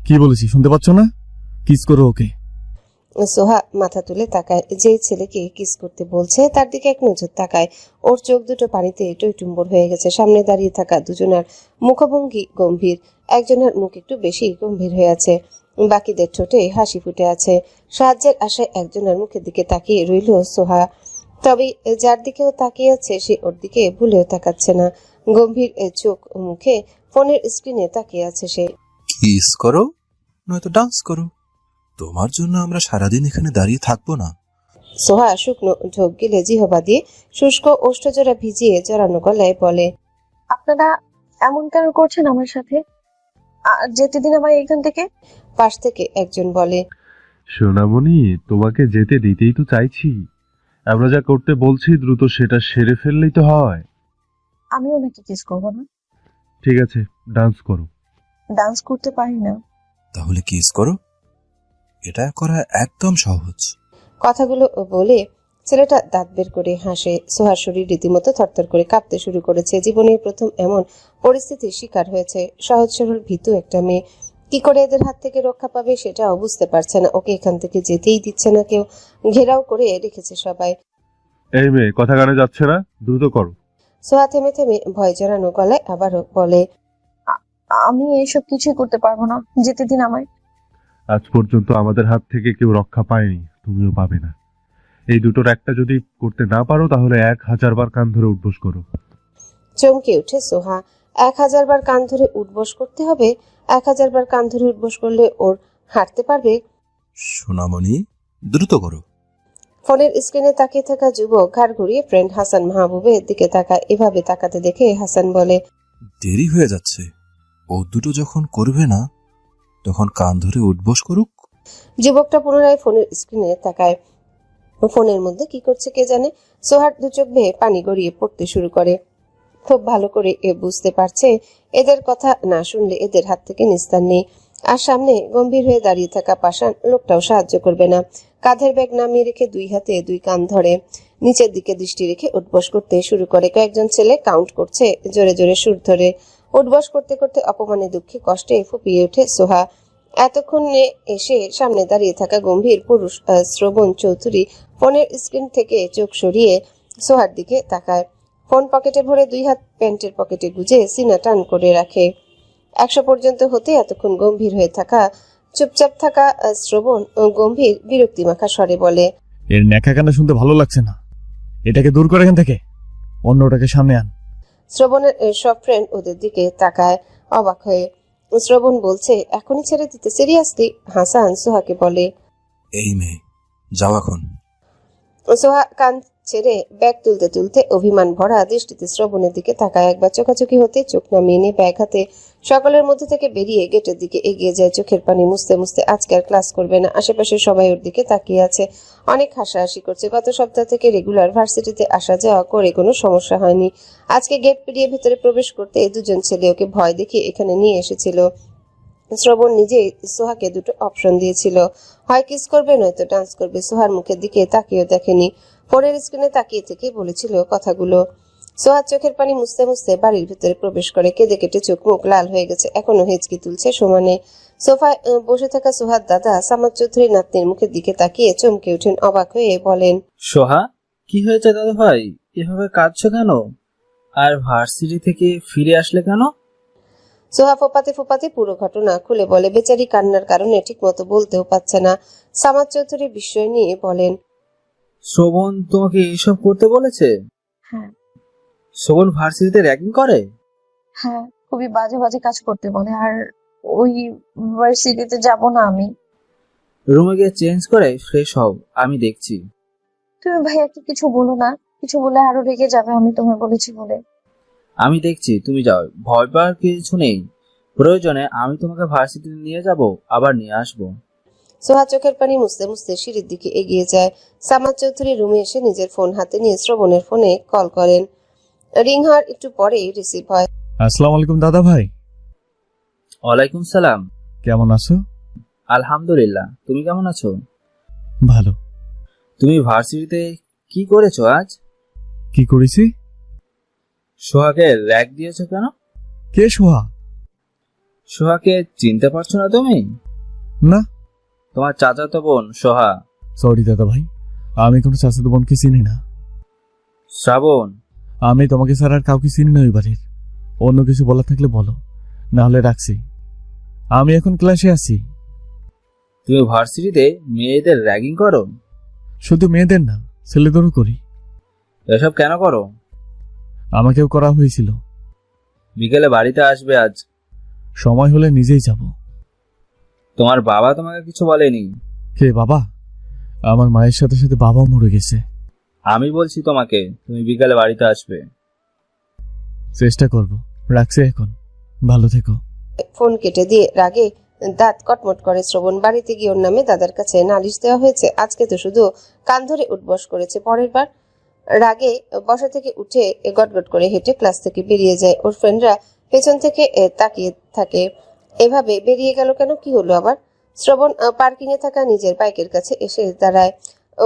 কি বলেছি শুনতে পাচ্ছ না? কিস করো ওকে। সোহা মাথা তুলে তাকায়। যে ছেলেকে কিস করতে বলছে তার দিকে এক নজর তাকায়। ওর চোখ দুটো পানিতে টইটুম্বর হয়ে গেছে। সামনে দাঁড়িয়ে থাকা দুজনের মুখভঙ্গি গম্ভীর। একজনের মুখ একটু বেশি গম্ভীর হয়ে আছে, বাকিদের ঠোঁটে হাসি ফুটে আছে। সাহায্যের আশায় একজনের মুখের দিকে তাকিয়ে রইল সোহা। তবে যার দিকেও তাকিয়ে আছে সে ওর দিকে ভুলেও তাকাচ্ছে না। গম্ভীর চোখ মুখে ফোনের স্ক্রিনে তাকিয়ে আছে সে। কিস করো নয়তো ডান্স করো, তোমার জন্য আমরা সারাদিন এখানে দাঁড়িয়ে থাকবো না। সোহা শুকনো ঢোক গিলে জিহবা দিয়ে শুষ্ক ওষ্ঠজোড়া ভিজিয়ে জড়ানো গলায় বলে, আপনারা এমন কেন করছেন আমার সাথে? যেতে দিন আমায় এখান থেকে। পাশ থেকে একজন বলে, সোনামণি, তোমাকে যেতে দিতেই তো চাইছি। আমরা যা করতে বলছি দ্রুত সেটা সেরে ফেললেই তো হয়। আমি ওনাকে কিস করবো না। ঠিক আছে, ডান্স করো। ডান্স করতে পারি না। তাহলে কিস করো, এটা করা একদম সহজ। কথাগুলো বলে ছেলেটা দাঁত বের করে হাসে। সোহার শরীর রীতিমতো থরথর করে কাঁপতে শুরু করেছে। জীবনের প্রথম এমন পরিস্থিতির শিকার হয়েছে। সহজ সরল ভীতু একটা মেয়ে কি করে এদের হাত থেকে রক্ষা পাবে সেটাও বুঝতে পারছে না। ওকে এখান থেকে যেতেই দিচ্ছে না কেউ, ঘেরাও করে রেখেছে সবাই। এই মেয়ে, কথা কানে যাচ্ছে না, দ্রুত করো। সোহা থেমে থেমে ভয় জড়ানো গলায় আবারও বলে, আমি এইসব কিছুই করতে পারবো না, যেতে দিন আমায়। আজ পর্যন্ত আমাদের হাত থেকে কেউ রক্ষা পায়নি, তুমিও পাবে না। এই দুটোর একটা যদি করতে না পারো তাহলে 1000 বার কান ধরে উঠবোস করো। চমকে উঠে সোহা। 1000 বার কান ধরে উঠবোস করতে হবে? 1000 বার কান ধরে উঠবোস করলে ওর হাঁটতে পারবে? সোনামণি, দ্রুত করো। ফোনের স্ক্রিনে তাকিয়ে থাকা যুবক ঘাড় ঘুরিয়ে ফ্রেন্ড হাসান মাহবুবের দিকে তাকায়। এভাবে তাকাতে দেখে হাসান বলে, দেরি হয়ে যাচ্ছে, ও দুটো যখন করবে না তখন কান ধরে উঠবোস করুক। যুবকটা পুনরায় ফোনের স্ক্রিনে তাকায়। ফোনের মধ্যে কি করছে কে জানে। সোহার দু চোখ বেয়ে পানি গড়িয়ে পড়তে শুরু করে। খুব ভালো করে এ বুঝতে পারছে এদের কথা না শুনলে এদের হাত থেকে নিস্তার নেই। আর সামনে গম্ভীর হয়ে দাঁড়িয়ে থাকা পাষাণ লোকটাও সাহায্য করবে না। কাঁধের ব্যাগ নামিয়ে রেখে দুই হাতে দুই কান ধরে নিচের দিকে দৃষ্টি রেখে উঠবস করতে শুরু করে। কয়েকজন ছেলে কাউন্ট করছে জোরে জোরে সুর ধরে। উঠবস করতে করতে অপমানে দুঃখে কষ্টে ফুপিয়ে ওঠে সোহা। এতক্ষণে এসে সামনে দাঁড়িয়ে থাকা গম্ভীর পুরুষ শ্রবণ চৌধুরী ফোনের স্ক্রিন থেকে চোখ সরিয়ে সোহার দিকে তাকায়। ফোন পকেটে ভরে দুই হাত প্যান্টের পকেটে গুজে সিনা টান করে রাখে। 100 পর্যন্ত হতে এতক্ষণ গম্ভীর হয়ে থাকা চুপচাপ থাকা শ্রবণ গম্ভীর বিরক্তি মাখা স্বরে বলে, এর ন্যাকা কান্না শুনতে ভালো লাগছে না, এটাকে দূর করে এখান থেকে, অন্যটাকে সামনে আন। শ্রবণের সব ফ্রেন্ড ওদের দিকে তাকায় অবাক হয়ে। শ্রবণ বলছে, এখনই ছেড়ে দিতে? সিরিয়াসলি? হাসান সোহাকে বলে, এই মেয়ে, যাও এখন। সোহা কান ছেড়ে ব্যাগ তুলতে তুলতে অভিমান ভরা দৃষ্টিতে শ্রবণের দিকে তাকায়। একবার চোখাচোখি হতে চোখ নামিয়ে নিয়ে ব্যাগ হাতে সকলের মধ্যে থেকে বেরিয়ে গেটের দিকে এগিয়ে যায়। চোখের পানি মুছতে মুছতে আজকে আর ক্লাস করবে না। আশেপাশে সবাই ওর দিকে তাকিয়ে আছে, অনেক হাসাহাসি করছে। গত সপ্তাহ থেকে রেগুলার ভার্সিটিতে আসা যাওয়া করে কোনো সমস্যা হয়নি। আজকে গেট পেরিয়ে ভেতরে প্রবেশ করতে দুজন ছেলে ওকে ভয় দেখিয়ে এখানে নিয়ে এসেছিল। শ্রবণ নিজেই সোহাকে দুটো অপশন দিয়েছিল, হয় কিস করবে নয়তো ডান্স করবে। সোহার মুখের দিকে তাকিয়েও দেখেনি, ফোনের স্ক্রিনে তাকিয়ে থেকে বলেছিল কথাগুলো। সোহার চোখের পানি মুছতে মুছতে বাড়ির ভিতরে প্রবেশ করে। কেঁদে কেটে চোখ মুখ লাল হয়ে গেছে, এখনো হেঁচকি তুলছে সমানে। সোফায় বসে থাকা সোহার দাদা সামাদ চৌধুরী নাতনির মুখের দিকে তাকিয়ে চমকে ওঠেন, অবাক হয়ে বলেন, সোহা, কি হয়েছে দাদা ভাই? এভাবে কাঁদছো কেন? আর ভার্সিটি থেকে ফিরে আসলে কেন? সোহা ফোপাতে ফোপাতে পুরো ঘটনা খুলে বলে। বেচারি কান্নার কারণে ঠিক মতো বলতেও পারছে না। সামাদ চৌধুরী বিস্ময় নিয়ে বলেন, শোভন তোমাকে এইসব করতে বলেছে? হ্যাঁ। শোভন ভার্সিটিতে র্যাগিং করে? হ্যাঁ, খুবই বাজে বাজে কাজ করতে বলে। আর ওই ভার্সিটিতে যাব না আমি। রুমে গিয়ে চেঞ্জ করে ফ্রেশ হও, আমি দেখছি। তুমি ভাইয়াকে কিছু বলো না, কিছু বলে আরো রেগে যাবে আমি তোমায় বলেছি বলে। আমি দেখছি, তুমি যাও, ভয় পাওয়ার কিছু নেই। প্রয়োজনে আমি তোমাকে ভার্সিটিতে নিয়ে যাব, আবার নিয়ে আসবো। সোহা চোখের পানি মুছতে মুছতে সিঁড়ির দিকে এগিয়ে যায়। সামাদ চৌধুরী রুমে এসে নিজের ফোন হাতে নিয়ে শ্রবণের ফোনে কল করেন। রিং হওয়ার একটু পরেই রিসিভ হয়। আসসালামু আলাইকুম দাদা ভাই। ওয়ালাইকুম সালাম। কেমন আছো? আলহামদুলিল্লাহ, তুমি কেমন আছো? ভালো। তুমি ভার্সিটিতে কি করেছো আজ? কি করেছি? সোহাকে র্যাগ দিয়েছো কেন? কে সোহা? সোহাকে চিনতে পারছো না তুমি? না। তোমার চাচাতো বোন সোহা। সরি দাদা ভাই, আমি কোনো চাচাতো বোনকে চিনি না। শ্রাবণ, আমি তোমাকে ছাড়া আর কাউকে চিনি না ওই বাড়ির। অন্য কিছু বলার থাকলে বলো, না হলে রাখছি। আমি এখন ক্লাসে আছি। তুমি ভার্সিটিতে মেয়েদের র্যাগিং করো? শুধু মেয়েদের না, ছেলেদেরও করি। এসব কেন করো? আমাকেও করা হয়েছিল। বিকেলে বাড়িতে আসবে আজ। সময় হলে নিজেই যাব। তোমার বাবা তোমাকে কিছু বলেনি? কে বাবা? আমার মায়ের সাথে সাথে বাবাও মরে গেছে। আমি বলছি তোমাকে, তুমি বিকেলে বাড়িতে আসবে। চেষ্টা করব। রাখছি এখন, ভালো থেকো। ফোন কেটে দিয়ে রাগে দাঁত কটমট করে শ্রবণ। বাড়িতে গিয়ে ওর নামে দাদার কাছে নালিশ দেওয়া হয়েছে। আজকে তো শুধু কান ধরে উঠবস করেছে। পরের বার রাগে বসা থেকে উঠে গটগট করে হেঁটে ক্লাস থেকে বেরিয়ে যায়। ওর ফ্রেন্ডরা পেছন থেকে তাকিয়ে থাকে। এভাবে বেরিয়ে গেল কেন? কি হলো আবার? শ্রবণ পার্কিং এ থাকা নিজের বাইকের কাছে এসে দাঁড়ায়।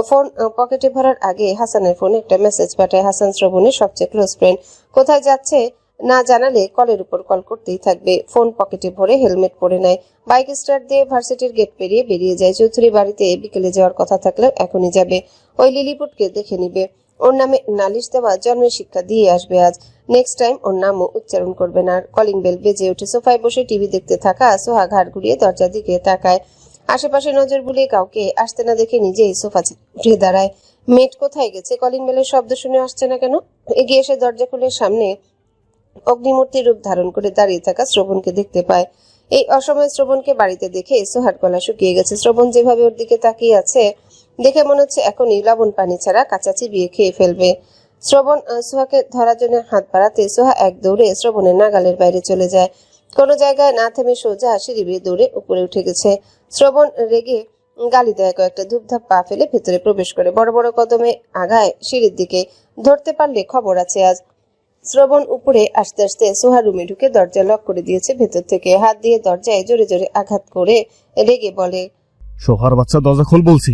ফোন পকেটে ভরার আগে হাসানের ফোনে একটা মেসেজ পাঠায়। হাসান শ্রবণের সবচেয়ে ক্লোজ ফ্রেন্ড। কোথায় যাচ্ছে না জানালে কলের উপর কল করতেই থাকবে। ফোন পকেটে ভরে হেলমেট পরে নেয়। বাইক স্টার্ট দিয়ে ভার্সিটির গেট পেরিয়ে বেরিয়ে যায়। চৌধুরী বাড়িতে বিকেলে যাওয়ার কথা থাকলেও এখনই যাবে। ওই লিলিপুটকে দেখে নিবে। ওর নামে নালিশ দেওয়া জন্মের শিক্ষা দিয়ে আসবে আজ। নেক্সট টাইম ওর নামও উচ্চারণ করবে না। কলিং বেল বেজে ওঠে। সোফায় বসে টিভি দেখতে থাকা সোহা ঘাড় ঘুরিয়ে দরজার দিকে তাকায়। আশেপাশে নজর বুলিয়ে কাউকে আসতে না দেখে নিজেই সোফা উঠে দাঁড়ায়। মেট কোথায় গেছে? কলিং বেলের শব্দ শুনে আসছে না কেন? এগিয়ে এসে দরজা খুলে সামনে অগ্নিমূর্তির রূপ ধারণ করে দাঁড়িয়ে থাকা শ্রবণকে দেখতে পায়। এই অসময়ে শ্রবণকে বাড়িতে দেখে সোহার গলা শুকিয়ে গেছে। শ্রবণ যেভাবে ওর দিকে তাকিয়ে আছে দেখে মনে হচ্ছে এখনই লবণ পানি ছাড়া কাঁচা চিবিয়ে খেয়ে ফেলবে। শ্রবণ সোহাকে ধরার জন্য হাত বাড়াতে সোহা এক দৌড়ে শ্রবণের নাগালের বাইরে চলে যায়। কোনো জায়গায় না থেমে সোজা সিঁড়ি বেয়ে দৌড়ে উপরে উঠে গেছে। শ্রবণ রেগে গালি দেয় কয়েকটা, ধূপধাপ পা ফেলে ভেতরে প্রবেশ করে বড় বড় কদমে আগায় সিঁড়ির দিকে। ধরতে পারলে খবর আছে আজ। শ্রবণ উপরে আসতে আসতে সোহা রুমে ঢুকে দরজা লক করে দিয়েছে। ভেতর থেকে হাত দিয়ে দরজায় জোরে জোরে আঘাত করে রেগে বলে, সোহার বাচ্চা, দরজা খোল বলছি,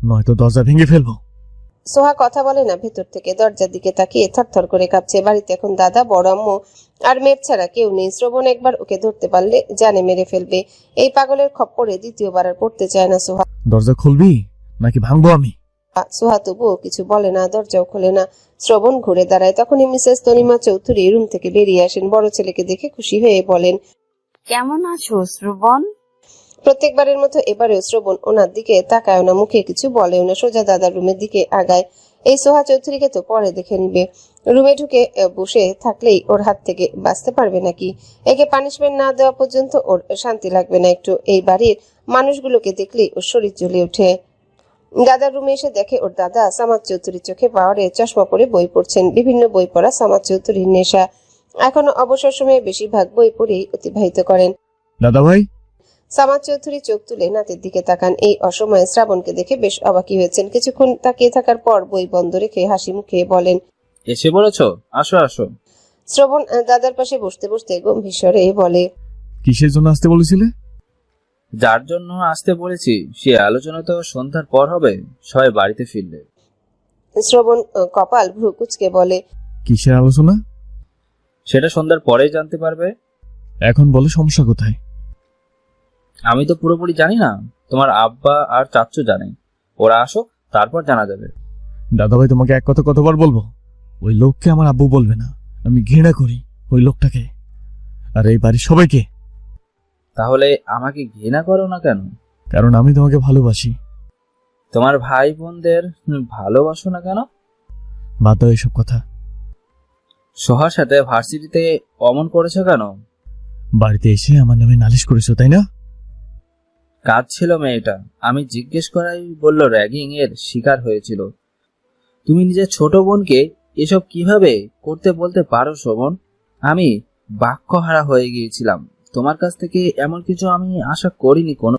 নয়তো দরজা ভেঙে ফেলবো। সোহা কথা বলে না। ভেতর থেকে দরজার দিকে তাকিয়ে থরথর করে কাঁপছে। বাড়িতে এখন দাদা, বড় আম্মু আর মেয়ের ছাড়া কেউ নেই। শ্রবণ একবার ওকে ধরতে পারলে জানে মেরে ফেলবে। এই পাগলের খপ্পরে দ্বিতীয়বার আর পড়তে চায় না সোহা। দরজা খুলবি নাকি ভাঙবো আমি? সোহা তবুও কিছু বলে না, দরজাও খোলে না। শ্রবণ ঘুরে দাঁড়ায়। তখনই মিসেস তনিমা চৌধুরী রুম থেকে বেরিয়ে আসেন। বড় ছেলেকে দেখে খুশি হয়ে বলেন, কেমন আছো শ্রবণ? প্রত্যেকবারের মতো এবারেও শ্রবণ ওনার দিকে তাকায় না, মুখে কিছু বলেও না। সোজা দাদার রুমের দিকে আগায়। এই সোহা চৌধুরীকে তো পরে দেখে নিবে। রুমে ঢুকে বসে থাকলেই ওর হাত থেকে বাঁচতে পারবে নাকি? একে পানিশমেন্ট না দেওয়া পর্যন্ত ওর শান্তি লাগবে না একটু। এই বাড়ির মানুষগুলোকে দেখলেই ওর শরীর জ্বলে ওঠে। দাদার রুমে এসে দেখে ওর দাদা সামাদ চৌধুরী চোখে পাওয়ারে চশমা পরে বই পড়ছেন। বিভিন্ন বই পড়া সামাদ চৌধুরীর নেশা। এখনো অবসর সময়ে বেশিরভাগ বই পড়েই অতিবাহিত করেন। দাদা ভাই। সামাদ চৌধুরী চোখ তুলে নাতের দিকে তাকান। এই অসময়ে শ্রাবণকে দেখে বেশ অবাকি হয়েছেন। কিছুক্ষণ তাকিয়ে থাকার পর বই বন্ধ রেখে হাসি মুখে বলেন, এসে বলেছো? আসো আসো। শ্রবণ দাদার পাশে বসতে বসতে গম্ভীর স্বরে বলে, কিসের জন্য আসতে বলেছিলে? যার জন্য আসতে বলেছি সে আলোচনা তো সন্ধ্যার পর হবে, সবাই বাড়িতে ফিরলে। শ্রবণ কপাল ভ্রু কুচকে বলে, কিসের আলোচনা? সেটা সন্ধ্যার পরেই জানতে পারবে। এখন বলে সমস্যা কোথায়? আমি তো পুরোপুরি জানি না, তোমার আব্বা আর চাচ্চু জানে। ওরা আসুক, তারপর জানা যাবে। দাদা ভাই, তোমাকে এক কথা কতবার বলবো, ওই লোককে আমার আব্বু বলবে না। আমি ঘৃণা করি ওই লোকটাকে, আর এই বাড়ির সবাইকে। তাহলে আমাকে ঘৃণা করো না কেন? কারণ আমি তোমাকে ভালোবাসি। তোমার ভাই বোনদের ভালোবাসো না কেন? বাদ দাও এসব কথা। সোহার সাথে ভার্সিটিতে অমন করেছো কেন? বাড়িতে এসে আমার নামে নালিশ করেছো, তাই না? কাজ ছিল মেয়েটা, আমি জিজ্ঞেস করাই বলল র্যাগিং এর শিকার হয়েছিল। তুমি নিজের ছোট বোনকে এসব কিভাবে করতে বলতে পারো শোভন? আমি বাক্যহারা হয়ে গিয়েছিলাম। তোমার কাছ থেকে এমন কিছু আমি আশা করিনি কোনো।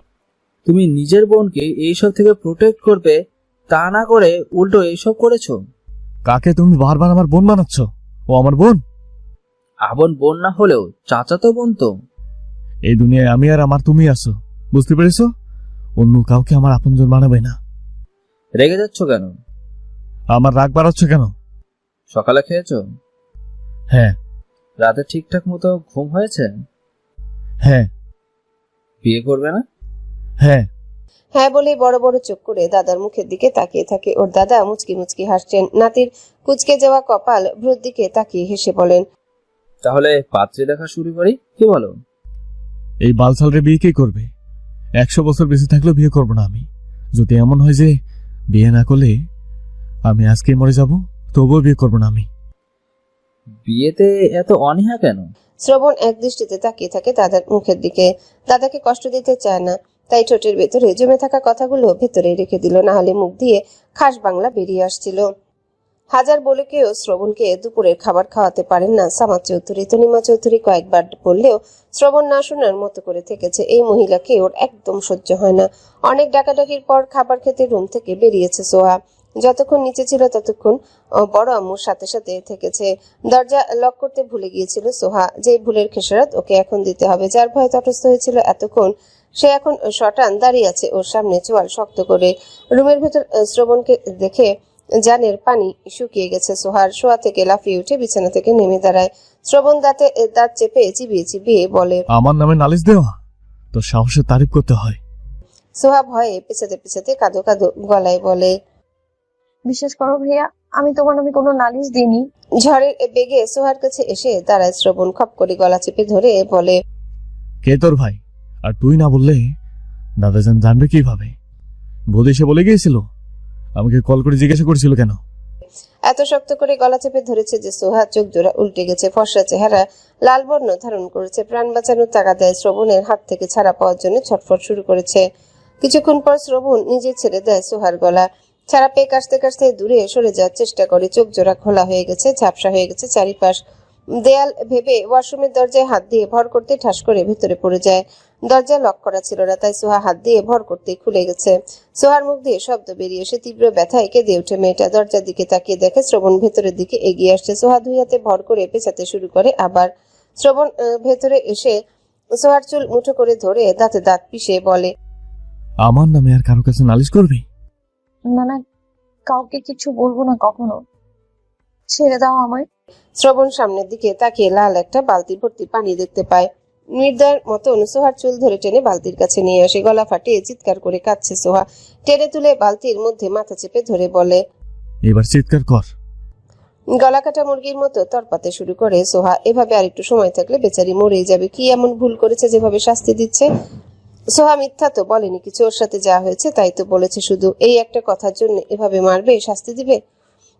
তুমি নিজের বোনকে এইসব থেকে প্রোটেক্ট করবে, তা না করে উল্টো এইসব করেছো। কাকে তুমি বারবার আমার বোন বানাচ্ছ? ও আমার বোন। আপন বোন না হলেও চাচাতো বোন তো। এই দুনিয়ায় আমি আর আমার তুমি আছো, বুঝতে পেরেছো? অন্য কাউকে আমার আপনজন বানাবে না। রেগে যাচ্ছ কেন? আমার রাগ বাড়াচ্ছ কেন? সকালে খেয়েছো? হ্যাঁ। রাতে ঠিকঠাক মতো ঘুম হয়েছে? হ্যাঁ। বিয়ে করবে না? হ্যাঁ। হ্যাঁ বলে বড় বড় চোখ করে দাদার মুখের দিকে তাকিয়ে থাকে। ওর দাদা মুচকি মুচকি হাসছেন। নাতির কুঁচকে যাওয়া কপাল ভ্রুর দিকে তাকিয়ে হেসে বলেন, তাহলে পাত্রে দেখা শুরু করি, কি বলো? এই বালসালরে বিয়ে কে করবে? 100 বছর বেঁচে থাকলেও বিয়ে করব না আমি। যদি এমন হয় যে বিয়ে না করলে আমি আজকে মরে যাব, তবুও বিয়ে করব না আমি। বিয়েতে এত অনীহা কেন? শ্রবণ এক দৃষ্টিতে তাকিয়ে থাকে দাদার মুখের দিকে। দাদাকে কষ্ট দিতে চায় না, তাই ঠোঁটের ভেতরে জমে থাকা কথাগুলো ভেতরে রেখে দিল, না হলে মুখ দিয়ে খাস বাংলা বেরিয়ে আসছিল। হাজার বলে কেউ শ্রবণকে দুপুরের খাবার খাওয়াতে পারেন না সামাদ চৌধুরী। তনিমা চৌধুরী কয়েকবার বললেও শ্রবণ না শোনার মতো করে থেকেছে। এই মহিলাকে ওর একদম সহ্য হয় না। অনেক ডাকাডাকির পর খাবার খেতে রুম থেকে বেরিয়েছে সোহা। যতক্ষণ নিচে ছিল ততক্ষণ বড় আম্মুর সাথে সাথে থেকেছে। দরজা লক করতে ভুলে গিয়েছিল সোহা। যে ভুলের খেসারত ওকে এখন দিতে হবে, যার ভয়ে তটস্থ হয়েছিল এতক্ষণ, সে এখন শটান দাঁড়িয়ে আছে ওর সামনে, চোয়াল শক্ত করে। রুমের ভেতর শ্রবণকে দেখে জানের পানি শুকিয়ে গেছে। সোহার শোয়া থেকে লাফিয়ে উঠে বিছানা থেকে নেমে দাঁড়ায়। শ্রবণ দাঁতে দাঁত চেপে চিবিয়ে চিবিয়ে বলে, আমার নামে নালিশ দেওয়া তো সাহসের তারিফ করতে হয়। সোহা ভয়ে পেছাতে পেছাতে কাঁদো কাঁদো গলায় বলে, বিশ্বাস করো ভাইয়া, আমি তোমার নামে কোনো নালিশ দিইনি। ঝড়ের বেগে সোহার কাছে এসে দাঁড়ায় শ্রবণ। খপ করে গলা চেপে ধরে বলে, কে তোর ভাই? আর তুই না বললে দাদাজান জানবে কিভাবে? বৌদি সে বলে গিয়েছিল, আমাকে কল করে জিজ্ঞাসা করছিল কেন? এত শক্ত করে গলা চেপে ধরেছে যে সোহার চোখ জোড়া উল্টে গেছে। ফর্সা চেহারা লাল বর্ণ ধারণ করেছে। প্রাণ বাঁচানোর টাকা দেয় শ্রবণের হাত থেকে ছাড়া পাওয়ার জন্য ছটফট শুরু করেছে। কিছুক্ষণ পর শ্রবণ নিজে ছেড়ে দেয় সোহার গলা। ছাড়া পেয়ে কাশতে কাশতে দূরে সরে যাওয়ার চেষ্টা করে। চোখ জোড়া খোলা হয়ে গেছে, ঝাপসা হয়ে গেছে চারিপাশ। দেয়াল ভেবে ওয়াশরুমের দরজায় হাত দিয়ে ভর করতে ঠাস করে ভেতরে পড়ে যায়। দরজা লক করা ছিল না, তাই সোহা হাত দিয়ে ভর করতেই খুলে গেছে। সোহার মুখ দিয়ে শব্দ বেরিয়ে এসে তীব্র ব্যথায় কেঁদে ওঠে মেয়েটা। দরজার দিকে তাকিয়ে দেখে শ্রবণ ভেতরের দিকে এগিয়ে আসছে। সোহা দুই হাতে ভর করে পেছাতে শুরু করে। আবার শ্রবণ ভেতরে এসে সোহার চুল মুঠো করে ধরে দাঁতে দাঁত পিষে বলে, আমার নামে আর কারো কাছে নালিশ করবি? না না, কাউকে কিছু বলবো না কখনো, ছেড়ে দাও আমায়। শ্রবণ সামনের দিকে তাকিয়ে লাল একটা বালতি ভর্তি পানি দেখতে পায়। নির্দয়ের মতন সোহার চুল ধরে টেনে বালতির কাছে নিয়ে আসে। গলা ফাটিয়ে চিৎকার করে কাঁদছে সোহা। টেনে তুলে বালতির মধ্যে মাথা চেপে ধরে বলে, এবার চিৎকার কর। গলা কাটা মুরগির মতো তরপাতে শুরু করে সোহা। এভাবে আরেকটু সময় থাকলে বেচারি মরেই যাবে। কি এমন ভুল করেছে যেভাবে শাস্তি দিচ্ছে? সোহা মিথ্যা তো বলেনি কিছু, ওর সাথে যা হয়েছে তাই তো বলেছে। শুধু এই একটা কথার জন্য এভাবে মারবে, শাস্তি দিবে?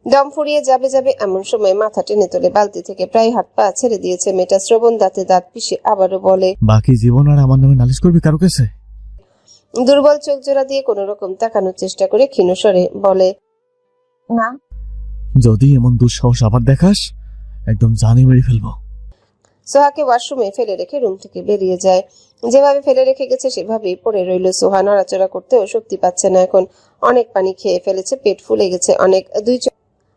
দম ফুরিয়ে যাবে যাবে এমন সময় মাথা টেনে তোলে বালতি থেকে। প্রায় হাত পা ছেড়ে দিয়েছে মেয়েটা। শ্রবণ দাঁতে দাঁত পিষে আবারও বলে, বাকি জীবন আর আমার নামে নালিশ করবি কারো কাছে? দুর্বল চোখ জোড়া দিয়ে কোন রকম তাকানোর চেষ্টা করে ক্ষীণ স্বরে বলে, না। যদি এমন দুঃসাহস আবার দেখাস, একদম জানি মেরে ফেলবো। সোহাকে ওয়াশরুমে ফেলে রেখে রুম থেকে বেরিয়ে যায়। যেভাবে ফেলে রেখে গেছে সেভাবেই পড়ে রইল। সোহা নড়াচড়া করতেও শক্তি পাচ্ছে না এখন। অনেক পানি খেয়ে ফেলেছে, পেট ফুলে গেছে অনেক।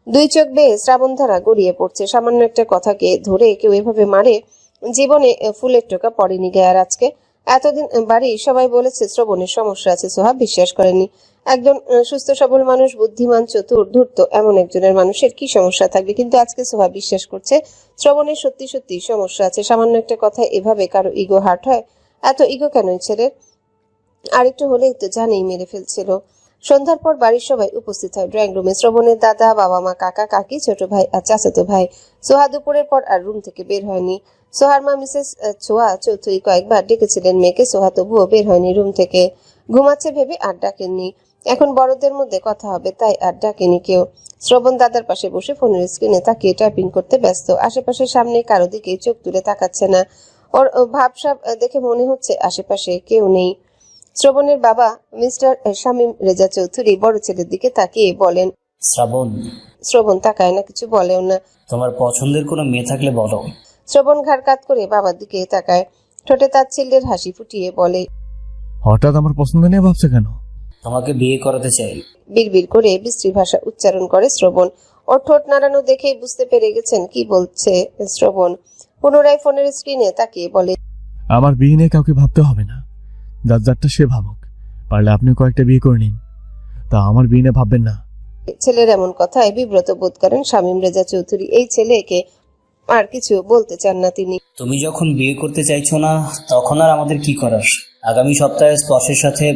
দুই চোখ বেয়ে শ্রাবণধারা গড়িয়ে পড়ছে। সামান্য একটা কথাকে ধরে কেউ এভাবে মারে? জীবনে ফুলের টোকা পড়েনি গায়ে। আজকে এতদিন বাড়ি সবাই বলেছে শ্রবণের সমস্যা আছে, সোহা বিশ্বাস করেনি। একজন সুস্থ সবল মানুষ, বুদ্ধিমান, চতুর, ধূর্ত এমন একজনের মানুষের কি সমস্যা থাকবে? কিন্তু আজকে সোহা বিশ্বাস করছে শ্রবণের সত্যি সত্যি সমস্যা আছে। সামান্য একটা কথায় এভাবে কারো ইগো হার্ট হয়? এত ইগো কেন এই ছেলের? আরেকটু হলেই তো জানেই মেরে ফেলছিল। সন্ধ্যার পর বাড়ির সবাই উপস্থিত হয় ড্রয়িং রুমে। শ্রবণের দাদা, বাবা মা, কাকা কাকি, ছোট ভাই আর চাচাতো ভাই। সোহা দুপুরের পর আর রুম থেকে বের হয়নি। সোহার মা মিসেস ছোয়া চৌধুরী কয়েকবার ডেকেছিলেন মেয়েকে, সোহা তবুও বের হয়নি রুম থেকে। ঘুমাচ্ছে ভেবে আর ডাকেননি। এখন বড়দের মধ্যে কথা হবে তাই আর ডাকেনি কেউ। শ্রবণ দাদার পাশে বসে ফোনের স্ক্রিনে তাকিয়ে টাইপিং করতে ব্যস্ত। আশেপাশে সামনে কারো দিকে চোখ তুলে তাকাচ্ছে না। ওর ভাবসাব দেখে মনে হচ্ছে আশেপাশে কেউ নেই। শ্রবণের বাবা মিস্টার শামীম রেজা চৌধুরী বড় ছেলের দিকে তাকিয়ে বলেন, শ্রাবণ, শ্রবণ তাকায় না, কিছু বলেও না। তোমার পছন্দের কোনো মেয়ে থাকলে বলো। শ্রবণ ঘাড় কাত করে বাবার দিকে তাকায়। ঠোঁটে তাচ্ছিল্যের হাসি ফুটিয়ে বলে, হঠাৎ আমার পছন্দ নিয়ে ভাবছে কেন? তোমাকে বিয়ে করাতে চাই। বিড়বিড় করে বিশ্রী ভাষা উচ্চারণ করে শ্রবণ। ওর ঠোঁট নাড়ানো দেখেই বুঝতে পেরে গেছেন কি বলছে শ্রবণ। পুনরায় ফোনের স্ক্রিনে তাকিয়ে বলে, আমার বিয়ে নিয়ে কাউকে ভাবতে হবে না, যার যারটা সে ভাবুক। পারলে আপনি কয়েকটা বিয়ে করে নিন, তা আমার বিয়ে নিয়ে ভাববেন না। ছেলের এমন কথায় বিব্রত বোধ করেন শামীম রেজা চৌধুরী। এই ছেলেকে আর কিছু বলতে চান না তিনি। তুমি যখন বিয়ে করতে চাইছো না তখন আর আমাদের কি করার? আগামী সপ্তাহে স্পর্শের সাথে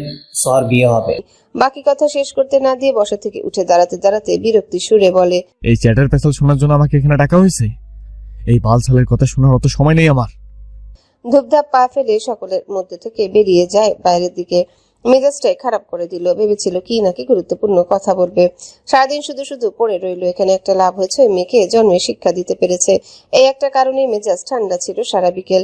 সোহার বিয়ে হবে। বাকি কথা শেষ করতে না দিয়ে বসা থেকে উঠে দাঁড়াতে দাঁড়াতে বিরক্তি সুরে বলে, এই চ্যাটার পেছাল শোনার জন্য আমাকে এখানে ডাকা হয়েছে? এই বালছালের কথা শোনার অত সময় নেই আমার। ধূপধাপ পা ফেলে সকলের মধ্যে থেকে বেরিয়ে যায় বাইরের দিকে। মেজাজটাই খারাপ করে দিল। ভেবেছিল কি নাকি গুরুত্বপূর্ণ কথা বলবে। সারাদিন শুধু শুধু পড়ে রইল। এখানে একটা লাভ হয়েছে, ওই মেয়েকে জন্মে শিক্ষা দিতে পেরেছে। এই একটা কারণে মেজাজ ঠান্ডা ছিল সারা বিকেল।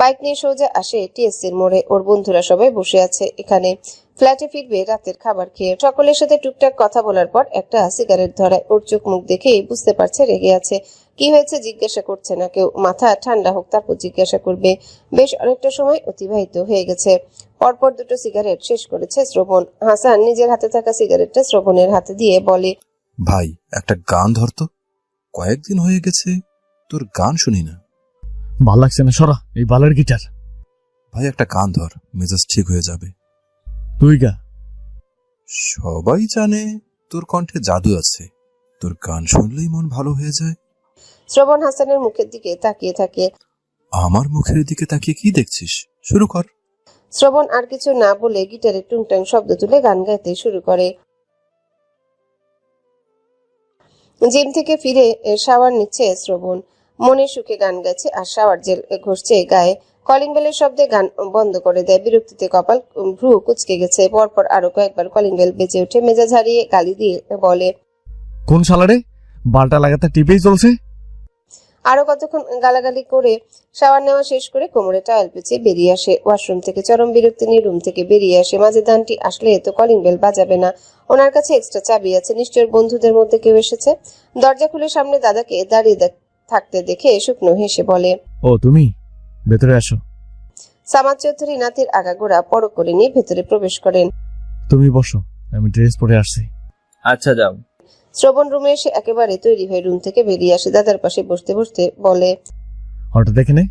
বাইক নিয়ে সোজা আসে টিএসসির মোড়ে। ওর বন্ধুরা সবাই বসে আছে এখানে। ফ্ল্যাটে ফিরবে রাতের খাবার খেয়ে। সকলের সাথে টুকটাক কথা বলার পর একটা সিগারেট ধরায়। ওর চোখ মুখ দেখেই বুঝতে পারছে রেগে আছে। কি হয়েছে জিজ্ঞাসা করছে না কেউ। মাথা ঠান্ডা হোক তারপর জিজ্ঞাসা করবে। বেশ অনেকটা সময় অতিবাহিত হয়ে গেছে। পরপর দুটো সিগারেট শেষ করেছে শ্রবণ। হাসান নিজের হাতে থাকা সিগারেটটা শ্রবণের হাতে দিয়ে বলে, ভাই একটা গান ধরতো, কয়েকদিন হয়ে গেছে তোর গান শুনি না। ভাল লাগছে না, সরা এই বালের গিটার। ভাই একটা গান ধর, মেজাজ ঠিক হয়ে যাবে। তুই গা। সবাই জানে তোর কণ্ঠে জাদু আছে, তোর গান শুনলেই মন ভালো হয়ে যায়। শ্রবণ হাসানের মুখের দিকে তাকিয়ে থাকে। আমার মুখের দিকে তাকিয়ে কি দেখছিস? শুরু কর। শ্রবণ আর কিছু না বলে গিটারে টুংটাং শব্দ তুলে গান গাইতে শুরু করে। জিম থেকে ফিরে শাওয়ার নিচ্ছে শ্রবণ। মনে সুখে গান গাইছে আর শাওয়ার জেল ঘষছে গায়ে। কলিং বেলের শব্দে গান বন্ধ করে দেয়। বিরক্তিতে কপাল ভ্রু কুচকে গেছে। পরপর আরো কয়েকবার কলিং বেল বেজে ওঠে। মেজাজ হারিয়ে গালি দিয়ে বলে, কোন শালারে বালটা লাগাতে টিপেই চলছে? আরো কতক্ষণ গালাগালি করে শাওয়ার নেওয়া শেষ করে কোমরে টাওয়েল পেঁচিয়ে বেরিয়ে আসে ওয়াশরুম থেকে। চরম বিরক্তি নিয়ে রুম থেকে বেরিয়ে আসে। মাঝে দানটি আসলে তো কলিং বেল বাজাবে না। ওনার কাছে এক্সট্রা চাবি আছে। নিশ্চয় বন্ধুদের মধ্যে কেউ এসেছে। দরজা খুলে সামনে দাদাকে দাঁড়িয়ে থাকতে দেখে শুকনো হেসে বলে, ও তুমি ভেতরে আসো। সামাদ চৌধুরী নাতির আগাগোড়া পরক করে নিয়ে ভেতরে প্রবেশ করেন। তুমি বসো, আমি ড্রেস পরে আসছি। আচ্ছা যাও। শ্রবণ রুমে এসে একেবারে তৈরি হয়ে রুম থেকে বেরিয়ে আসে। দাদার পাশে বসতে বসতে বলে, হঠাৎ এখানে?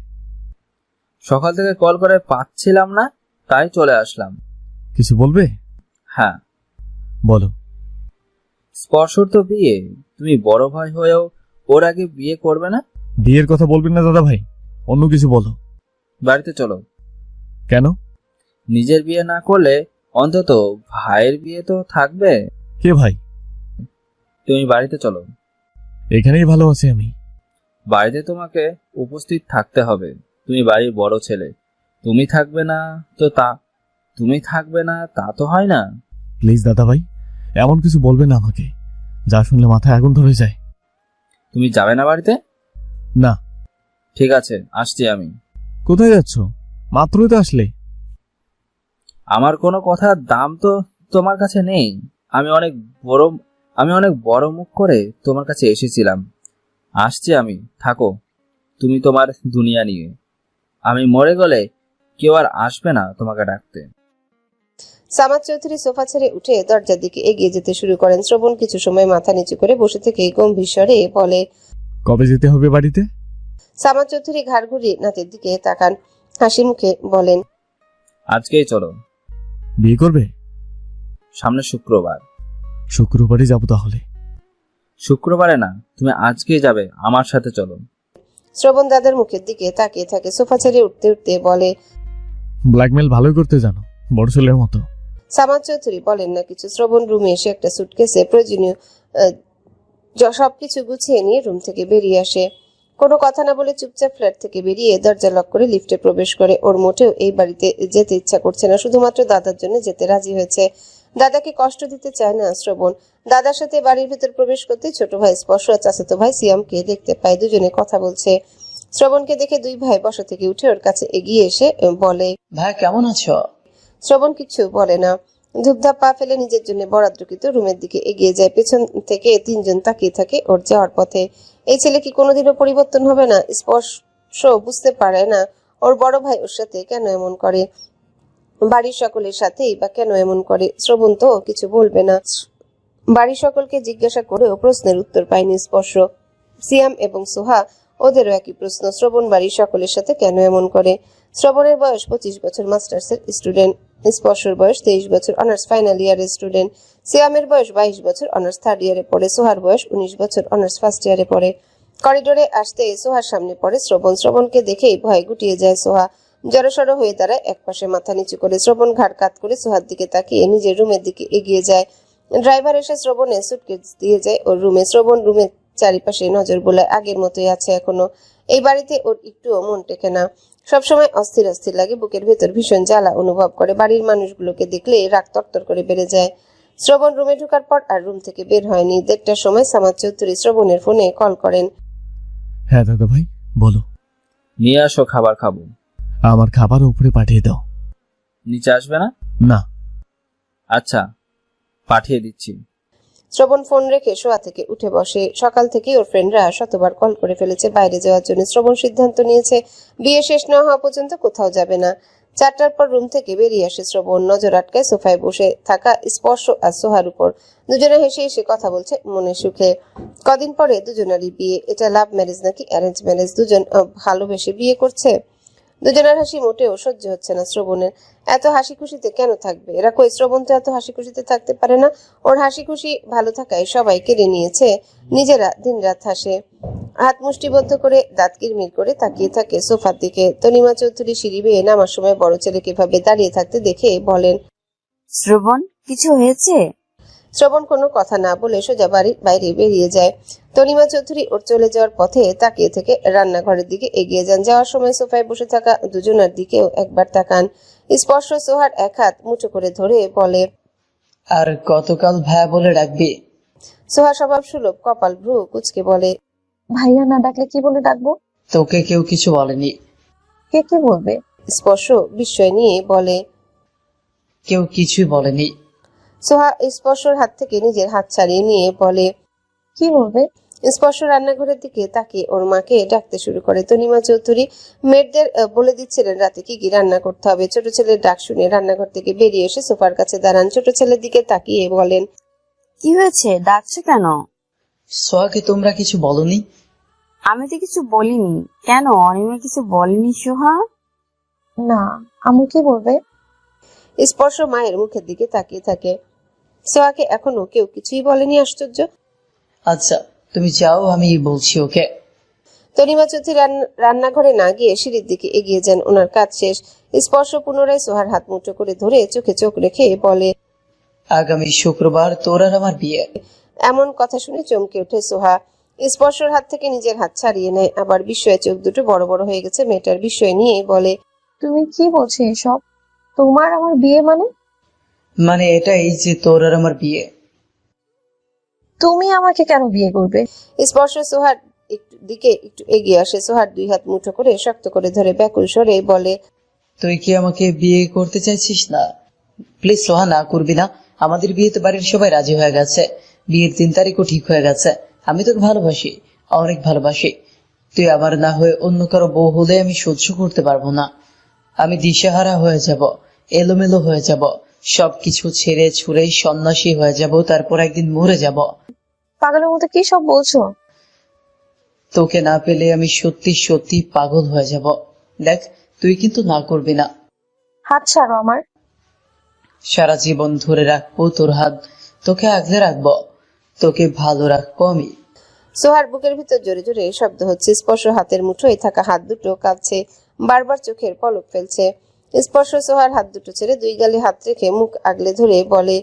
সকাল থেকে কল করে পাচ্ছিলাম না, তাই চলে আসলাম। কিছু বলবে? হ্যাঁ, বলো। স্পর্শর তো বিয়ে। তুমি বড় ভাই হয়েও ওর আগে বিয়ে করবে না? বিয়ের কথা বলবেন না দাদা ভাই, অন্য কিছু বলো। বাড়িতে চলো। কেন? নিজের বিয়ে না করলে অন্তত ভাইয়ের বিয়ে তো থাকবে। কে ভাই? তুমি বাড়িতে চলো। এখানেই ভালো আছি আমি। বাড়িতে তোমাকে উপস্থিত থাকতে হবে। তুমি বাড়ির বড় ছেলে। তুমি থাকবে না তা তো হয় না। প্লিজ দাদা ভাই, এমন কিছু বলবে না আমাকে, যা শুনলে মাথায় আগুন ধরে যায়। তুমি যাবে না বাড়িতে? না। ঠিক আছে, আসছি আমি। কোথায় যাচ্ছ? মাত্রই তো আসলে। আমার কোনো কথার দাম তো তোমার কাছে নেই। আমি অনেক বড় মুখ করে তোমার কাছে এসেছিলাম। আসছি আমি, থাকো তুমি তোমার দুনিয়া নিয়ে। আমি মরে গেলে কেউ আর আসবে না তোমাকে ডাকতে। সামাদ চৌধুরী সোফা ছেড়ে উঠে দরজার দিকে এগিয়ে যেতে শুরু করেন। শ্রবণ কিছু সময় মাথা নিচু করে বসে থেকে গম্ভীর স্বরে বলে, কবে যেতে হবে বাড়িতে? সামাদ চৌধুরী ঘাড় ঘুরিয়ে নাতির দিকে তাকান। হাসি মুখে বলেন, আজকেই চলো। বিয়ে করবে? সামনে শুক্রবার। শুক্রবারই যাবো তাহলে। শুক্রবারে না, তুমি আজকেই যাবে। আমার সাথে চলো। শ্রবণ দাদার মুখের দিকে তাকিয়ে থাকে। সোফা ছেড়ে উঠতে উঠতে বলে, ব্ল্যাকমেল ভালোই করতে জানো, বড় ছেলের মতো। সামাদ চৌধুরী বলেন না কিছু। শ্রবণ রুমে এসে একটা সুটকেসে প্রয়োজনীয় সবকিছু গুছিয়ে নিয়ে রুম থেকে বেরিয়ে আসে। কোনো কথা না বলে চুপচাপ ফ্ল্যাট থেকে বেরিয়ে দরজা লক করে লিফটে প্রবেশ করে। ওর মোটেও এই বাড়িতে যেতে ইচ্ছা করছে না, শুধুমাত্র দাদার জন্য যেতে রাজি হয়েছে। দাদাকে কষ্ট দিতে চায় না শ্রবণ। দাদার সাথে বাড়ির ভেতর প্রবেশ করতে ছোট ভাই স্পর্শ আর চাচাতো ভাই সিয়ামকে দেখতে পায়। দুজনে কথা বলছে। শ্রবণকে দেখে দুই ভাই বসা থেকে উঠে ওর কাছে এগিয়ে এসে বলে, ভাই কেমন আছো? শ্রবণ কিছু বলে না। ধূপধাপ পা ফেলে নিজের জন্য বরাদ্দকৃত রুমের দিকে এগিয়ে যায়। পেছন থেকে তিনজন তাকিয়ে থাকে ওর যাওয়ার পথে। এই ছেলে কি কোনোদিনও পরিবর্তন হবে না? স্পর্শ বুঝতে পারে না ওর বড় ভাই ওর সাথে কেন এমন করে, বাড়ির সকলের সাথেই বা কেন এমন করে। শ্রবণ তো কিছু বলবে না। বাড়ির সকলকে জিজ্ঞাসা করেও প্রশ্নের উত্তর পায়নি স্পর্শ। সিয়াম এবং সোহা, ওদেরও একই প্রশ্ন। শ্রবণ বাড়ির সকলের সাথে কেন এমন করে? শ্রবণের বয়স 25 বছর, মাস্টার্সের স্টুডেন্ট। স্পর্শর বয়স 23 বছর, অনার্স ফাইনাল ইয়ারের স্টুডেন্ট। সিয়ামের বয়স 22 বছর, অনার্স থার্ড ইয়ারে পড়ে। সোহার বয়স 19 বছর, অনার্স ফার্স্ট ইয়ারে পড়ে। করিডোরে আসতে সোহার সামনে পড়ে শ্রবণ। শ্রবণকে দেখেই ভয়ে গুটিয়ে যায় সোহা। জড়সড় হয়ে দাঁড়ায় একপাশে, মাথা নিচু করে। শ্রবণ ঘাড় কাত করে সোহার দিকে তাকিয়ে নিজের রুমের দিকে এগিয়ে যায়। ড্রাইভার এসে শ্রবণের সুটকেস দিয়ে যায় ওর রুমে। শ্রবণ রুমের চারিপাশে নজর বোলায়, আগের মতোই আছে এখনো। এই বাড়িতে ওর একটুও মন টেকে না। সবসময় অস্থির অস্থির লাগে, বুকের ভেতর ভীষণ জ্বালা অনুভব করে। বাড়ির মানুষগুলোকে দেখলে রাগ তরতর করে বেড়ে যায়। শ্রবণ রুমে ঢোকার পর আর রুম থেকে বের হয়নি। 1:30টার সময় সামাদ চৌধুরী শ্রবণের ফোনে কল করেন। হ্যাঁ দাদা ভাই, বলো। নিয়ে আসো, খাবার খাবো। আমার খাবার উপরে পাঠিয়ে দাও। নিচে আসবে না? না। আচ্ছা, পাঠিয়ে দিচ্ছি। শ্রবণ ফোন রেখে শোয়া থেকে উঠে বসে। সকাল থেকেই ওর ফ্রেন্ডরা শতবার কল করে ফেলেছে বাইরে যাওয়ার জন্য। শ্রবণ সিদ্ধান্ত নিয়েছে বিয়ে শেষ না হওয়া পর্যন্ত কোথাও যাবে না। 4টার পর রুম থেকে বেরিয়ে আসে শ্রবণ। নজর আটকায় সোফায় বসে থাকা স্পর্শ আর সোহার উপর। দুজনে হেসে হেসে কথা বলছে মনে সুখে। কদিন পরে দুজনেরই বিয়ে। এটা লাভ ম্যারেজ নাকি অ্যারেঞ্জ ম্যারেজ? দুজন ভালোবেসে বিয়ে করছে। দুজনের হাসি মোটেও সহ্য হচ্ছে না শ্রবণের। এত হাসি খুশিতে কেন থাকবে এরা? কই, শ্রবণ তো এত হাসি খুশিতে থাকতে পারে না। ওর হাসি খুশি ভালো থাকায় সবাই কেড়ে নিয়েছে, নিজেরা দিনরাত হাসে। হাত মুষ্টিবদ্ধ করে দাঁত কিরমির করে তাকিয়ে থাকে সোফার দিকে। তনিমা চৌধুরী সিঁড়ি বেয়ে নামার সময় বড় ছেলেকে এভাবে দাঁড়িয়ে থাকতে দেখে বলেন, শ্রবণ, কিছু হয়েছে? শ্রবণ কোনো কথা না বলে সোজা বাড়ির বাইরে বেরিয়ে যায়। তনিমা চৌধুরী ওর চলে যাওয়ার পথে তাকিয়ে থেকে রান্নাঘরের দিকে এগিয়ে যান। যাওয়ার সময় সোফায় বসে থাকা দুজনের দিকেও একবার তাকান। স্পর্শ সোহার এক হাত মুঠো করে ধরে বলে, আর গতকাল ভাইয়া বলে ডাকবি? সোহা স্বভাব সুলভ কপাল ভ্রু কুচকে বলে, ভাইয়া না ডাকলে কি বলে ডাকবো? তোকে কেউ কিছু বলেনি? কে কি বলবে? স্পর্শ বিস্ময় নিয়ে বলে। কেউ কিছুই বলেনি। সোহা স্পর্শর হাত থেকে নিজের হাত ছাড়িয়ে নিয়ে বলে, কি বলবে? স্পর্শ রান্নাঘরের দিকে তাকিয়ে ওর মাকে ডাকতে শুরু করে। তনিমা চৌধুরী মেয়েদের বলে দিচ্ছিলেন রাতে কি কি রান্না করতে হবে। ছোট ছেলের ডাক শুনে রান্নাঘর থেকে বেরিয়ে এসে সোফার কাছে দাঁড়ান। ছোট ছেলের দিকে তাকিয়ে বলেন, কি হয়েছে, ডাকছো কেন? সোহাকে তোমরা কিছু বলনি? আমি তো কিছু বলিনি। কেন, অনিমা কিছু বলেনি সোহা? না, আম্মু কি বলবে? স্পর্শ মায়ের মুখের দিকে তাকিয়ে থাকে। সোহাকে এখনো কেউ কিছুই বলেনি, আশ্চর্য। আচ্ছা তুমি যাও, আমি বলছি ওকে। তনিমা চৌধুরী রান্নাঘরে না গিয়ে সিঁড়ির দিকে এগিয়ে যান। ওনার কাজ শেষ। স্পর্শ পুনরায় সোহার হাত মুঠো করে ধরে চোখে চোখ রেখে বলে, আগামী শুক্রবার তোর আর আমার বিয়ে। এমন কথা শুনে চমকে ওঠে সোহা। স্পর্শর হাত থেকে নিজের হাত ছাড়িয়ে নেয়। আবার বিস্ময়ে চোখ দুটো বড় বড় হয়ে গেছে মেয়েটার। বিস্ময় নিয়ে বলে, তুমি কি বলছো এসব? তোমার আমার বিয়ে মানে? মানে এটাই যে তোর আর আমার বিয়ে। তুমি আমাকে কেন বিয়ে করবে? স্পর্শ সোহার দিকে একটু এগিয়ে আসে। সোহার 2 হাত মুঠো করে শক্ত করে ধরে ব্যাকুল স্বরে বলে, তুই কি আমাকে বিয়ে করতে চাইছিস না? প্লিজ সোহা, না করবি না। আমাদের বিয়েতে বাড়ির সবাই রাজি হয়ে গেছে, বিয়ের 3 তারিখও ঠিক হয়ে গেছে। আমি তোকে ভালোবাসি, অনেক ভালোবাসি। তুই আমার না হয়ে অন্য কারো বউ হলে আমি সহ্য করতে পারবো না। আমি দিশেহারা হয়ে যাব, এলোমেলো হয়ে যাব, সবকিছু ছেড়ে ছুড়ে সন্ন্যাসী হয়ে যাব, তারপর একদিন মরে যাব। পাগলের মতো কি সব বলছো? তোকে না পেলে আমি সত্যি সত্যি পাগল হয়ে যাব। দেখ, তুই কিন্তু না করবি না। হাত ছাড়ো আমার। সারা জীবন ধরে রাখবো তোর হাত, তোকে আগলে রাখবো, তোকে ভালো রাখবো আমি। সোহার বুকের ভিতর জোরে জোরে শব্দ হচ্ছে। স্পর্শ হাতের মুঠোয় থাকা হাত দুটো কাঁপছে, বারবার চোখের পলক ফেলছে। স্পর্শ সোহার হাত দুটো ছেড়ে 2 গালে হাত রেখে মুখ আগলে ধরে বলে,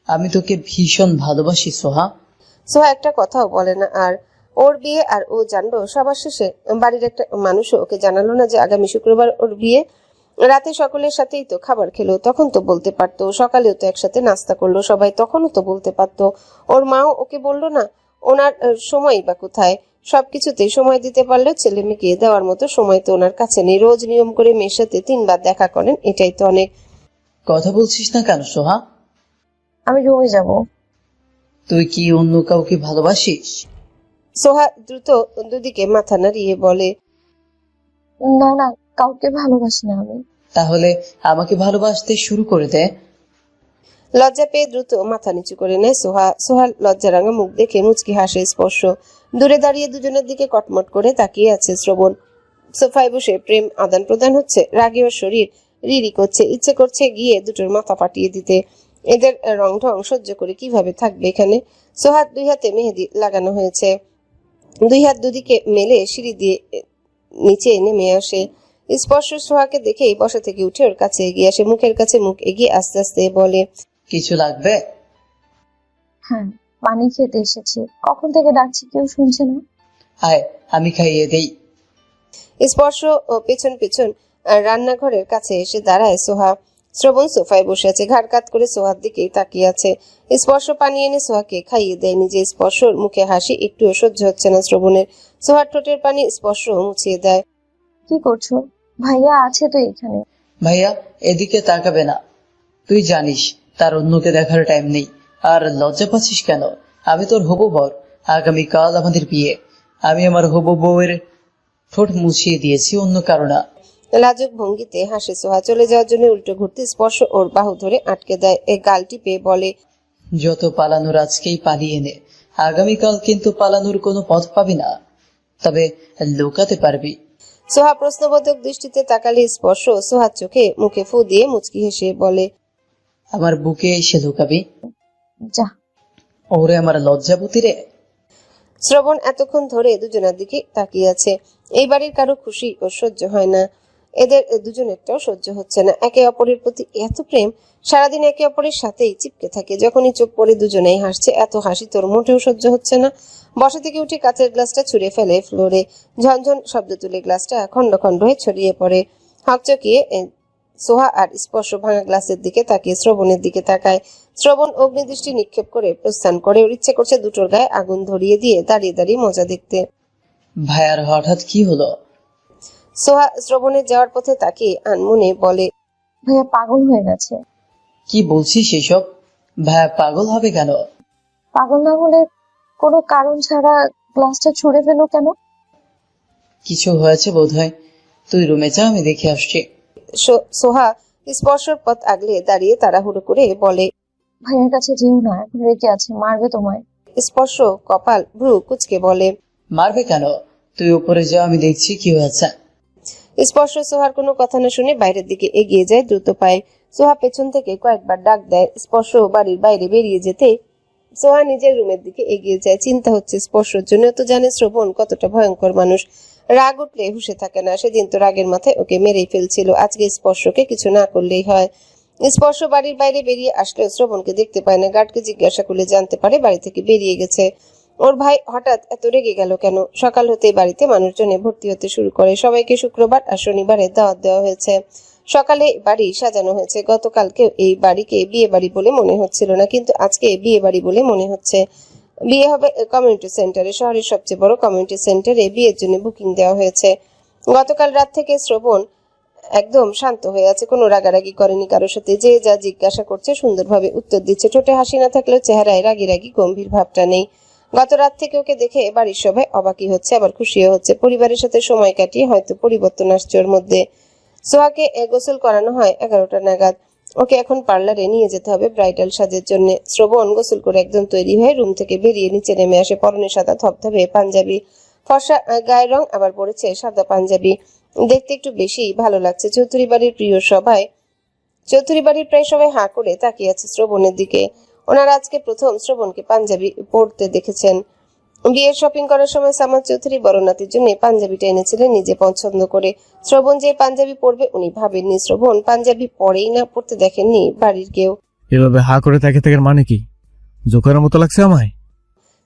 আমি তোকে ভীষণ ভালোবাসি সোহা। সোহা একটা কথাও বলে না। আর ওর বিয়ে আর ও জানলো সবার শেষে? বাড়ির একটা মানুষও ওকে জানালো না যে আগামী শুক্রবার ওর বিয়ে? রাতে সকলের সাথেই তো খাবার খেলো, তখন তো বলতে পারতো। সকালেও তো একসাথে নাস্তা করলো সবাই, তখনও তো বলতে পারতো। ওর মাও ওকে বললো না? ওনার সময় বা কোথায়? সবকিছুতেই সময় দিতে পারলেও ছেলে মেয়েকে দেওয়ার মতো সময় তো ওনার কাছে নেই। রোজ নিয়ম করে মেয়ের সাথে 3 বার দেখা করেন, এটাই তো অনেক। কথা বলছিস না কেন সোহা? আমি রুমে যাব। তুই কি অন্য কাউকে ভালোবাসিস? সোহা দ্রুত দুদিকে মাথা নাড়িয়ে বলে, না না, কাউকে ভালোবাসি না আমি। তাহলে আমাকে ভালোবাসতে শুরু করে দে। লজ্জা পেয়ে দ্রুত মাথা নিচু করে নেয় সোহা। সোহার লজ্জারাঙা মুখ দেখে মুচকি হাসে স্পর্শ। দূরে দাঁড়িয়ে দুজনের দিকে কটমট করে তাকিয়ে আছে শ্রবণ। সোফায় বসে প্রেম আদান প্রদান হচ্ছে। রাগে ওর শরীর রিরি করছে, ইচ্ছে করছে গিয়ে দুটোর মাথা ফাটিয়ে দিতে। এদের রং ঢং সহ্য করে কিভাবে থাকবে এখানে? সোহার 2 হাতে মেহেদি লাগানো হয়েছে। দুই হাত দুদিকে মেলে সিঁড়ি দিয়ে নিচে নেমে আসে। স্পর্শ সোহাকে দেখেই বসা থেকে উঠে ওর কাছে এগিয়ে আসে, মুখের কাছে মুখ এগিয়ে আস্তে আস্তে বলে, কিছু লাগবে? হ্যাঁ, পানি খেতে এসেছি, কখন থেকে ডাকছি কেউ শুনছে না। আয়, আমি খাইয়ে দেই। স্পর্শ ও পেছন পেছন রান্নাঘরের কাছে এসে দাঁড়ায় সোহা। শ্রবণ সোফায় বসে আছে, ঘাড় কাত করে সোহার দিকে তাকিয়ে আছে। স্পর্শ পানি এনে সোহাকে খাইয়ে দেয়। নিজে স্পর্শর মুখে হাসি একটুও সহ্য হচ্ছে না শ্রবণের। সোহার ঠোঁটের পানি স্পর্শ মুছিয়ে দেয়। কি করছো? ভাইয়া আছে তো এখানে। ভাইয়া এদিকে তাকাবে না, তুই জানিস তার অন্যকে দেখার টাইম নেই। আর লজ্জা পাচ্ছিস কেন? আমি তোর হবু বর, আগামীকাল আমাদের বিয়ে। আমি আমার হবু বউয়ের ঠোঁট মুছিয়ে দিয়েছি, অন্য কারো না। লাজুক ভঙ্গিতে হাসে সোহা। চলে যাওয়ার জন্য উল্টো ঘুরতে স্পর্শ ওর বাহু ধরে আটকে দেয়। গাল টিপে বলে, যত পালানোর আজকেই পালিয়ে নে, আগামীকাল কিন্তু পালানোর কোনো পথ পাবি না, তবে লুকাতে পারবি। সোহা প্রশ্নবোধক দৃষ্টিতে তাকালে স্পর্শ সোহার চোখে মুখে ফু দিয়ে মুচকি হেসে বলে, আমার বুকে এসে লুকাবি? যা। ওরে আমার লজ্জাবতী রে। শ্রবণ এতক্ষণ ধরে দুজনের দিকে তাকিয়ে আছে। এই বাড়ির কারো খুশি ও সহ্য হয় না, এদের দুজনেরটাও সহ্য হচ্ছে না। একে অপরের প্রতি এত প্রেম, সারাদিন একে অপরের সাথেই চিপকে থাকে। যখনই চোখ পড়ে দুজনেই হাসছে, এত হাসি তোর মোটেও সহ্য হচ্ছে না। বসা থেকে উঠে কাঁচের গ্লাসটা ছুঁড়ে ফেলে ফ্লোরে। ঝনঝন শব্দ তুলে গ্লাসটা খন্ড খন্ড হয়ে ছড়িয়ে পড়ে। হকচকিয়ে সোহা আর স্পর্শ ভাঙা গ্লাসের দিকে তাকিয়ে শ্রবণের দিকে তাকায়। শ্রবণ অগ্নিদৃষ্টি নিক্ষেপ করে প্রস্থান করে। ওর ইচ্ছে করছে দুটোর গায়ে আগুন ধরিয়ে দিয়ে দাঁড়িয়ে দাঁড়িয়ে মজা দেখতে। ভাইয়ার হঠাৎ কি হলো? সোহা শ্রবণের যাওয়ার পথে তাকিয়ে আনমনে বলে, ভাইয়া পাগল হয়ে গেছে। কি বলছিস এসব? ভাইয়া পাগল হবে কেন? পাগল না হলে কোনো কারণ ছাড়া গ্লাসটা ছুঁড়ে ফেলো কেন? কিছু হয়েছে বোধহয়, তুই রুমে যা, আমি দেখে আসছি। সোহা স্পর্শর পথ আগলে দাঁড়িয়ে তাড়াহুড়ো করে বলে, ভাইয়ার কাছে যেও না, এখন রেগে আছে, মারবে তোমায়। স্পর্শ কপাল ভ্রু কুচকে বলে, মারবে কেন? তুই উপরে যা, আমি দেখছি কি হয়েছে। স্পর্শ সোহার কোনো কথা না শুনে বাইরের দিকে এগিয়ে যায় দ্রুত পায়ে। সোহা পেছন থেকে কয়েকবার ডাক দেয়। স্পর্শ বাড়ির বাইরে বেরিয়ে যেতে সোহা নিজের রুমের দিকে এগিয়ে যায়। চিন্তা হচ্ছে স্পর্শর জন্য। তো জানে শ্রবণ কতটা ভয়ঙ্কর মানুষ, রাগ উঠলে হুঁশে থাকে না। সেদিন তো রাগের মাথায় ওকে মেরেই ফেলছিল, আজকে স্পর্শকে কিছু না করলেই হয়। স্পর্শ বাড়ির বাইরে বেরিয়ে আসলেও শ্রবণকে দেখতে পায় না। গার্ডকে জিজ্ঞাসা করলে জানতে পারে বাড়ি থেকে বেরিয়ে গেছে। ওর ভাই হঠাৎ এত রেগে গেল কেন? সকাল হতেই বাড়িতে মানুষজনে ভর্তি হতে শুরু করে। সবাইকে শুক্রবার আর শনিবারে দাওয়াত দেওয়া হয়েছে। সকালে বাড়ি সাজানো হয়েছে। গতকালকে এই বাড়িকে বিয়ে বাড়ি বলে মনে হচ্ছিল না, কিন্তু আজকে বিয়ে বাড়ি বলে মনে হচ্ছে। বিয়ে হবে কমিউনিটি সেন্টারে, শহরের সবচেয়ে বড় কমিউনিটি সেন্টারে বিয়ের জন্য বুকিং দেওয়া হয়েছে। গতকাল রাত থেকে শ্রবণ একদম শান্ত হয়ে আছে, কোনো রাগারাগি করেনি কারোর সাথে। যে যা জিজ্ঞাসা করছে সুন্দরভাবে উত্তর দিচ্ছে। ঠোঁটে হাসি না থাকলেও চেহারায় রাগি রাগি গম্ভীর ভাবটা নেই। গত রাত থেকে ওকে দেখে বাড়ির সবাই অবাকই হচ্ছে, আবার খুশিও হচ্ছে। পরিবারের সাথে সময় কাটিয়ে হয়তো পরিবর্তন আসছে ওর মধ্যে। সোহাকে গোসল করানো হয় 11টা নাগাদ। ওকে এখন পার্লারে নিয়ে যেতে হবে ব্রাইডাল সাজের জন্য। শ্রবণ গোসল করে একদম তৈরি হয়ে রুম থেকে বেরিয়ে নিচে নেমে আসে। পরনে সাদা ধবধবে পাঞ্জাবি, ফর্সা গায়ের রং, আবার পরেছে সাদা পাঞ্জাবি। দেখতে একটু বেশি ভালো লাগছে। চৌধুরী বাড়ির প্রায় সবাই হাঁ করে তাকিয়ে আছে শ্রবণের দিকে। ওনারা আজকে প্রথম শ্রবণকে পাঞ্জাবি পরতে দেখেছেন। বিয়ের শপিং করার সময় সামাদ চৌধুরী বড় নাতির জন্য পাঞ্জাবিটা এনেছিলেন নিজে পছন্দ করে। শ্রবণ যে পাঞ্জাবি পরবে উনি ভাবেননি। শ্রবণ পাঞ্জাবি পরেই না, পড়তে দেখেননি বাড়ির কেউ। এভাবে হা করে তাকে থাকার মানে কি? জোকারের মতো লাগছে আমায়।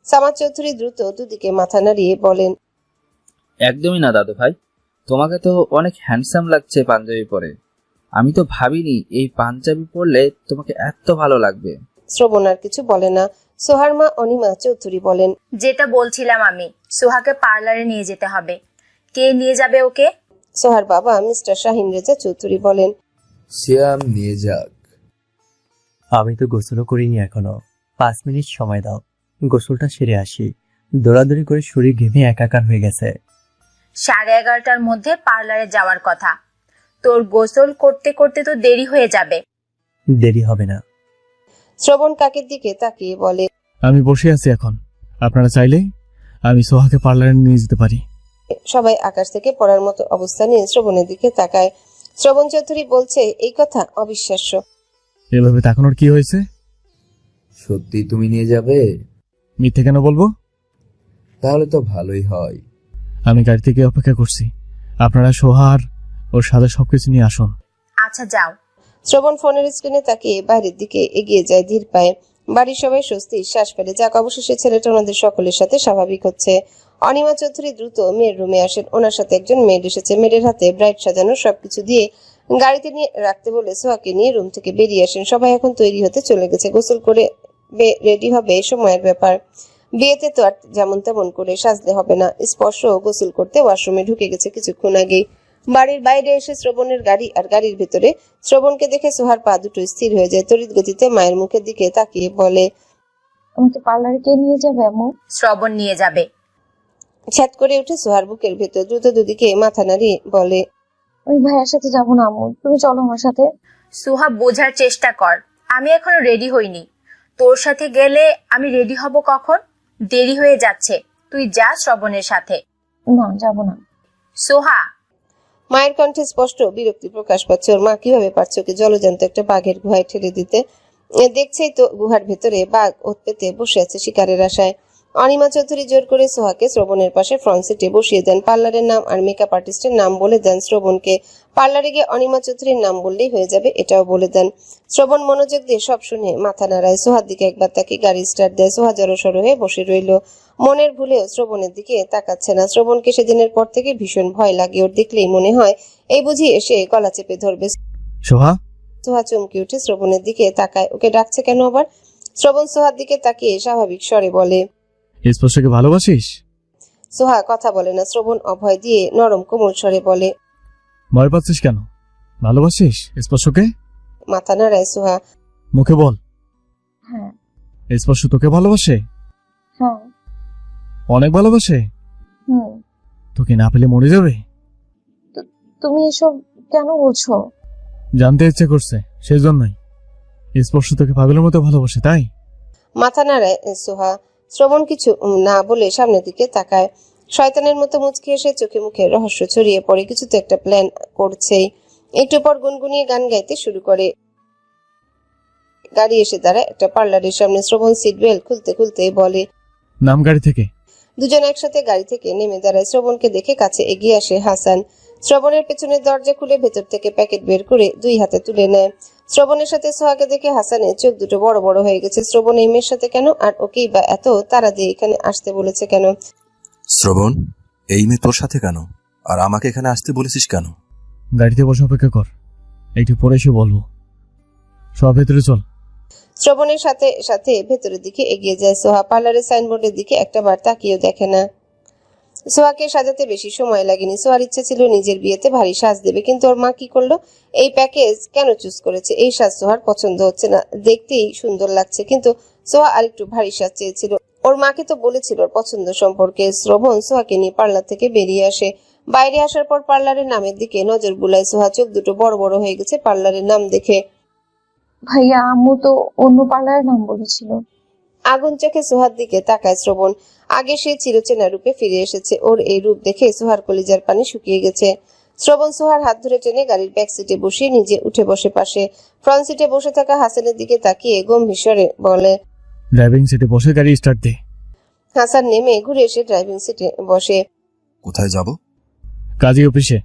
সামাদ চৌধুরী দ্রুত দুদিকে মাথা নাড়িয়ে বলেন, একদমই না দাদু ভাই, তোমাকে তো অনেক হ্যান্ডসাম লাগছে পাঞ্জাবি পরে। আমি তো ভাবিনি এই পাঞ্জাবি পরলে তোমাকে এত ভালো লাগবে। শ্রবণ আর কিছু বলে না। সোহার মা অনিমা চৌধুরী বলেন, যেটা বলছিলাম আমি, সোহাকে পার্লারে নিয়ে যেতে হবে। কে নিয়ে যাবে ওকে? সোহার বাবা মিস্টার শাহিন রেজা চৌধুরী বলেন, শ্যাম নিয়ে যাক। আমি তো গোসলও করিনি এখনো, 5 মিনিট সময় দাও, গোসলটা সেরে আসি। দৌড়াদৌড়ি করে শরীর ঘেমে একাকার হয়ে গেছে। 11:30টার মধ্যে পার্লারে যাওয়ার কথা। তোর গোসল করতে করতে তো দেরি হয়ে যাবে। দেরি হবে না। শ্রবণ কাকের দিকে তাকিয়ে বলে, আমি বসে আছি এখন, আপনারা চাইলে আমি সোহাকে পার্লারে নিয়ে যেতে পারি। সবাই আকাশ থেকে পড়ার মতো অবস্থা নিয়ে শ্রবণের দিকে তাকায়। শ্রবণ চৌধুরী বলছে, এই কথা অবিশ্বাস্য। এভাবে তাকানোর কি হয়েছে? সত্যি তুমি নিয়ে যাবে? মিথ্যে কেন বলবো? তাহলে তো ভালোই হয়। আমি গাড়ি থেকে অপেক্ষা করছি, আপনারা সোহার ওর সাথে সবকিছু নিয়ে আসুন। আচ্ছা যাও। শ্রবণ ফোনের স্ক্রিনে তাকিয়ে বাইরের দিকে এগিয়ে যায় ধীর পায়ে। বাড়ির সবাই স্বস্তির শ্বাস ফেলে, যাক অবশেষে ছেলেটা ওনাদের সকলের সাথে স্বাভাবিক হচ্ছে। অনিমা চৌধুরী দ্রুত মেয়ের রুমে আসেন। ওনার সাথে একজন মেয়ের এসেছে। মেয়ের হাতে ব্রাইট সাজানো সবকিছু দিয়ে গাড়িতে নিয়ে রাখতে বলে সোহাকে নিয়ে রুম থেকে বেরিয়ে আসেন। সবাই এখন তৈরি হতে চলে গেছে। গোসল করে রেডি হবে সময়ের ব্যাপার। বিয়েতে তো আর যেমন তেমন করে সাজলে হবে না। স্পর্শ গোসল করতে ওয়াশরুমে ঢুকে গেছে কিছুক্ষণ আগেই। বাড়ির বাইরে এসে শ্রবণের গাড়ি আর গাড়ির ভেতরে শ্রবণকে দেখে সোহার পা দুটো স্থির হয়ে যায়। তড়িৎ গতিতে মায়ের মুখের দিকে তাকিয়ে বলে, আমাকে পার্লারে কে নিয়ে যাবে আম্মু? শ্রবণ নিয়ে যাবে। ছ্যাত করে উঠে সোহার বুকের ভেতর দ্রুত দুদিকে মাথা নাড়িয়ে বলে, ওই ভাইয়ের সাথে যাবো না আম্মু, তুমি চলো আমার সাথে। সোহা, বোঝার চেষ্টা কর, আমি এখনো রেডি হইনি। তোর সাথে গেলে আমি রেডি হব কখন? দেরি হয়ে যাচ্ছে, তুই যা শ্রবণের সাথে। না, যাবো না। সোহা। মায়ের কণ্ঠে স্পষ্ট বিরক্তি প্রকাশ পাচ্ছে। ওর মা কিভাবে পারছে ওকে জলজান্ত একটা বাঘের গুহায় ঠেলে দিতে। দেখছেই তো গুহার ভেতরে বাঘ ওত পেতে বসে আছে শিকারের আশায়। অনিমা চৌধুরী জোর করে সোহাকে শ্রবণের পাশে ফ্রন্ট সিটে বসিয়ে দেন। পার্লারের নাম আর মেকআপ আর্টিস্টের নাম বলে দেন শ্রবণকে। পার্লারে গিয়ে অনিমা চৌধুরীর নাম বললেই হয়ে যাবে, এটাও বলে দেন। শ্রবণ মনোযোগ দিয়ে সব শুনে মাথা নাড়ায়। সোহার দিকে একবার তাকে গাড়ি স্টার্ট দেয়। সোহা জড়সড় হয়ে বসে রইল। মনের ভুলেও শ্রবণের দিকে তাকাচ্ছে না। শ্রবণকে সেদিনের পর থেকে ভীষণ ভয় লাগে। ওর দেখলেই মনে হয় এই বুঝি এসে গলা চেপে ধরবে। সোহা। সোহা চমকে উঠে শ্রবণের দিকে তাকায়। ওকে ডাকছে কেন আবার? শ্রবণ সোহার দিকে তাকিয়ে স্বাভাবিক স্বরে বলে, স্পর্শকে ভালোবাসিস? সোহা কথা বলে না। শ্রবণ অভয় দিয়ে নরম কোমল স্বরে বলে, ভয় পাচ্ছিস কেন? ভালোবাসিস স্পর্শকে? মাথা নাড়ায় সোহা। মুখে বল। হ্যাঁ। স্পর্শ তোকে ভালোবাসে? হ্যাঁ। অনেক ভালোবাসে? হুম। তোকে না পেলে মরে যাবে? তুমি এসব কেন বলছো? জানতে ইচ্ছে করছে, সেই জন্যই। স্পর্শ তোকে পাগলের মতো ভালোবাসে, তাই? মাথা নাড়ায় সোহা। শ্রবণ কিছু না বলে সামনের দিকে তাকায়। শয়তানের মতো মুচকি এসে চোখে মুখে রহস্য ছড়িয়ে পড়ে। কিছু তো একটা প্ল্যান করছেই। একটু পর গুনগুনিয়ে গান গাইতে শুরু করে। গাড়ি এসে দাঁড়ায় একটা পার্লারের সামনে। শ্রবণ সিট বেল্ট খুলতে খুলতে বলে, নাম গাড়ি থেকে। দুজন একসাথে গাড়ি থেকে নেমে দাঁড়ায়। শ্রবণকে দেখে কাছে এগিয়ে আসে হাসান। শ্রবণের পেছনের দরজা খুলে ভেতর থেকে প্যাকেট বের করে দুই হাতে তুলে নেয়। শ্রবণের সাথে সোহাকে দেখে হাসানের চোখ দুটো বড় বড় হয়ে গেছে। শ্রবণ এই মেয়ের সাথে কেন, আর ওকেই বা এত তাড়া দিয়ে এখানে আসতে বলেছে কেন? শ্রবণ, এই মেয়ে তোর সাথে কেন? আর আমাকে এখানে আসতে বলেছিস কেন? গাড়িতে বসে অপেক্ষা কর, একটু পরে এসে বলবো। সব ভেতরে চল। শ্রবণের সাথে সাথে ভেতরের দিকে এগিয়ে যায় সোহা। পার্লারের সাইনবোর্ডের দিকে একটা বার তাকিয়েও দেখে না। সোহাকে সাজাতে বেশি সময় লাগেনি। সোহার ইচ্ছে ছিল নিজের বিয়েতে ভারী সাজ দেবে, কিন্তু ওর মা কি করলো? এই প্যাকেজ কেন চুজ করেছে? এই সাজ সোহার পছন্দ হচ্ছে না। দেখতেই সুন্দর লাগছে, কিন্তু সোহা আরেকটু ভারী সাজ চেয়েছিল। ওর মাকে তো বলেছিল ওর পছন্দ সম্পর্কে। শ্রবণ সোহাকে নিয়ে পার্লার থেকে বেরিয়ে আসে। বাইরে আসার পর পার্লারের নামের দিকে নজর বুলায় সোহা। চোখ দুটো বড় বড় হয়ে গেছে পার্লারের নাম দেখে। ভাইয়া, আম্মু তো অন্য পার্লারের নাম বলেছিল। আগুন চোখে সোহার দিকে তাকায় শ্রবণ। আগে সে চিরচেনা রূপে ফিরে এসেছে। ওর এই রূপ দেখে সোহার কলিজার পানি শুকিয়ে গেছে। শ্রবণ সোহার হাত ধরে টেনে গাড়ির ব্যাক সিটে বসিয়ে নিজে উঠে বসে পাশে। ফ্রন্ট সিটে বসে থাকা হাসানের দিকে তাকিয়ে গম্ভীর স্বরে বলে, ড্রাইভিং সিটে বসে গাড়ি স্টার্ট দে। হাসান নেমে ঘুরে এসে ড্রাইভিং সিটে বসে। কোথায় যাব? কাজী অফিসে।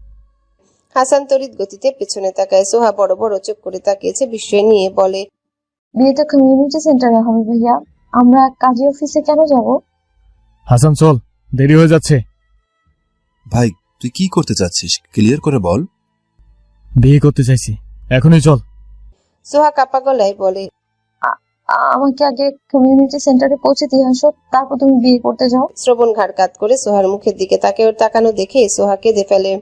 হাসান তড়িৎ গতিতে পেছনে তাকায়। সোহা বড় বড় চোখ করে তাকিয়েছে বিস্ময় নিয়ে। বলে, বিয়েটা কমিউনিটি সেন্টারে হবে ভাইয়া, আমরা কাজী অফিসে কেন যাব? হাসান চল, দেরি হয়ে যাচ্ছে। ভাই, তুই কি করতে চাচ্ছিস? ক্লিয়ার করে বল। বিয়ে করতে চাইছি, এখনই চল। সোহা কাপা গলায় বলে, আমাকে আগে কমিউনিটি সেন্টারে পৌঁছে দিয়ে আসো, তারপর তুমি বিয়ে করতে যাও। শ্রবণ ঘাড় কাত করে সোহার মুখের দিকে তাকে। ওর তাকানো দেখে সোহা কেঁদে ফেলে।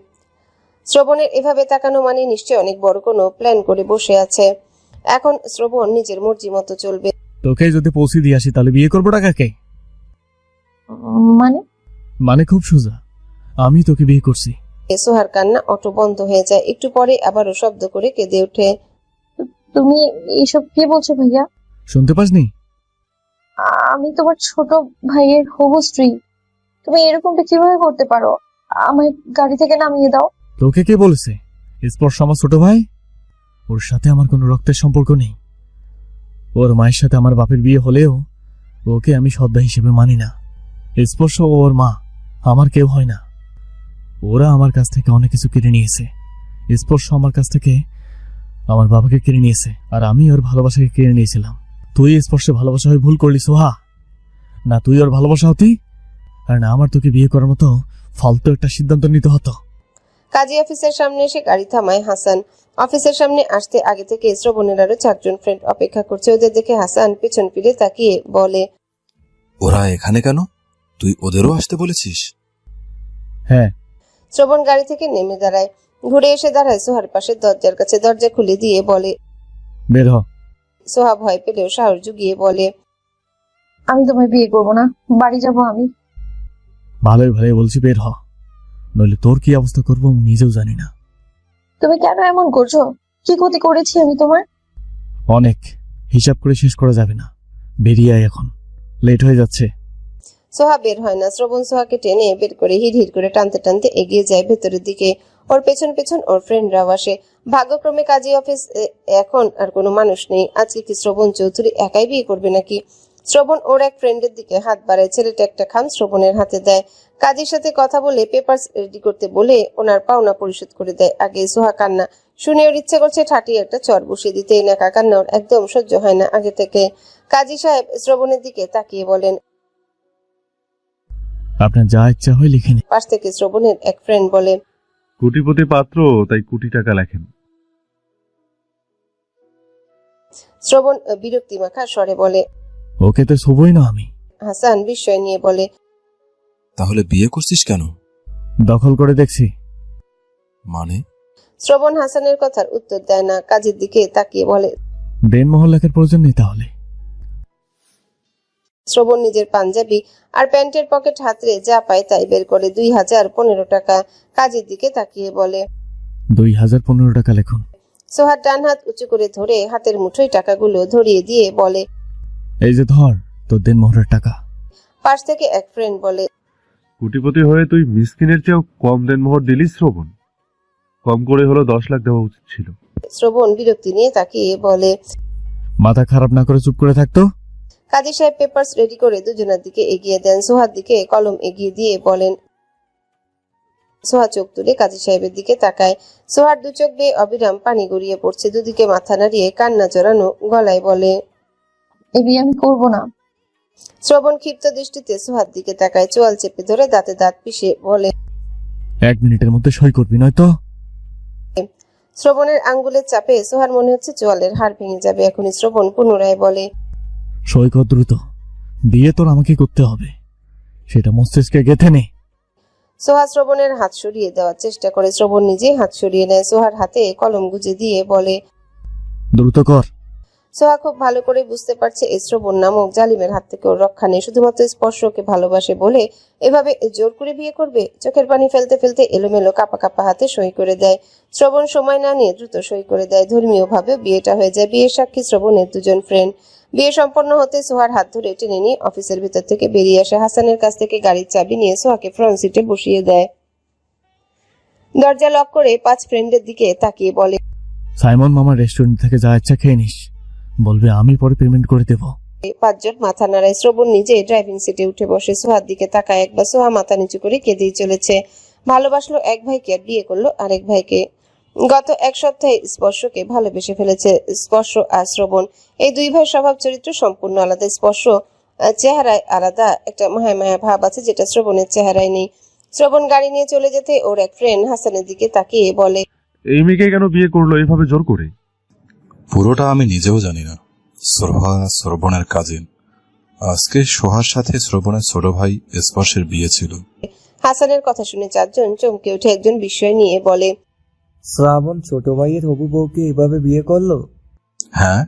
শ্রবণের এভাবে তাকানো মানে নিশ্চয় অনেক বড় কোনো প্ল্যান করে বসে আছে। এখন শ্রবণ নিজের মর্জি মতো চলবে। তোকে যদি পৌঁছে দিয়ে আসি তাহলে বিয়ে করবো টাকাকে? মানে খুব সোজা, আমি তোকে বিয়ে করছি। সোহার কান্না অটো বন্ধ হয়ে যায়। একটু পরে আবারও শব্দ করে কেঁদে ওঠে। তুমি এইসব কি বলছো ভাইয়া? শুনতে পাসনি? আমি তোমার ছোট ভাইয়ের হবু স্ত্রী, তুমি এরকমটা কিভাবে করতে পারো? আমায় গাড়ি থেকে নামিয়ে দাও। তোকে কে বলেছে স্পর্শ আমার ছোট ভাই? ওর সাথে আমার কোনো রক্তের সম্পর্ক নেই। ওর মায়ের সাথে আমার বাপের বিয়ে হলেও ওকে আমি সদ্দা হিসেবে মানি না। স্পর্শ ও ওর মা আমার কেউ হয় না। ওরা আমার কাছ থেকে অনেক কিছু কেড়ে নিয়েছে। স্পর্শ আমার কাছ থেকে আমার বাবাকে কেড়ে নিয়েছে, আর আমি ওর ভালোবাসাকে কেড়ে নিয়েছিলাম। তুই স্পর্শে ভালোবাসা হয়ে ভুল করলি সোহা। না তুই ওর ভালোবাসা হতি, আর না আমার তোকে বিয়ে করার মতো ফালতু একটা সিদ্ধান্ত নিতে হতো। কাজী অফিসের সামনে এসে গাড়ি থামায় হাসান। অফিসের সামনে আসতে আগে থেকে শ্রবণের আরো 4 জন ফ্রেন্ড অপেক্ষা করছে। ওদের দেখে হাসান পেছন ফিরে তাকিয়ে বলে, ওরা এখানে কেন? তুই ওদেরও আসতে বলেছিস? হ্যাঁ। শ্রবণ গাড়ি থেকে নেমে দাঁড়ায়, ঘুরে এসে দাঁড়ায় সোহার পাশে দরজার কাছে। দরজা খুলে দিয়ে বলে, বের হ। সোহা ভয় পেলেও সাহস জুগিয়ে বলে, আমি তোমায় বিয়ে করব না, বাড়ি যাব আমি। ভালোই ভালোই বলছি বের হ, নইলে তোর কি অবস্থা করবো আমি নিজেও জানি না। তুমি কেন এমন করছো? কি ক্ষতি করেছি আমি তোমার? অনেক, হিসাব করে শেষ করা যাবে না। বেরিয়ে আয় এখন, লেট হয়ে যাচ্ছে। সোহা বের হয় না। শ্রবণ সোহাকে টেনে বের করে হিড় হিড় করে টানতে টানতে এগিয়ে যায় ভেতরের দিকে। ওর পেছন পেছন ওর ফ্রেন্ডরাও আসে। ভাগ্যক্রমে কাজী অফিস এখন আর কোনো মানুষ নেই। আজকে কি শ্রবণ চৌধুরী একাই বিয়ে করবে নাকি? শ্রবণ ওর এক ফ্রেন্ডের দিকে হাত বাড়ায়। ছেলেটা একটা খাম শ্রবণের হাতে দেয়। কাজীর সাথে কথা বলে পেপারস রেডি করতে বলে ওনার পাওনা পরিশোধ করে দেয়। আগে সোহা কান্না শুনে ওর ইচ্ছে করছে ঠাটিয়ে একটা চর বসিয়ে দিতে। এই নাকা কান্না ওর একদম সহ্য হয় না আগে থেকে। কাজী সাহেব শ্রবণের দিকে তাকিয়ে বলেন, আপনার যা ইচ্ছা হয় লিখে নিন। পাশ থেকে শ্রবণের এক ফ্রেন্ড বলে, কোটিপতি পাত্র, তাই কোটি টাকা লেখেন। শ্রবণ বিরক্তি মাখা স্বরে বলে, ওকে তো শুভই না আমি। হাসান বিস্ময় নিয়ে বলে, তাহলে বিয়ে করছিস কেন? দখল করে দেখছি। মানে? শ্রবণ হাসানের কথার উত্তর দেয় না। কাজীর দিকে তাকিয়ে বলে, দেনমোহর লেখার প্রয়োজন নেই তাহলে। শ্রবণ নিজের পাঞ্জাবি আর প্যান্টের পকেট হাতড়ে যা পায় তাই বের করে 2015 টাকা। কাজীর দিকে তাকিয়ে বলে, 2015 টাকা লেখুন। সোহার ডান হাত উঁচু করে ধরে হাতের মুঠোয় টাকাগুলো ধরিয়ে দিয়ে বলে, এই যে ধর তোর দেনমোহরের টাকা। পাশ থেকে এক ফ্রেন্ড বলে, কোটিপতি হয়ে তুই মিসকিনের চেয়েও কম দেনমোহর দিলি শ্রবণ। কম করে হলো 10 লাখ দেওয়া উচিত ছিল। শ্রবণ বিরক্তি নিয়ে তাকিয়ে বলে, মাথা খারাপ না করে চুপ করে থাকতো। কাজী সাহেব পেপারস রেডি করে দুজনের দিকে এগিয়ে দেন। সোহার দিকে কলম এগিয়ে দিয়ে বলেন, সোহা চোখ তুলে কাজী সাহেবের দিকে তাকায়। সোহার দু চোখ বেয়ে অবিরাম পানি গড়িয়ে পড়ছে। দুদিকে মাথা নাড়িয়ে কান্না জড়ানো গলায় বলে, এই বিয়ে আমি করব না। শ্রবণ ক্ষিপ্ত দৃষ্টিতে সোহার দিকে তাকায়। চোয়াল চেপে ধরে দাঁতে দাঁত পিষে বলে, 1 মিনিটের মধ্যে সই করবি নয়তো। শ্রবণের আঙ্গুলের চাপে সোহার মনে হচ্ছে চোয়ালের হাড় ভেঙে যাবে। এখনই শ্রবণ পুনরায় বলে, সই কর দ্রুত, বিয়ে তোর আমাকে করতে হবে, সেটা মস্তিষ্কে গেঁথে নে। সোহা শ্রবণের হাত সরিয়ে দেওয়ার চেষ্টা করে। শ্রবণ নিজেই হাত সরিয়ে নেয়। সোহার হাতে কলম গুজে দিয়ে বলে, দ্রুত কর। সোহা খুব ভালো করে বুঝতে পারছে এই শ্রবণ নামক জালিমের হাত থেকে ওর রক্ষা নেই। শুধুমাত্র স্পর্শকে ভালোবাসে বলে এভাবে জোর করে বিয়ে করবে? চোখের পানি ফেলতে ফেলতে এলোমেলো কাপা কাপা হাতে সই করে দেয়। শ্রবণ সময় না নিয়ে দ্রুত সই করে দেয়। ধর্মীয় ভাবে বিয়েটা হয়ে যায়। বিয়ের সাক্ষী শ্রবণের 2 জন ফ্রেন্ড। বিয়ে সম্পন্ন হতে সোহার হাত ধরে টেনে নিয়ে অফিসের ভিতর থেকে বেরিয়ে আসে। হাসানের কাছ থেকে গাড়ির চাবি নিয়ে সোহাকে ফ্রন্ট সিটে বসিয়ে দেয়। দরজা লক করে 5 ফ্রেন্ডের দিকে তাকিয়ে বলে, সাইমন মামার রেস্টুরেন্ট থেকে যা ইচ্ছা খেয়ে নিস, বলবে আমি পরে পেমেন্ট করে দেব। 5 জন মাথা নাড়ায়। শ্রবণ নিজে ড্রাইভিং সিটে উঠে বসে। সোহার দিকে তাকায় একবার। সোহা মাথা নিচু করে কেঁদেই চলেছে। ভালোবাসলো এক ভাইকে আর বিয়ে করলো আরেক ভাইকে। গত 1 সপ্তাহে স্পর্শকে ভালোবেসে ফেলেছে স্পর্শ আর শ্রবণ। এই 2 ভাই স্বভাব চরিত্র সম্পূর্ণ আলাদা। স্পর্শ চেহারায় আলাদা, একটা মায়া মায়া ভাব আছে যেটা শ্রবণের চেহারায় নেই। শ্রবণ গাড়ি নিয়ে চলে যেতে ওর এক ফ্রেন্ড হাসানের দিকে তাকিয়ে বলে, এই মেয়েকে কেন বিয়ে করলো এভাবে জোর করে? পুরোটা আমি নিজেও জানি না। সোহা শ্রবণের কাজিন। আজকে সোহার সাথে শ্রবণের ছোট ভাই স্পর্শের বিয়ে ছিল। হাসানের কথা শুনে 4 জন চমকে উঠে। একজন বিস্ময় নিয়ে বলে, শ্রাবণ ছোট ভাইয়ের হবু বউকে এভাবে বিয়ে করলো? হ্যাঁ,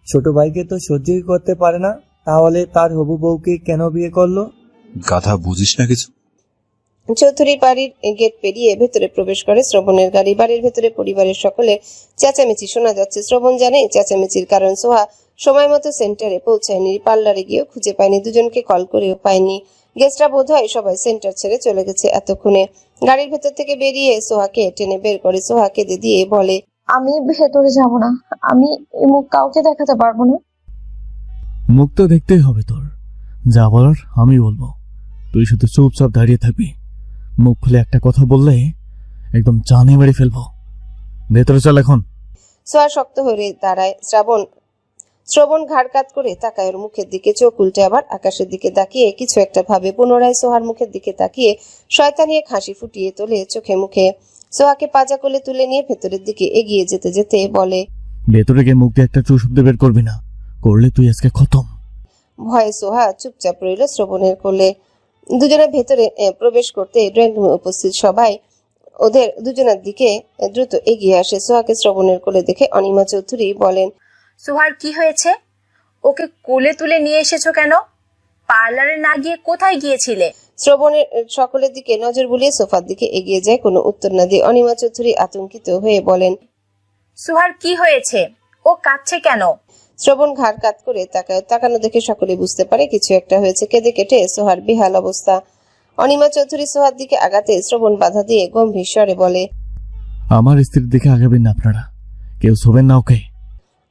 ছোট ভাইকে তো সহ্যই করতে পারে না, তাহলে তার হবু বউকে কেন বিয়ে করলো? গাধা বুঝিস না কিছু। চৌধুরীর বাড়ির গেট পেরিয়ে ভেতরে প্রবেশ করে শ্রবণের গাড়ি। বাড়ির ভেতরে পরিবারের সকলে চেঁচামেচি শোনা যাচ্ছে। শ্রবণ জানে চেঁচামেচির কারণ। সোহা সময় মতো সেন্টারে পৌঁছায়নি। পার্লারে গিয়েও খুঁজে পায়নি। 2 জনকে কল করেও পায়নি। গেস্টরা বোধহয় সবাই সেন্টার ছেড়ে চলে গেছে এতক্ষণে। গাড়ির ভেতর থেকে বেরিয়ে সোহাকে টেনে বের করে। সোহা কেঁদে দিয়ে বলে, আমি ভেতরে যাব না। আমি এই মুখ কাউকে দেখাতে পারবো না। মুখ তো দেখতেই হবে তোর, যা বলার আমি বলবো, তুই শুধু চুপচাপ দাঁড়িয়ে থাকবি। মুখ খুলে একটা কথা বললে একদম জানে মেরে ফেলবো। ভেতরে চল এখন। সোহা শক্ত হয়ে দাঁড়ায়। শ্রবণ ঘাড় কাত করে তাকায় ওর মুখের দিকে, চোখ উল্টে আবার আকাশের দিকে তাকিয়ে কিছু একটা ভাবে পুনরায় সোহার মুখের দিকে তাকিয়ে শয়তানি এক হাসি ফুটিয়ে তোলে চোখে মুখে। সোহাকে পাজা কোলে তুলে নিয়ে ভেতরের দিকে এগিয়ে যেতে যেতে বলে, ভেতরে গিয়ে মুখ দিয়ে একটা চু শব্দ বের করবি না, করলে তুই আজকে খতম। ভয়ে সোহা চুপচাপ রইল শ্রবণের কোলে। দুজনে ভেতরে প্রবেশ করতে ড্রয়িং রুমে উপস্থিত সবাই ওদের দুজনের দিকে দ্রুত এগিয়ে আসে। সোহাকে শ্রবণের কোলে দেখে অনিমা চৌধুরী বলেন, সোহার কি হয়েছে? ওকে কোলে তুলে নিয়ে এসেছো কেন? পার্লারে না গিয়ে কোথায় গিয়েছিলে? শ্রবণের সকলের দিকে নজর বুলিয়ে সোফার দিকে এগিয়ে যায়। কোনো উত্তর না দিয়ে অনিমা চৌধুরী আতঙ্কিত হয়ে বলেন, সোহার কি হয়েছে? ও কাঁদছে কেন? শ্রবণ ঘাড় কাত করে তাকায়। তাকানো দেখে সকলে বুঝতে পারে কিছু একটা হয়েছে। কেঁদে কেটে সোহার বেহাল অবস্থা। অনিমা চৌধুরী সোহার দিকে আগাতে শ্রবণ বাধা দিয়ে গম্ভীর স্বরে বলে, আমার স্ত্রীর দিকে আগাবেন না আপনারা, কেউ শোবেন না ওকে।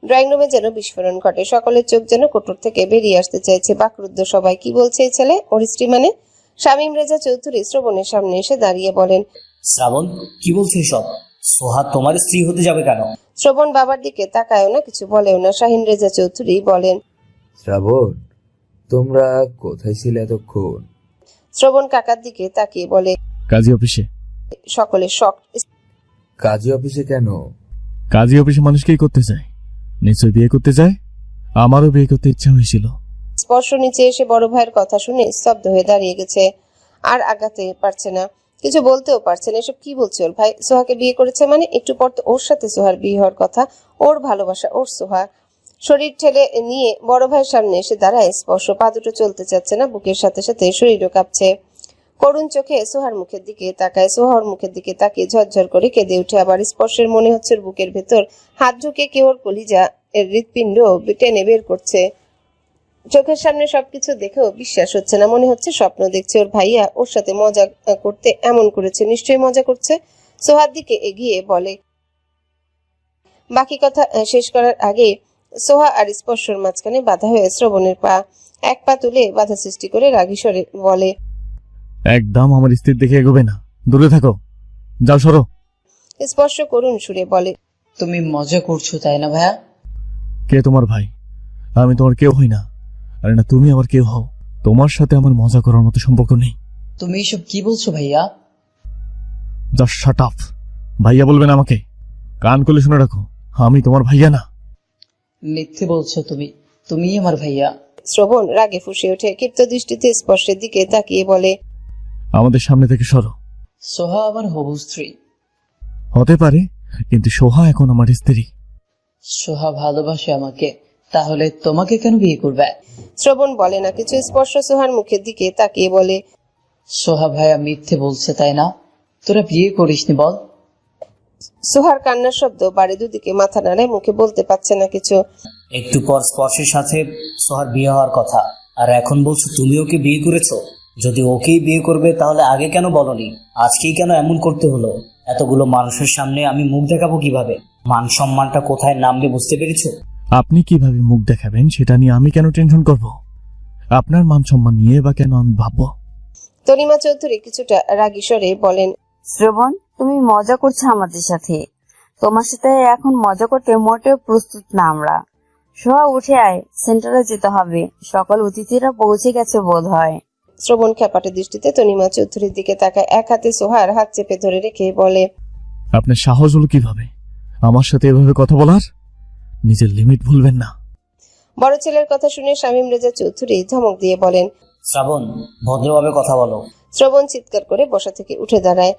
ড্রয়িং রুমে যেন বিস্ফোরণ ঘটে। সকলের চোখ যেন কোটর থেকে বেরিয়ে আসতে চাইছে। বাকরুদ্ধ সবাই। কি বলছে এই ছেলে? ওর স্ত্রী মানে? শামীম রেজা চৌধুরী শ্রবণের সামনে এসে দাঁড়িয়ে বলেন, শ্রাবণ, কি বলছো সব? সোহা তোমার স্ত্রী হতে যাবে কেন? শ্রবণ বাবার দিকে তাকায়ও না, কিছু বলেও না। শাহিন রেজা চৌধুরী বলেন, শ্রাবণ, তোমরা কোথায় ছিলে এতক্ষণ? শ্রবণ কাকার দিকে তাকিয়ে বলে, কাজী অফিসে। সকলে শক। কাজী অফিসে কেন? কাজী অফিসে মানুষকেই করতে চায়, নিশ্চয়ই বিয়ে করতে চায়। আমারও বিয়ে করতে ইচ্ছা হয়েছিল। স্পর্শ নিচে এসে বড় ভাইয়ের কথা শুনে স্তব্ধ হয়ে দাঁড়িয়ে গেছে। আর আগাতে পারছে না, কিছু বলতেও পারছে না। এসব কি বলছে ওর ভাই? সোহাকে বিয়ে করেছে মানে? একটু পর তো ওর সাথে সোহার বিয়ে হওয়ার কথা। ওর ভালোবাসা, ওর সোহা। শরীর ঠেলে নিয়ে বড় ভাইয়ের সামনে এসে দাঁড়ায় স্পর্শ। পা দুটো চলতে চাচ্ছে না, বুকের সাথে সাথে শরীরও কাঁপছে। করুণ চোখে সোহার মুখের দিকে তাকায়। সোহার মুখের দিকে তাকিয়ে ঝরঝর করে কেঁদে উঠে। আবার স্পর্শের মনে হচ্ছে ওর বুকের ভেতর হাত ঢুকে কেউ ওর কলিজা এর হৃৎপিণ্ড টেনে বের করছে। চোখের সামনে সবকিছু দেখেও বিশ্বাস হচ্ছে না। মনে হচ্ছে স্বপ্ন দেখছে। ওর ভাইয়া ওর সাথে মজা করতে এমন করেছে, নিশ্চয়ই মজা করছে। সোহার দিকে এগিয়ে বলে। বাকি কথা শেষ করার আগে সোহা আর স্পর্শর মাঝখানে বাধা হয়ে শ্রবণের পা এক পা তুলে বাধা সৃষ্টি করে রাগী স্বরে বলে, একদম আমার স্ত্রীর দিকে এগোবে না, দূরে থাকো, যাও সরো। স্পর্শ করুণ সুরে বলে, তুমি মজা করছো তাই না ভাইয়া? কে তোমার ভাই? আমি তোমার কেউ হই না। আরে না, তুমি আমার কেউ হও। তোমার সাথে আমার মজা করার মতো সম্পর্ক নেই। তুমি এসব কি বলছো ভাইয়া? Just shut up. ভাইয়া বলবেন আমাকে? কান খুলে শুনে রাখো, আমি তোমার ভাইয়া না। মিথ্যে বলছো তুমি, তুমিই আমার ভাইয়া। শ্রবণ রাগে ফুঁসে ওঠে। ক্ষিপ্ত দৃষ্টিতে স্পর্শের দিকে তাকিয়ে বলে, আমাদের সামনে থেকে সরো। সোহা আমার হবু স্ত্রী। হতে পারে, কিন্তু সোহা এখন আমার স্ত্রী। সোহা ভালোবাসে আমাকে, তাহলে তোমাকে কেন বিয়ে করবে? শ্রবণ বলে না কিছু। স্পর্শ সোহার মুখের দিকে তাকিয়ে বলে, সোহা ভাইয়া মিথ্যে বলছে তাই না? তোরা বিয়ে করিসনি বল? সোহার কান্নার শব্দ বাড়ি, দুদিকে মাথা নাড়ায়, মুখে বলতে পারছে না কিছু। একটু পর স্পর্শের সাথে সোহার বিয়ে হওয়ার কথা, আর এখন বলছো তুমি ওকে বিয়ে করেছো। যদি ওকেই বিয়ে করবে তাহলে আগে কেন বলনি? আজকেই কেন এমন করতে হলো? এতগুলো মানুষের সামনে আমি মুখ দেখাবো কিভাবে? মান সম্মানটা কোথায় নামবে বুঝতে পেরেছো? আপনি কিভাবে মুখ দেখাবেন সেটা নিয়ে আমি কেন টেনশন করব? আপনার মান সম্মান নিয়ে বা কেন আমি ভাববো? তনিমা চৌধুরী কিছুটা রাগী স্বরে বলেন, শ্রবণ, তুমি মজা করছো আমাদের সাথে। তোমার সাথে এখন মজা করতে মোটেও প্রস্তুত না আমরা। সোহা উঠে আয়, সেন্টারে যেতে হবে। সকল অতিথিরা পৌঁছে গেছে বোধ হয়। শ্রবণ খ্যাপাটে দৃষ্টিতে তনিমা চৌধুরীর দিকে তাকায়। এক হাতে সোহার হাত চেপে ধরে রেখে বলে, আপনার সাহস হলো কিভাবে আমার সাথে এভাবে কথা বলার? নিজের লিমিট ভুলবেন না। বড় ছেলের কথা শুনে শামীম রেজা চৌধুরী ধমক দিয়ে বলেন, শ্রাবণ, ভদ্রভাবে কথা বলো। শ্রবণ চিৎকার করে বসা থেকে উঠে দাঁড়ায়।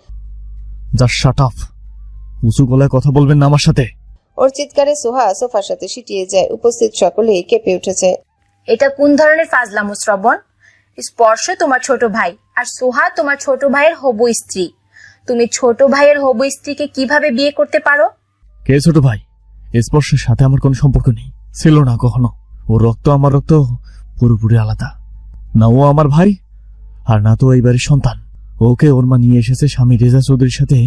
Just shut up. উঁচু গলায় কথা বলবেন না আমার সাথে। ওর চিৎকারে সোহা সোফার সাথে সিটিয়ে যায়। উপস্থিত সকলেই কেঁপে উঠেছে। এটা কোন ধরনের ফাজলামো শ্রবণ? স্পর্শ তোমার ছোট ভাই, আর সোহা তোমার ছোট ভাইয়ের হবু স্ত্রী। তুমি ছোট ভাইয়ের হবু স্ত্রীকে কিভাবে বিয়ে করতে পারো? কে ছোট ভাই? স্পর্শের সাথে আমার কোনো সম্পর্ক নেই, ছিল না কখনো। ওর রক্ত আমার রক্ত পুরোপুরি আলাদা। না ও আমার ভাই, আর না তো এই বাড়ির সন্তান। ওকে ওর মা নিয়ে এসেছে স্বামী রেজা চৌধুরীর সাথে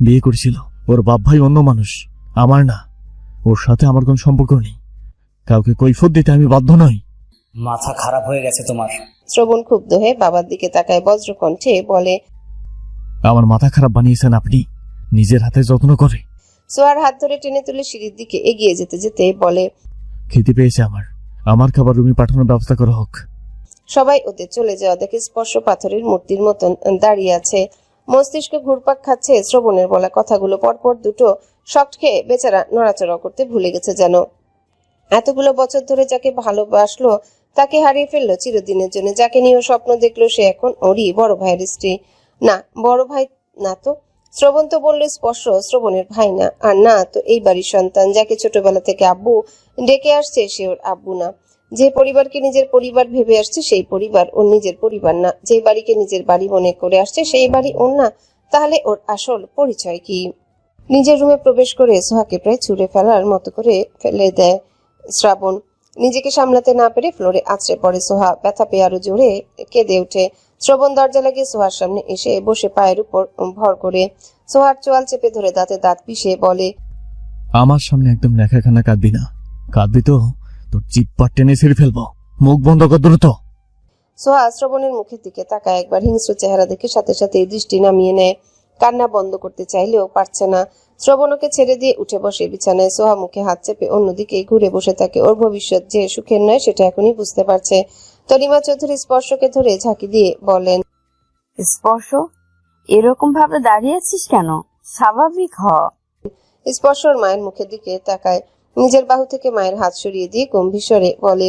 বিয়ে করেছিল। ওর বাপ ভাই অন্য মানুষ, আমার না। ওর সাথে আমার কোনো সম্পর্ক নেই। কাউকে কৈফিয়ত দিতে আমি বাধ্য নই। মাথা খারাপ হয়ে গেছে তোমার। শ্রবণ ক্ষুব্ধ হয়ে বাবার দিকে তাকায় বজ্রকণ্ঠে বলে, আমার মাথা খারাপ বানিয়েছেন আপনি, নিজের হাতে যত্ন করে। সোহার হাত ধরে টেনে তুলে সিঁড়ির দিকে এগিয়ে যেতে যেতে বলে, খেতে পেয়েছে আমার খাবার রুমে পাঠানোর ব্যবস্থা করা হোক। সবাই ওদের চলে যাওয়া দেখে স্পর্শ পাথরের মূর্তির মতন দাঁড়িয়ে আছে। মস্তিষ্ক ঘুরপাক খাচ্ছে শ্রবণের বলা কথাগুলো। পরপর দুটো শক খেয়ে বেচারা নড়াচড়া করতে ভুলে গেছে যেন। এতগুলো বছর ধরে যাকে ভালোবাসলো তাকে হারিয়ে ফেললো চিরদিনের জন্য। যাকে নিয়েও স্বপ্ন দেখলো সে এখন ওরই বড় ভাইয়ের স্ত্রী। না, বড় ভাই না তো। শ্রবণ তো বললো স্পর্শ শ্রবণের ভাই না, আর না তো এই বাড়ির সন্তান। যাকে ছোটবেলা থেকে আব্বু ডেকে আসছে সে ওর আব্বু না। যে পরিবারকে নিজের পরিবার ভেবে আসছে সেই পরিবার ওর নিজের পরিবার না। যে বাড়িকে নিজের বাড়ি মনে করে আসছে সেই বাড়ি ওর না। তাহলে ওর আসল পরিচয় কি? নিজের রুমে প্রবেশ করে সোহাকে প্রায় ছুঁড়ে ফেলার মতো করে ফেলে দেয় শ্রাবণ। নিজেকে সামলাতে না পেরে ফ্লোরে আছড়ে পড়ে সোহা। ব্যথা পেয়ে আরো জোরে কেঁদে ওঠে। শ্রবণ দরজা লাগিয়ে সোহার সামনে এসে বসে পায়ের উপর ভর করে সোহার চোয়াল চেপে ধরে দাঁতে দাঁত পিষে বলে, আমার সামনে একদম লেখাখানা কাঁদবি না। কাঁদবি তো তোর জিপ্পা টেনে ছিঁড়ে ফেলবো। মুখ বন্ধ কর দ্রুত। সোহা শ্রবণের মুখের দিকে তাকায় একবার। হিংস্র চেহারা দেখে সাথে সাথে দৃষ্টি নামিয়ে নেয়। কান্না বন্ধ করতে চাইলেও পারছে না। শ্রবণ ওকে ছেড়ে দিয়ে উঠে বসে বিছানায়। সোহা মুখে হাত চেপে অন্যদিকে ঘুরে বসে থাকে। ওর ভবিষ্যৎ যে সুখের নয় সেটা এখনই বুঝতে পারছে। তনিমা চৌধুরী স্পর্শকে ধরে ঝাঁকি দিয়ে বলেন, স্পর্শ, এরকম ভাবে দাঁড়িয়ে আছিস কেন? স্বাভাবিক হ। স্পর্শ ওর মায়ের মুখের দিকে তাকায়। নিজের বাহু থেকে মায়ের হাত সরিয়ে দিয়ে গম্ভীর স্বরে বলে,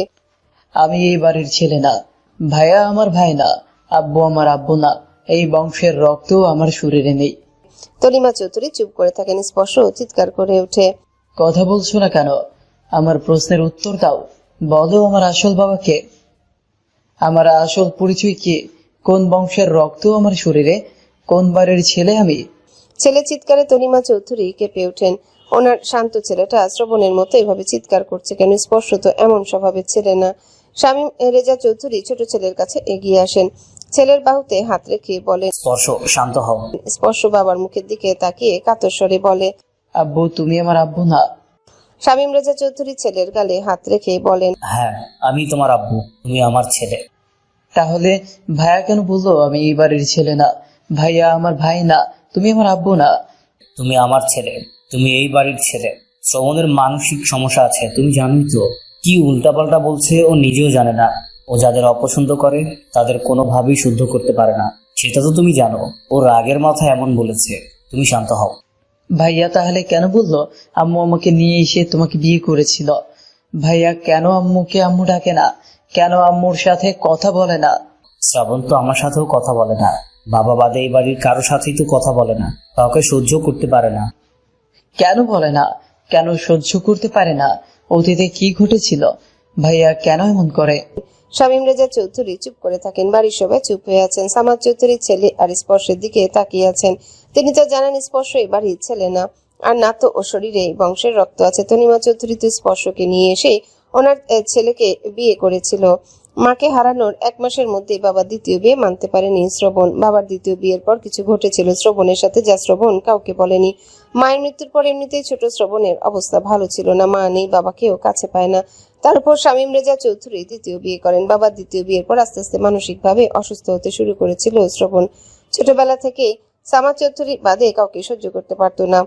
আমি এই বাড়ির ছেলে না, ভাইয়া আমার ভাই না, আব্বু আমার আব্বু না, এই বংশের রক্ত আমার শরীরে নেই। তনিমা চৌধুরী চুপ করে থাকেন। স্পর্শ চিৎকার করে ওঠে, কথা বলছো না কেন? আমার প্রশ্নের উত্তর দাও। বলো আমার আসল বাবাকে, আমার আসল পরিচয় কি? কোন বংশের রক্ত আমার শরীরে? কোন বাড়ির ছেলে আমি? ছেলে চিৎকারে তনিমা চৌধুরী কেঁপে ওঠেন। ওনার শান্ত ছেলেটা শ্রবণের মতো এভাবে চিৎকার করছে কেন? স্পর্শ তো এমন স্বভাবের ছেলে না। শামীম রেজা চৌধুরী ছোট ছেলের কাছে এগিয়ে আসেন। ছেলের বাহুতে হাত রেখে বলেন, স্পর্শ, শান্ত হও। স্পর্শ বাবার মুখের দিকে তাকিয়ে কাতর স্বরে বলে, আব্বু তুমি আমার আব্বু না। শামীম রেজা চৌধুরী ছেলের গালে হাত রেখে বলেন, হ্যাঁ, আমি তোমার আব্বু, তুমি আমার ছেলে। তাহলে ভাইয়া কেন বললো আমি এই বাড়ির ছেলে না? ভাইয়া আমার ভাই না, তুমি আমার আব্বু না। তুমি আমার ছেলে, তুমি এই বাড়ির ছেলে। শ্রবণের মানসিক সমস্যা আছে, তুমি জানোই তো। কি উল্টাপাল্টা বলছে ও নিজেও জানে না। ও যাদের অপছন্দ করে তাদের কোনোভাবেই শুদ্ধ করতে পারে না, সেটা তো তুমি জানো। ও রাগের মাথায় এমন বলেছে, তুমি শান্ত হও। ভাইয়া তাহলে কেন বললো আম্মু আমাকে নিয়ে এসে তোমাকে বিয়ে করেছিল? ভাইয়া কেন আম্মুকে আম্মু ডাকে না? কেন আম্মুর সাথে কথা বলে না? শ্রাবণ তো আমার সাথেও কথা বলে না। বাবা বাদে এই বাড়ির কারোর সাথেই তো কথা বলে না, কাউকে সহ্য করতে পারে না। কেন বলে না? কেন সহ্য করতে পারে না? অতীতে কি ঘটেছিল? ভাইয়া কেন এমন করে? শামীম রেজা চৌধুরী চুপ করে থাকেন। বাড়ির সবাই চুপ হয়ে আছেন। সামাদ চৌধুরীর ছেলে আর স্পর্শের দিকে তাকিয়ে আছেন। তিনি তো জানেন স্পর্শ এই বাড়ির ছেলে না, আর না তো ও শরীরে বংশের রক্ত আছে। তনিমা চৌধুরী তো স্পর্শকে নিয়ে এসে ওনার ছেলেকে বিয়ে করেছিল। মাকে হারানোর 1 মাসের মধ্যেই বাবার দ্বিতীয় বিয়ে মানতে পারেনি শ্রবণ। বাবার দ্বিতীয় বিয়ের পর কিছু ঘটেছিল শ্রবণের সাথে, যা শ্রবণ কাউকে বলেনি। মায়ের মৃত্যুর পর এমনিতেই ছোট শ্রবণের অবস্থা ভালো ছিল না। মা নেই, বাবাকেও কাছে পায় না। তার উপর শামীম রেজা চৌধুরী দ্বিতীয় বিয়ে করেন। বাবার দ্বিতীয় বিয়ের পর আস্তে আস্তে মানসিকভাবে অসুস্থ হতে শুরু করেছিল শ্রবণ। ছোটবেলা থেকেই সামাদ চৌধুরী বাদে কাউকে সহ্য করতে পারতো না।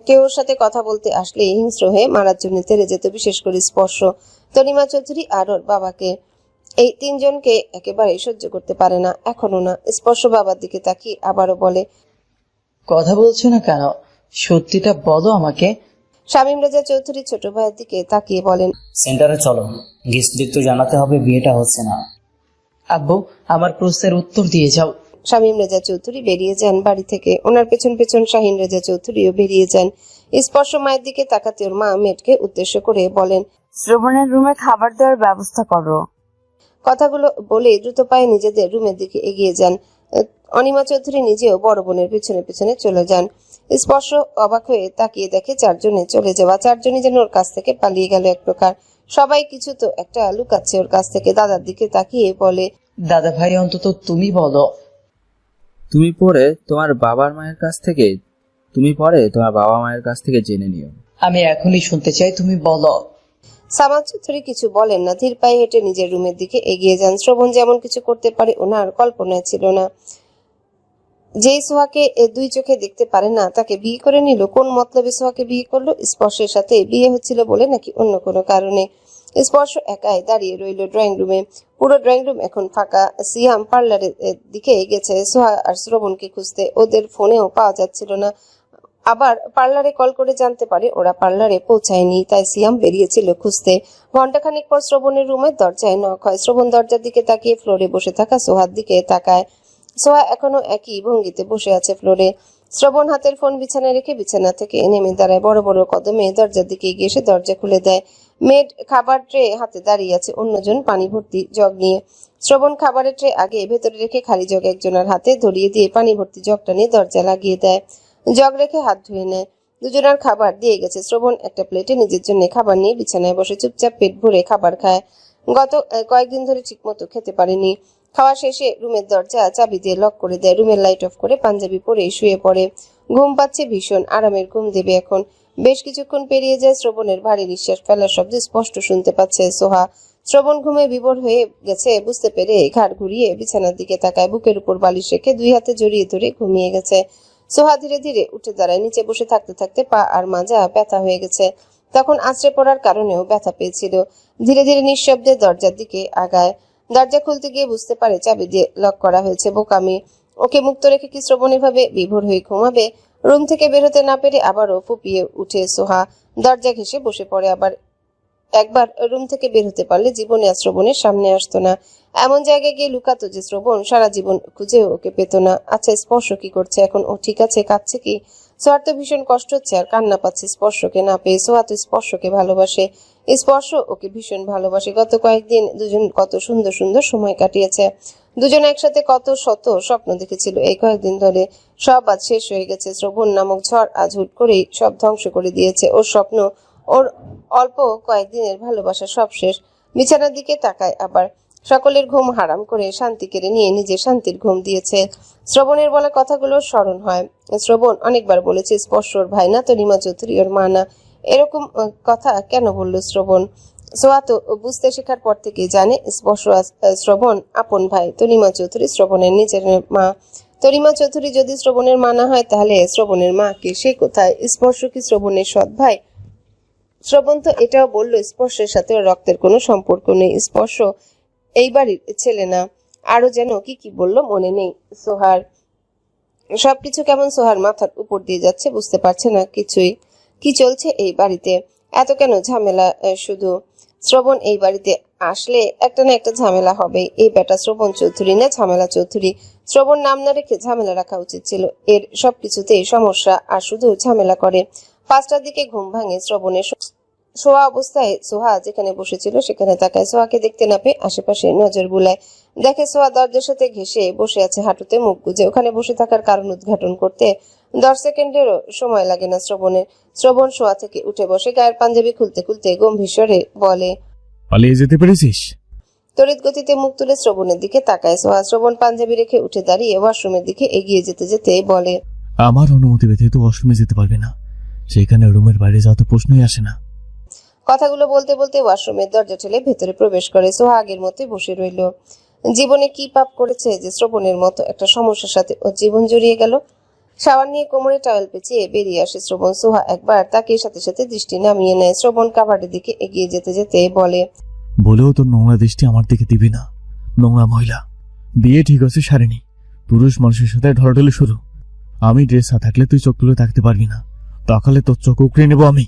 কেউ ওর সাথে কথা বলতে আসলে হিংস্র হয়ে মারার জন্য তেড়ে যেত, বিশেষ করে স্পর্শ, তনিমা চৌধুরী আর ওর বাবাকে। এই 3 জনকে একেবারে সহ্য করতে পারে না, এখনো না। স্পর্শ বাবার দিকে তাকিয়ে আবারও বলে, কথা বলছো না কেন? সত্যিটা বলো আমাকে। শামীম রেজা চৌধুরী ছোট ভাইয়ের দিকে তাকিয়ে বলেন, সেন্টারে চলো, গেস্টদের তো জানাতে হবে বিয়েটা হচ্ছে না। আব্বু আমার প্রশ্নের উত্তর দিয়ে যাও। শামীম রেজা চৌধুরী বেরিয়ে যান বাড়ি থেকে। ওনার পেছন পেছন শাহিন রেজা চৌধুরীও বেরিয়ে যান। স্পর্শ মায়ের দিকে তাকাতে ওর মা মেয়েকে উদ্দেশ্য করে বলেন, শ্রবণের রুমে খাবার দেওয়ার ব্যবস্থা করো। কথাগুলো বলে দ্রুত পায়ে নিজেদের রুমের দিকে এগিয়ে যান। অনিমা চৌধুরী নিজেও বড় বোনের পিছনে পিছনে চলে যান। স্পর্শ অবাক হয়ে তাকিয়ে দেখে 4 জনে চলে যাওয়া। 4 জনই যেন ওর কাছ থেকে পালিয়ে গেল এক প্রকার। সবাই কিছু তো একটা লুকাচ্ছে ওর কাছ থেকে। দাদার দিকে তাকিয়ে বলে, দাদা ভাই অন্তত তুমি বলো। তুমি পরে তোমার বাবা মায়ের কাছ থেকে জেনে নিও। আমি এখনই শুনতে চাই, তুমি বলো। সামাদ চৌধুরী কিছু বলেন না, ধীর পায়ে হেঁটে নিজের রুমের দিকে এগিয়ে যান। শ্রবণ যেমন কিছু করতে পারে ওনার কল্পনায় ছিল না। যেই সোহাকে দুই চোখে দেখতে পারে না তাকে বিয়ে করে নিল, কোন মতলবে সোহাকে বিয়ে করলো? স্পর্শের সাথে বিয়ে হচ্ছিল বলে নাকি অন্য কোনো কারণে? স্পর্শ একাই দাঁড়িয়ে রইল ড্রয়িং রুমে। পুরো ড্রয়িং রুম এখন ফাঁকা। সিয়াম পার্লারের দিকে গেছে সোহা আর শ্রবণকে খুঁজতে, ওদের ফোনেও পাওয়া যাচ্ছিল না। আবার পার্লারে কল করে জানতে পারে ওরা পার্লারে পৌঁছায়নি, তাই সিয়াম বেরিয়েছিল খুঁজতে। ঘন্টাখানিক পর শ্রবণের রুমের দরজায় নক হয়। শ্রবণ দরজার দিকে তাকিয়ে ফ্লোরে বসে থাকা সোহার দিকে তাকায়। সোহা এখনো একই ভঙ্গিতে বসে আছে ফ্লোরে। শ্রবণ হাতের ফোন বিছানায় রেখে বিছানা থেকে নেমে দাঁড়ায়। বড় বড় কদমে দরজার দিকে এগিয়ে এসে দরজা খুলে দেয়। মেড খাবার ট্রে হাতে দাঁড়িয়ে আছে, অন্যজন পানি ভর্তি জগ নিয়ে। শ্রবণ খাবারের ট্রে আগে ভেতরে রেখে খালি জগ একজনের হাতে ধরিয়ে দিয়ে পানি ভর্তি জগটা নিয়ে দরজা লাগিয়ে দেয়। জগ রেখে হাত ধুয়ে নেয়। দুজনের খাবার দিয়ে গেছে। শ্রবণ একটা প্লেটে নিজের জন্য খাবার নিয়ে বিছানায় বসে চুপচাপ পেট ভরে খাবার খায়। গত কয়েকদিন ধরে ঠিকমতো খেতে পারেনি। খাওয়া শেষে রুমের দরজা চাবি দিয়ে লক করে দেয়। রুমের লাইট অফ করে পাঞ্জাবি পরে শুয়ে পড়ে। ঘুম পাচ্ছে ভীষণ, আরামের ঘুম দেবে এখন। বেশ কিছুক্ষণ পেরিয়ে যায়। শ্রবণের ভারী নিঃশ্বাস ফেলার শব্দ স্পষ্ট শুনতে পাচ্ছে সোহা। শ্রবণ ঘুমে বিভোর হয়ে গেছে বুঝতে পেরে ঘাড় ঘুরিয়ে বিছানার দিকে তাকায়। বুকের উপর বালিশ রেখে দুই হাতে জড়িয়ে ধরে ঘুমিয়ে গেছে। সোহা ধীরে ধীরে উঠে দাঁড়ায়। নিচে বসে থাকতে থাকতে পা আর মাজা ব্যথা হয়ে গেছে। তখন আছড়ে পড়ার কারণেও ব্যথা পেয়েছিল। ধীরে ধীরে নিঃশব্দে দরজার দিকে আগায়। দরজা খুলতে গিয়ে বুঝতে পারে চাবি দিয়ে লক করা হয়েছে। বোকামি। ওকে মুক্ত রেখে কি শ্রবণ এভাবে বিভোর হয়ে ঘুমাবে? রুম থেকে বের হতে না পেরে আবারও ফুপিয়ে উঠে সোহা। দরজা ঘেঁষে বসে পড়ে। একবার রুম থেকে বের হতে পারলে জীবনে আর শ্রবণের সামনে আসতো না। এমন জায়গায় গিয়ে লুকাতো যে শ্রবণ সারা জীবন খুঁজেও ওকে পেত না। আচ্ছা, স্পর্শ কি করছে এখন? ও ঠিক আছে? কাঁদছে কি? সোহার তো ভীষণ কষ্ট হচ্ছে আর কান্না পাচ্ছে স্পর্শকে না পেয়ে। সোহা তো স্পর্শকে ভালোবাসে, স্পর্শ ওকে ভীষণ ভালোবাসে। গত কয়েকদিন দুজন কত সুন্দর সুন্দর সময় কাটিয়েছে। দুজন একসাথে কত শত স্বপ্ন দেখেছিল এই কয়েকদিন ধরে। সব আজ শেষ হয়ে গেছে। শ্রবণ নামক ঝড় আজ হুট করেই সব ধ্বংস করে দিয়েছে। ওর স্বপ্ন, ওর অল্প কয়েকদিনের ভালোবাসা সব শেষ। বিছানার দিকে তাকায় আবার। সকলের ঘুম হারাম করে শান্তি কেড়ে নিয়ে নিজে শান্তির ঘুম দিয়েছে। শ্রবণের বলা কথাগুলো স্মরণ হয়। শ্রবণ অনেকবার বলেছে স্পর্শ ওর ভাই না, তো রিমা চৌধুরী ওর মা না। এরকম কথা কেন বললো শ্রবণ? সোয়া তো বুঝতে শেখার পর থেকে জানে স্পর্শ শ্রবণ আপন ভাই। তো রিমা চৌধুরী শ্রবণের নিজের মা। তো রিমা চৌধুরী যদি শ্রবণের মা না হয় তাহলে শ্রবণের মা কে? সে কোথায়? স্পর্শ কি শ্রবণের সৎ ভাই? শ্রবণ তো এটাও বলল স্পর্শের সাথে ওর রক্তের কোনো সম্পর্ক নেই। স্পর্শ এই বাড়ির ছেলে না। আরো যেন কি কি বলল মনে নেই সোহার। সবকিছু কেমন সোহার মাথার উপর দিয়ে যাচ্ছে, বুঝতে পারছে না কিছুই। কি চলছে এই বাড়িতে? এত কেন ঝামেলা? শুধু শ্রবণ এই বাড়িতে আসলে একটা না একটা ঝামেলা হবে। এই বেটা শ্রবণ চৌধুরী না ঝামেলা চৌধুরী। শ্রবণ নাম না রেখে ঝামেলা রাখা উচিত ছিল। এর সবকিছুতেই সমস্যা আর শুধু ঝামেলা করে। 5টার দিকে ঘুম ভাঙে শ্রবণের। শোয়া অবস্থায় সোহা যেখানে বসেছিল সেখানে তাকায়। সোহাকে দেখতে না পেয়ে আশেপাশে নজর বুলায়। দেখে সোহা দরজার সাথে ঘেঁষে বসে আছে, হাঁটুতে মুখ গুজে। ওখানে বসে থাকার কারণ উদ্ঘাটন করতে 10 সেকেন্ডেরও সময় লাগে না শ্রবণের। শ্রবণ শোয়া থেকে উঠে বসে, গায়ের পাঞ্জাবি খুলতে খুলতে গম্ভীর স্বরে বলে, পালিয়ে যেতে পেরেছিস? তড়িৎ গতিতে মুখ তুলে শ্রবণের দিকে তাকায় সোহা। শ্রবণ পাঞ্জাবি রেখে উঠে দাঁড়িয়ে ওয়াশরুমের দিকে এগিয়ে যেতে যেতে বলে, আমার অনুমতি পেতে তো ওয়াশরুমে যেতে পারবে না। সেখানে রুমের বাইরে যাওয়া তো প্রশ্নই আসে না। কথাগুলো বলতে বলতে ওয়াশরুমের দরজা ঠেলে ভেতরে প্রবেশ করে। সোহা আগের মতোই বসে রইল। জীবনে কি পাপ করেছে যে শ্রবণের মতো একটা সমস্যার সাথে ওর জীবন জড়িয়ে গেল? শাওয়ার নিয়ে কোমরে টাওয়েল পেঁচিয়ে বেরিয়ে আসে শ্রবণ। সোহা একবার তাকে সাথে সাথে দৃষ্টি নামিয়ে নেয়। শ্রবণ কাভারের দিকে এগিয়ে যেতে যেতে বলে, বলেও তোর নোংরা দৃষ্টি আমার দিকে দিবি না, নোংরা মহিলা। বিয়ে ঠিক আছে সারেনি, পুরুষ মানুষের সাথে ঢলাঢলি শুরু। আমি ড্রেস না থাকলে তুই চোখ তুলে থাকতে পারবি না, তাকালে তোর চোখ উকড়ে নেবো আমি।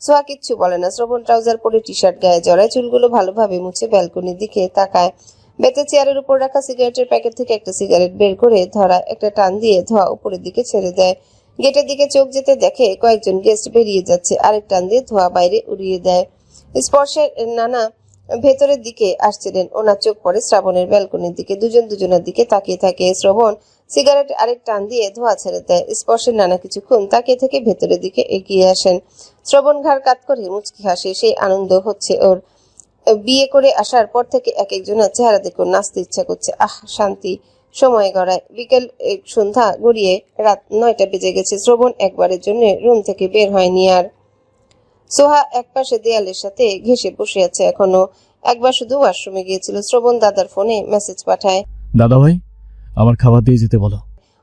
সোহা কিচ্ছু বলে না। শ্রবণ ট্রাউজার পরে টি শার্ট গায়ে জড়ায়, চুলগুলো ভালোভাবে মুছে ব্যালকনির দিকে তাকায়। বেতে চেয়ারের উপর রাখা সিগারেটের প্যাকেট থেকে একটা সিগারেট বের করে ধরা একটা টান দিয়ে ধোয়া উপরের দিকে ছেড়ে দেয়। গেটের দিকে চোখ যেতে দেখে কয়েকজন গেস্ট বেরিয়ে যাচ্ছে। আরেক টান দিয়ে ধোয়া বাইরে উড়িয়ে দেয়। স্পর্শের নানা ভেতরের দিকে আসছিলেন। ওনার চোখ পড়ে শ্রাবণের ব্যালকনির দিকে। দুজন দুজনের দিকে তাকিয়ে থাকে। শ্রবণ সিগারেট আরেক টান দিয়ে ধোয়া ছেড়ে দেয়। স্পর্শের নানা কিছুক্ষণ তাকিয়ে থেকে ভেতরের দিকে এগিয়ে আসেন। শ্রবণ ঘাড় কাত করে মুচকি হাসে। সেই আনন্দ হচ্ছে ওর। বিয়ে করে আসার পর থেকে এক একজনের চেহারা দেখে নাচতে ইচ্ছা করছে। আহ, শান্তি। সময় গড়ায়। বিকেল সন্ধ্যা গড়িয়ে রাত 9টা বেজে গেছে। শ্রবণ একবারের জন্য রুম থেকে বের হয়নি আর। সোহা একপাশে দেয়ালের সাথে ঘেঁষে বসে আছে এখনো। একবার শুধু ওয়াশরুমে গিয়েছিল। শ্রবণ দাদার ফোনে মেসেজ পাঠায়। দাদা ভাই, আমার খাবার দিয়ে যেতে বলো।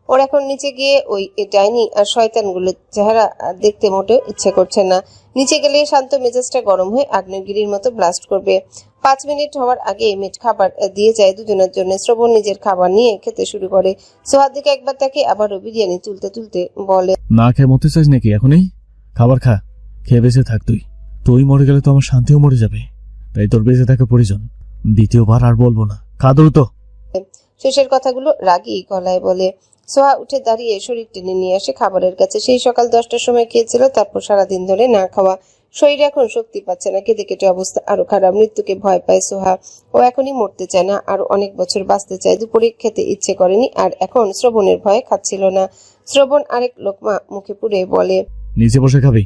ওর এখন নিচে গিয়ে ওই ডাইনি আর শয়তানগুলোর চেহারা দেখতে মোটেও ইচ্ছে করছে না। নিচে গেলে শান্ত মেজাজটা গরম হয়ে আগ্নেয়গিরির মতো ব্লাস্ট করবে। 5 মিনিট হওয়ার আগে মিট খাবার দিয়ে যায় দুজনের জন্য। শ্রবণ নিজের খাবার নিয়ে খেতে শুরু করে। সোহার দিকে একবার তাকে আবারও বিরিয়ানি তুলতে তুলতে বলে, না খেয়ে মরতে চাস নাকি এখনই? খাবার খা, খেয়ে বেঁচে থাক। তুই মরে গেলে তো আমার শান্তিও মরে যাবে, তাই তোর বেঁচে থাকা প্রয়োজন। দ্বিতীয়বার আর বলবো না, খা দ্রুত। শেষের কথাগুলো রাগী গলায় বলে। সোহা উঠে দাঁড়িয়ে শরীর টেনে নিয়ে আসে খাবারের কাছে। সেই সকাল 10টার সময় খেয়েছিল, তারপর সারাদিন ধরে না খাওয়া। শরীরে এখন শক্তি পাচ্ছে না, কেঁদে কেটে অবস্থা আরো খারাপ। মৃত্যুকে ভয় পায় সোহা। ও এখনই মরতে চায় না, আরো অনেক বছর বাঁচতে চায়। দুপুরে খেতে ইচ্ছে করেনি, আর এখন শ্রবণের ভয়ে খাচ্ছিল না। শ্রবণ আরেক লোকমা মুখে পুরে বলে, নিচে বসে খাবি?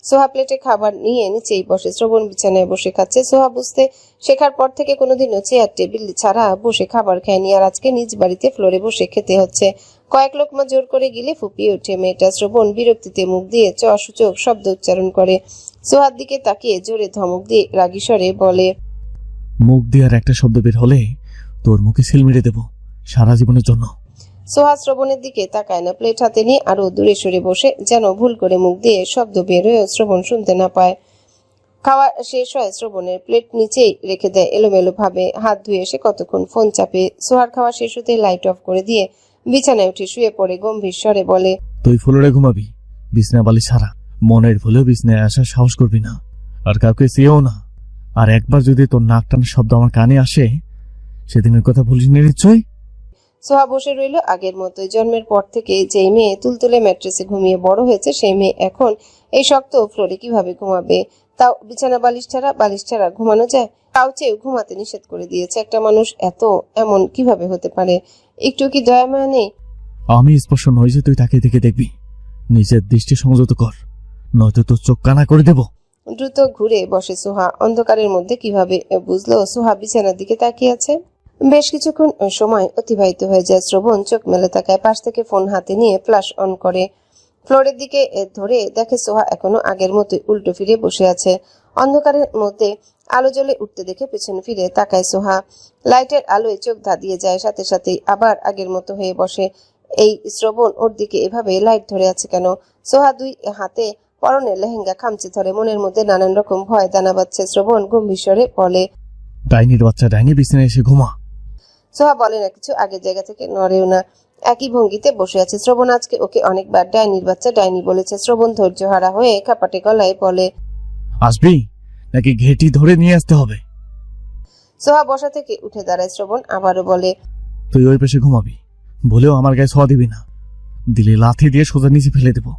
সোহা প্লেটে খাবার নিয়ে নিচেই বসে। শ্রবণ বিছানায় বসে খাচ্ছে। সোহা বুঝতে শেখার পর থেকে কোনোদিনও চেয়ার টেবিল ছাড়া বসে খাবার খায়নি, আর আজকে নিজ বাড়িতে ফ্লোরে বসে খেতে হচ্ছে। কয়েক লোকমা জোর করে গিলে ফুপিয়ে ওঠে মেয়েটা। শ্রবণ বিরক্তিতে মুখ দিয়ে অসূচক শব্দ উচ্চারণ করে। সোহার দিকে তাকিয়ে জোরে ধমক দিয়ে রাগী স্বরে বলে, মুখ দিয়ে আর একটা শব্দ বের হলে তোর মুখে সিল মেরে দেবো সারা জীবনের জন্য। সোহা শ্রবণের দিকে তাকায় না। প্লেট হাতে নিয়ে আরো দূরে সরে বসে, যেন ভুল করে মুখ দিয়ে শব্দ বের হয়েও শ্রবণ শুনতে না পায়। খাওয়া শেষ হয়, শ্রবণের প্লেট নিচেই রেখে দেয় এলোমেলো ভাবে। হাত ধুয়ে এসে কতক্ষণ ফোন চাপে। সোহার খাওয়া শেষ হতে লাইট অফ করে দিয়ে বিছানায় উঠে শুয়ে পড়ে। গম্ভীর স্বরে বলে, তুই ফ্লোরে ঘুমাবি, বিছনা বালি ছাড়া। মনের ভুলেও বিছনায় আসার সাহস করবি না, আর কাউকে চেয়েও না। আর একবার যদি তোর নাক টানার শব্দ আমার কানে আসে, সেদিনের কথা ভুলিস না নিশ্চয়। সোহা বসে রইল আগের মতোই। জন্মের পর থেকে যেই মেয়ে তুলতুলে ম্যাট্রেসে ঘুমিয়ে বড় হয়েছে, সেই মেয়ে এখন এই শক্ত ফ্লোরে কিভাবে ঘুমাবে? তাও বিছানা বালিশ ছাড়া ঘুমানো যায়? কাউচেও ঘুমাতে নিষেধ করে দিয়েছে। একটা মানুষ এমন কিভাবে হতে পারে? একটু কি দয়া মায়া নেই? আমি স্পর্শ নয় যে তুই তাকে দেখে দেখবি। নিজের দৃষ্টি সংযত কর, নয়তো তোর চোখ কানা করে দেব। দ্রুত ঘুরে বসে সোহা। অন্ধকারের মধ্যে কিভাবে বুঝলো সোহা বিছানার দিকে তাকিয়ে আছে? বেশ কিছুক্ষণ সময় অতিবাহিত হয়ে যায়। শ্রবণ চোখ মেলে তাকায়। পাশ থেকে ফোন হাতে নিয়ে ফ্ল্যাশ অন করে ফ্লোরের দিকে ধরে দেখে সোহা এখনো আগের মতোই উল্টো ফিরে বসে আছে। অন্ধকারের মধ্যে আলো জ্বলে উঠতে দেখে পেছনে ফিরে তাকায় সোহা। লাইটের আলোয় চোখ ধাঁধিয়ে যায়, সাথে সাথেই আবার আগের মতো হয়ে বসে। এই শ্রবণ ওর দিকে এভাবে লাইট ধরে আছে কেন? সোহা দুই হাতে পরনের লেহেঙ্গা খামচে ধরে। মনের মধ্যে নানান রকম ভয় দানা বাঁধছে। শ্রবণ গম্ভীর স্বরে বলে, ডাইনির বাচ্চা, ডাইনি বিছানায় এসে ঘুমা। সোহা বলে না কিছু, আগের জায়গা থেকে নড়েও না, একই ভঙ্গিতে বসে আছে। শ্রবণ আজকে ওকে অনেকবার ডাইনির বাচ্চা ডাইনি বলেছে। শ্রবণ ধৈর্যহারা হয়ে খাপাটে গলায় বলে, আসবি নাকি ঘেটি ধরে নিয়ে আসতে হবে? সোহা বসা থেকে উঠে দাঁড়ায়। শ্রবণ আবারও বলে, তুই ওই পাশে ঘুমাবি, বলেও আমার গায়ে ছোঁয়া দিবি না, দিলে লাথি দিয়ে সোজা নিচে ফেলে দেবো।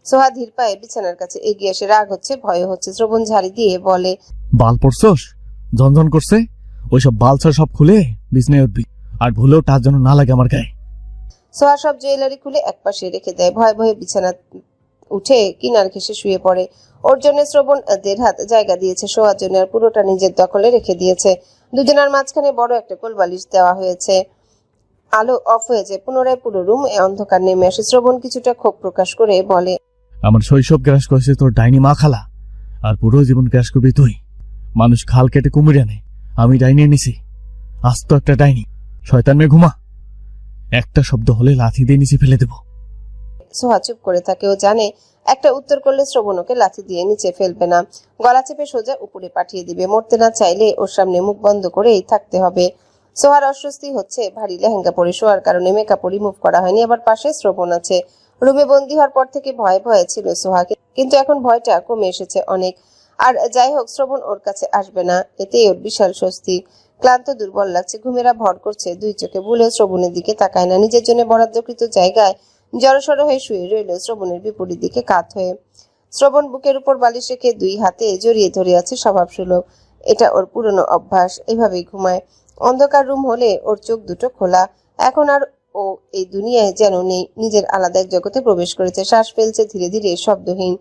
সোহা ধীর পায়ে বিছানার কাছে এগিয়ে এসে, রাগ হচ্ছে ভয় হচ্ছে। শ্রবণ ঝাড়ি দিয়ে বলে, বাল পড়ছস? ঝনঝন করছে? ওইসব বালছার সব খুলে বিছনায় উঠবি, আর ভুলেও টাচ যেন না লাগে আমার গায়ে। সোহা সব জুয়েলারি খুলে একপাশে রেখে দেয়। ভয়ে ভয়ে বিছানা উঠে কিনার ঘেঁষে শুয়ে পড়ে। ওর জন্য শ্রবণ 1.5 হাত জায়গা দিয়েছে, শোয়ার জন্য, আর পুরোটা নিজের দখলে রেখে দিয়েছে। দুজনের মাঝখানে বড় একটা কোলবালিশ দেওয়া হয়েছে। আলো অফ হয়ে যায়। পুনরায় পুরো রুম অন্ধকার নেমে আসে। শ্রবণ কিছুটা ক্ষোভ প্রকাশ করে বলে, আমার শৈশব গ্রাস করেছে তোর ডাইনি মা খালা, আর পুরো জীবন গ্রাস করবি তুই। মানুষ খাল কেটে কুমির আনে, আমি ডাইনি নিছি। আস্ত একটা ডাইনি, শয়তান মেয়ে, ঘুমা। একটা শব্দ হলে লাথি দিয়ে নিচে ফেলে দেব। সোহা চুপ করে থাকে। ও জানে একটা উত্তর করলে শ্রবণ ওকে লাথি দিয়ে নিচে ফেলবে না, গলা চেপে সোজা উপরে পাঠিয়ে দিবে। মরতে না চাইলে ওর সামনে মুখ বন্ধ করেই থাকতে হবে। সোহার অস্বস্তি হচ্ছে। ভারী লেহেঙ্গা পরে শোয়ার কারণে মেকআপ রিমুভ করা হয়নি, আবার পাশে শ্রবণ আছে। রুমে বন্দি হওয়ার পর থেকে ভয় ভয়ে ছিল সোহাকে, কিন্তু এখন ভয়টা কমে এসেছে অনেক। আর যাই হোক, শ্রবণ ওর কাছে আসবে না, এতেই ওর বিশাল স্বস্তি। ক্লান্ত দুর্বল লাগছে, ঘুমেরা ভর করছে দুই চোখে। ভুলেও শ্রবণের দিকে তাকায় না। নিজের জন্য বরাদ্দকৃত জায়গায় জড়সড় হয়ে শুয়ে রইল শ্রবণের বিপরীত দিকে কাত হয়ে। শ্রবণ বুকের উপর বালিশ রেখে দুই হাতে জড়িয়ে ধরে আছে স্বভাবসুলভ। এটা ওর পুরনো অভ্যাস, এভাবেই ঘুমায়। অন্ধকার রুম হলে ওর চোখ দুটো খোলা। এখন আর ও এই দুনিয়ায় যেন নেই, নিজের আলাদা এক জগতে প্রবেশ করেছে। শ্বাস ফেলছে ধীরে ধীরে, শব্দহীন।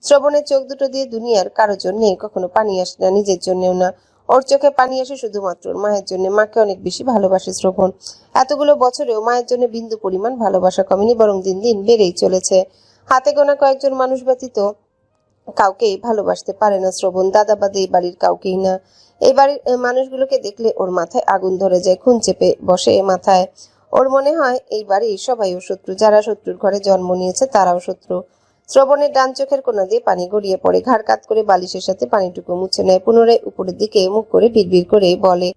শ্রবণের চোখ দুটো দিয়ে দুনিয়ার কারো জন্য কখনো পানি আসে না, নিজের জন্যও না। ওর চোখে পানি আসে শুধুমাত্র ওর মায়ের জন্য। মাকে অনেক বেশি ভালোবাসে শ্রবণ। এতগুলো বছরেও মায়ের জন্য বিন্দু পরিমাণ ভালোবাসা কমেনি, বরং দিন দিন বেড়েই চলেছে। হাতে গোনা কয়েকজন মানুষ ব্যতীত কাউকেই ভালোবাসতে পারে না শ্রবণ, দাদা বাদে এই বাড়ির কাউকেই না। এই বাড়ির মানুষগুলোকে দেখলে ওর মাথায় আগুন ধরে যায়, খুন চেপে বসে মাথায়। ওর মনে হয় এই বাড়ির সবাই ও শত্রু, যারা শত্রুর ঘরে জন্ম নিয়েছে তারাও শত্রু। শ্রবণের ডান চোখের কোণা দিয়ে পানি গড়িয়ে পড়ে, ঘাড় কাত করে বালিশের সাথে পানিটুকু মুছে নেয়, পুনরায় উপরের দিকে মুখ করে বিড়বিড় করে বলে,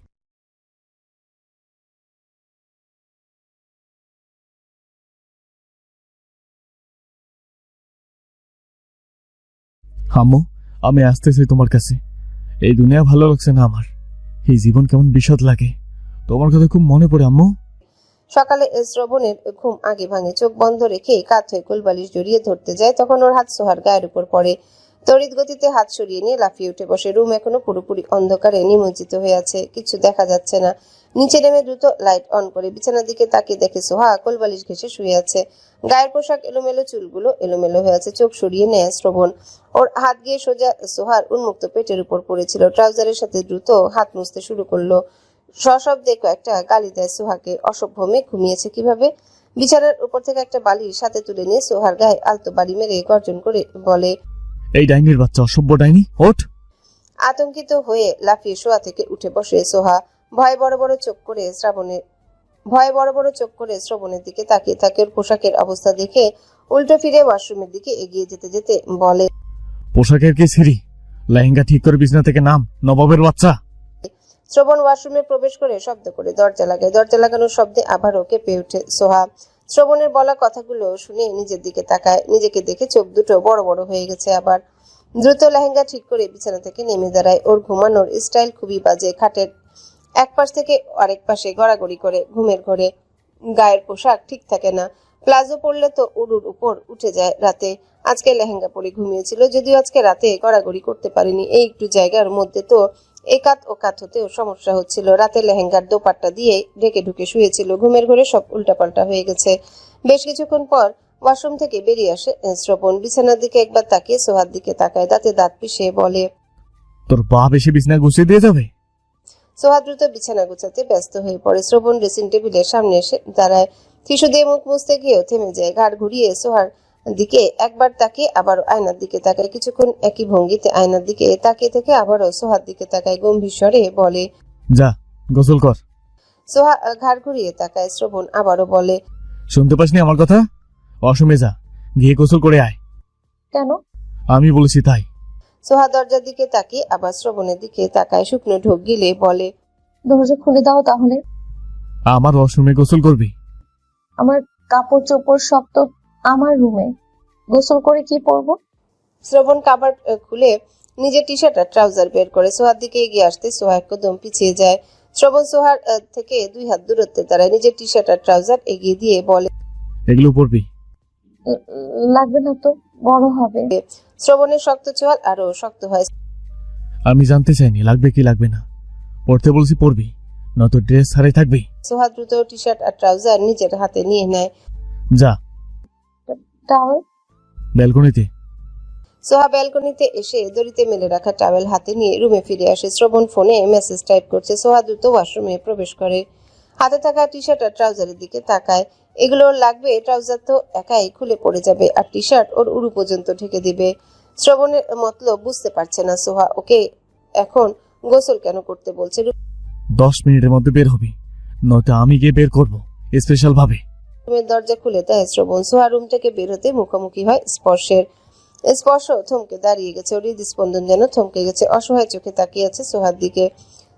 আম্মু, আমি আসতেছি তোমার কাছে। এই দুনিয়া ভালো লাগছে না আমার, এই জীবন কেমন বিষাদ লাগে। তোমার কথা খুব মনে পড়ে আম্মু। সকালে শ্রবণের ঘুম আগে ভাঙে, চোখ বন্ধ রেখে কাত হয়ে কোলবালিশ জড়িয়ে ধরতে যায়, তখন ওর হাত সোহার গায়ের উপর পড়ে। তড়িৎ গতিতে হাত সরিয়ে নিয়ে লাফিয়ে উঠে বসে। রুম এখনো পুরোপুরি অন্ধকারে নিমজ্জিত হয়ে আছে, কিছু দেখা যাচ্ছে না। নিচে নেমে দ্রুত লাইট অন করে বিছানার দিকে তাকিয়ে দেখে সোহা কোলবালিশ ঘেঁষে শুয়ে আছে। গায়ের পোশাক এলোমেলো, চুলগুলো এলোমেলো হয়ে আছে। চোখ সরিয়ে নেয় শ্রবণ। ওর হাত গিয়ে সোজা সোহার উন্মুক্ত পেটের উপর পড়েছিল। ট্রাউজারের সাথে দ্রুত হাত মুছতে শুরু করলো। সশব্দে কয়েকটা গালি দেয় সোহাকে। অসভ্য মেয়ে, ঘুমিয়েছে কিভাবে? বিছানার উপর থেকে একটা বালিশ সাথে তুলে নিয়ে সোহার গায়ে আলতো বাড়ি মেরে গর্জন করে বলে, এই ডাইনির বাচ্চা, অসভ্য ডাইনি, ওঠ। আতঙ্কিত হয়ে লাফিয়ে শোয়া থেকে উঠে বসে সোহা। ভয়ে বড় বড় চোখ করে শ্রবণের দিকে তাকিয়ে থাকে। ওর পোশাকের অবস্থা দেখে উল্টো ফিরে ওয়াশরুমের দিকে এগিয়ে যেতে যেতে বলে, পোশাকের কি ছিঁড়ি? লেহেঙ্গা ঠিক করে বিছানা থেকে নাম, নবাবের বাচ্চা। শ্রবণ ওয়াশরুমে প্রবেশ করে শব্দ করে দরজা লাগায়। দরজা লাগানোর শব্দে আবারও কেঁপে ওঠে সোহা। শ্রবণের বলা কথাগুলো শুনে নিজের দিকে তাকায়। নিজেকে দেখে চোখ দুটো বড় বড় হয়ে গেছে আবার। দ্রুত লেহেঙ্গা ঠিক করে বিছানা থেকে নেমে দাঁড়ায়। ওর ঘুমানোর স্টাইল খুবই বাজে। খাটের এক পাশ থেকে আরেক পাশে গড়াগড়ি করে ঘুমের ঘরে। গায়ের পোশাক ঠিক থাকে না, প্লাজো পরলে তো উড়ুর উপর উঠে যায় রাতে। আজকে লেহেঙ্গা পরে ঘুমিয়েছিল, যদিও আজকে রাতে গড়াগড়ি করতে পারেনি। এই একটু জায়গার মধ্যে তো একাত ও কাত হতেও সমস্যা হচ্ছিল। রাতে লেহেঙ্গার দোপাট্টা দিয়ে ঢেকে ঢুকে শুয়েছিল। ঘুমের ঘরে সব উল্টাপাল্টা হয়ে গেছে। বেশ কিছুক্ষণ পর ওয়াশরুম থেকে বেরিয়ে আসে শ্রবণ। বিছানার দিকে একবার তাকিয়ে সোহার দিকে তাকায়, দাঁতে দাঁত পিষে বলে, তোর বাপ এসে বিছানা গুছিয়ে দিয়ে যাবে। সোহা দ্রুত বিছানা গুছাতে ব্যস্ত হয়ে পড়ে। শ্রবণ ড্রেসিং টেবিলের সামনে এসে দাঁড়ায়। টিস্যু দিয়ে মুখ মুছতে গিয়েও থেমে যায়। ঘাড় ঘুরিয়ে সোহার দিকে একবার তাকিয়ে আবারও আয়নার দিকে তাকায়। কিছুক্ষণ একই ভঙ্গিতে আয়নার দিকে তাকিয়ে থেকে আবারও সোহার দিকে তাকায়। গম্ভীর স্বরে বলে, যা গোসল কর। সোহা ঘাড় ঘুরিয়ে তাকায়। শ্রবণ আবারও বলে, শুনতে পাসনি আমার কথা? অসমে যা, গিয়ে গোসল করে আয়। কেন? আমি বলেছি তাই। সোহা দরজার দিকে তাকিয়ে আবার শ্রবণের দিকে তাকায়। শুকনো ঢোক গিলে বলে, দরজা খুলে দাও তাহলে। আমার ওয়াশরুমে গোসল করবি? আমার কাপড় চোপড় সব তো আমার রুমে, গোসল করে কি পরবো? শ্রবণ কাবার্ড খুলে নিজের টি শার্ট আর ট্রাউজার বের করে সোহার দিকে এগিয়ে আসতে সোহা একদম পিছিয়ে যায়। শ্রবণ সোহার থেকে 2 হাত দূরত্বে দাঁড়ায়। নিজের টি শার্ট আর ট্রাউজার এগিয়ে দিয়ে বলে, এগুলো পরবি? লাগবে না তো, বড় হবে। শ্রবণের শক্ত চোয়াল আরো শক্ত হয়। আমি জানতে চাইনি লাগবে কি লাগবে না, পড়তে বলছি পড়বি, নয়তো ড্রেস ছাড়াই থাকবি। সোহা দ্রুত টি শার্ট আর ট্রাউজার নিজের হাতে নিয়ে নেয়। যা টাওয়েল? ব্যালকনিতে। সোহা ব্যালকনিতে এসে দড়িতে মেলে রাখা টাওয়েল হাতে নিয়ে রুমে ফিরে আসে। শ্রবণ ফোনে মেসেজ টাইপ করছে। সোহা দ্রুত ওয়াশরুমে প্রবেশ করে। হাতে থাকা টি শার্ট আর ট্রাউজারের দিকে তাকায়। এগুলো লাগবে, ট্রাউজার তো একাই খুলে পড়ে যাবে, আর টি শার্ট ওর উড়ু পর্যন্ত ঢেকে দিবে। শ্রবণের মতলব বুঝতে পারছে না সোহা ওকে এখন গোসল কেন করতে বলছে। 10 মিনিটের মধ্যে বের হবি, নয়তো আমি গিয়ে বের করবো স্পেশাল ভাবে। রুমের দরজা খুলে দেয় শ্রবণ। সোহা রুম থেকে বের হতে মুখোমুখি হয় স্পর্শের। স্পর্শ থমকে দাঁড়িয়ে গেছে। ওর হৃদস্পন্দন যেন থমকে গেছে। অসহায় চোখে তাকিয়ে আছে সোহার দিকে।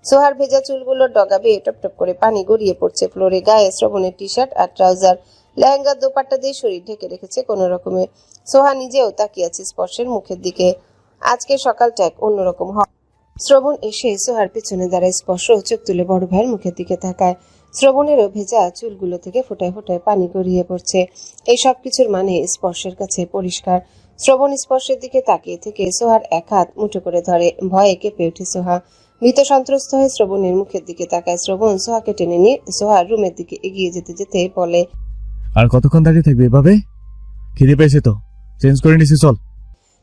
সোহার ভেজা চুলগুলোর ডগা বেয়ে টপ টপ করে পানি গড়িয়ে পড়ছে ফ্লোরে। গায়ে শ্রবণের টি শার্ট আর ট্রাউজার, লেহেঙ্গার দোপাট্টা দিয়ে শরীর ঢেকে রেখেছে কোনো রকমে। সোহা নিজেও তাকিয়ে আছে স্পর্শের মুখের দিকে। আজকে সকালটা এক অন্যরকম হয়। শ্রবণ এসে সোহার পেছনে দাঁড়ায়। স্পর্শ চোখ তুলে বড় ভাইয়ের মুখের দিকে তাকায়। শ্রবণেরও ভেজা চুলগুলো থেকে ফোটায় ফোটায় পানি গড়িয়ে পড়ছে। এই সব কিছুর মানে স্পর্শের কাছে পরিষ্কার। শ্রবণ স্পর্শের দিকে তাকিয়ে থেকে সোহার এক হাত মুঠো করে ধরে। ভয়ে কেঁপে উঠে সোহা। ভীত সন্ত্রস্ত হয়ে শ্রবণের মুখের দিকে তাকায়। শ্রবণ সোহাকে টেনে নিয়ে সোহার রুমের দিকে এগিয়ে যেতে যেতে বলে, আর কতক্ষণ দাঁড়িয়ে থাকবে এভাবে? খিদে পেয়েছে তো, চেঞ্জ করে নিছি, চল।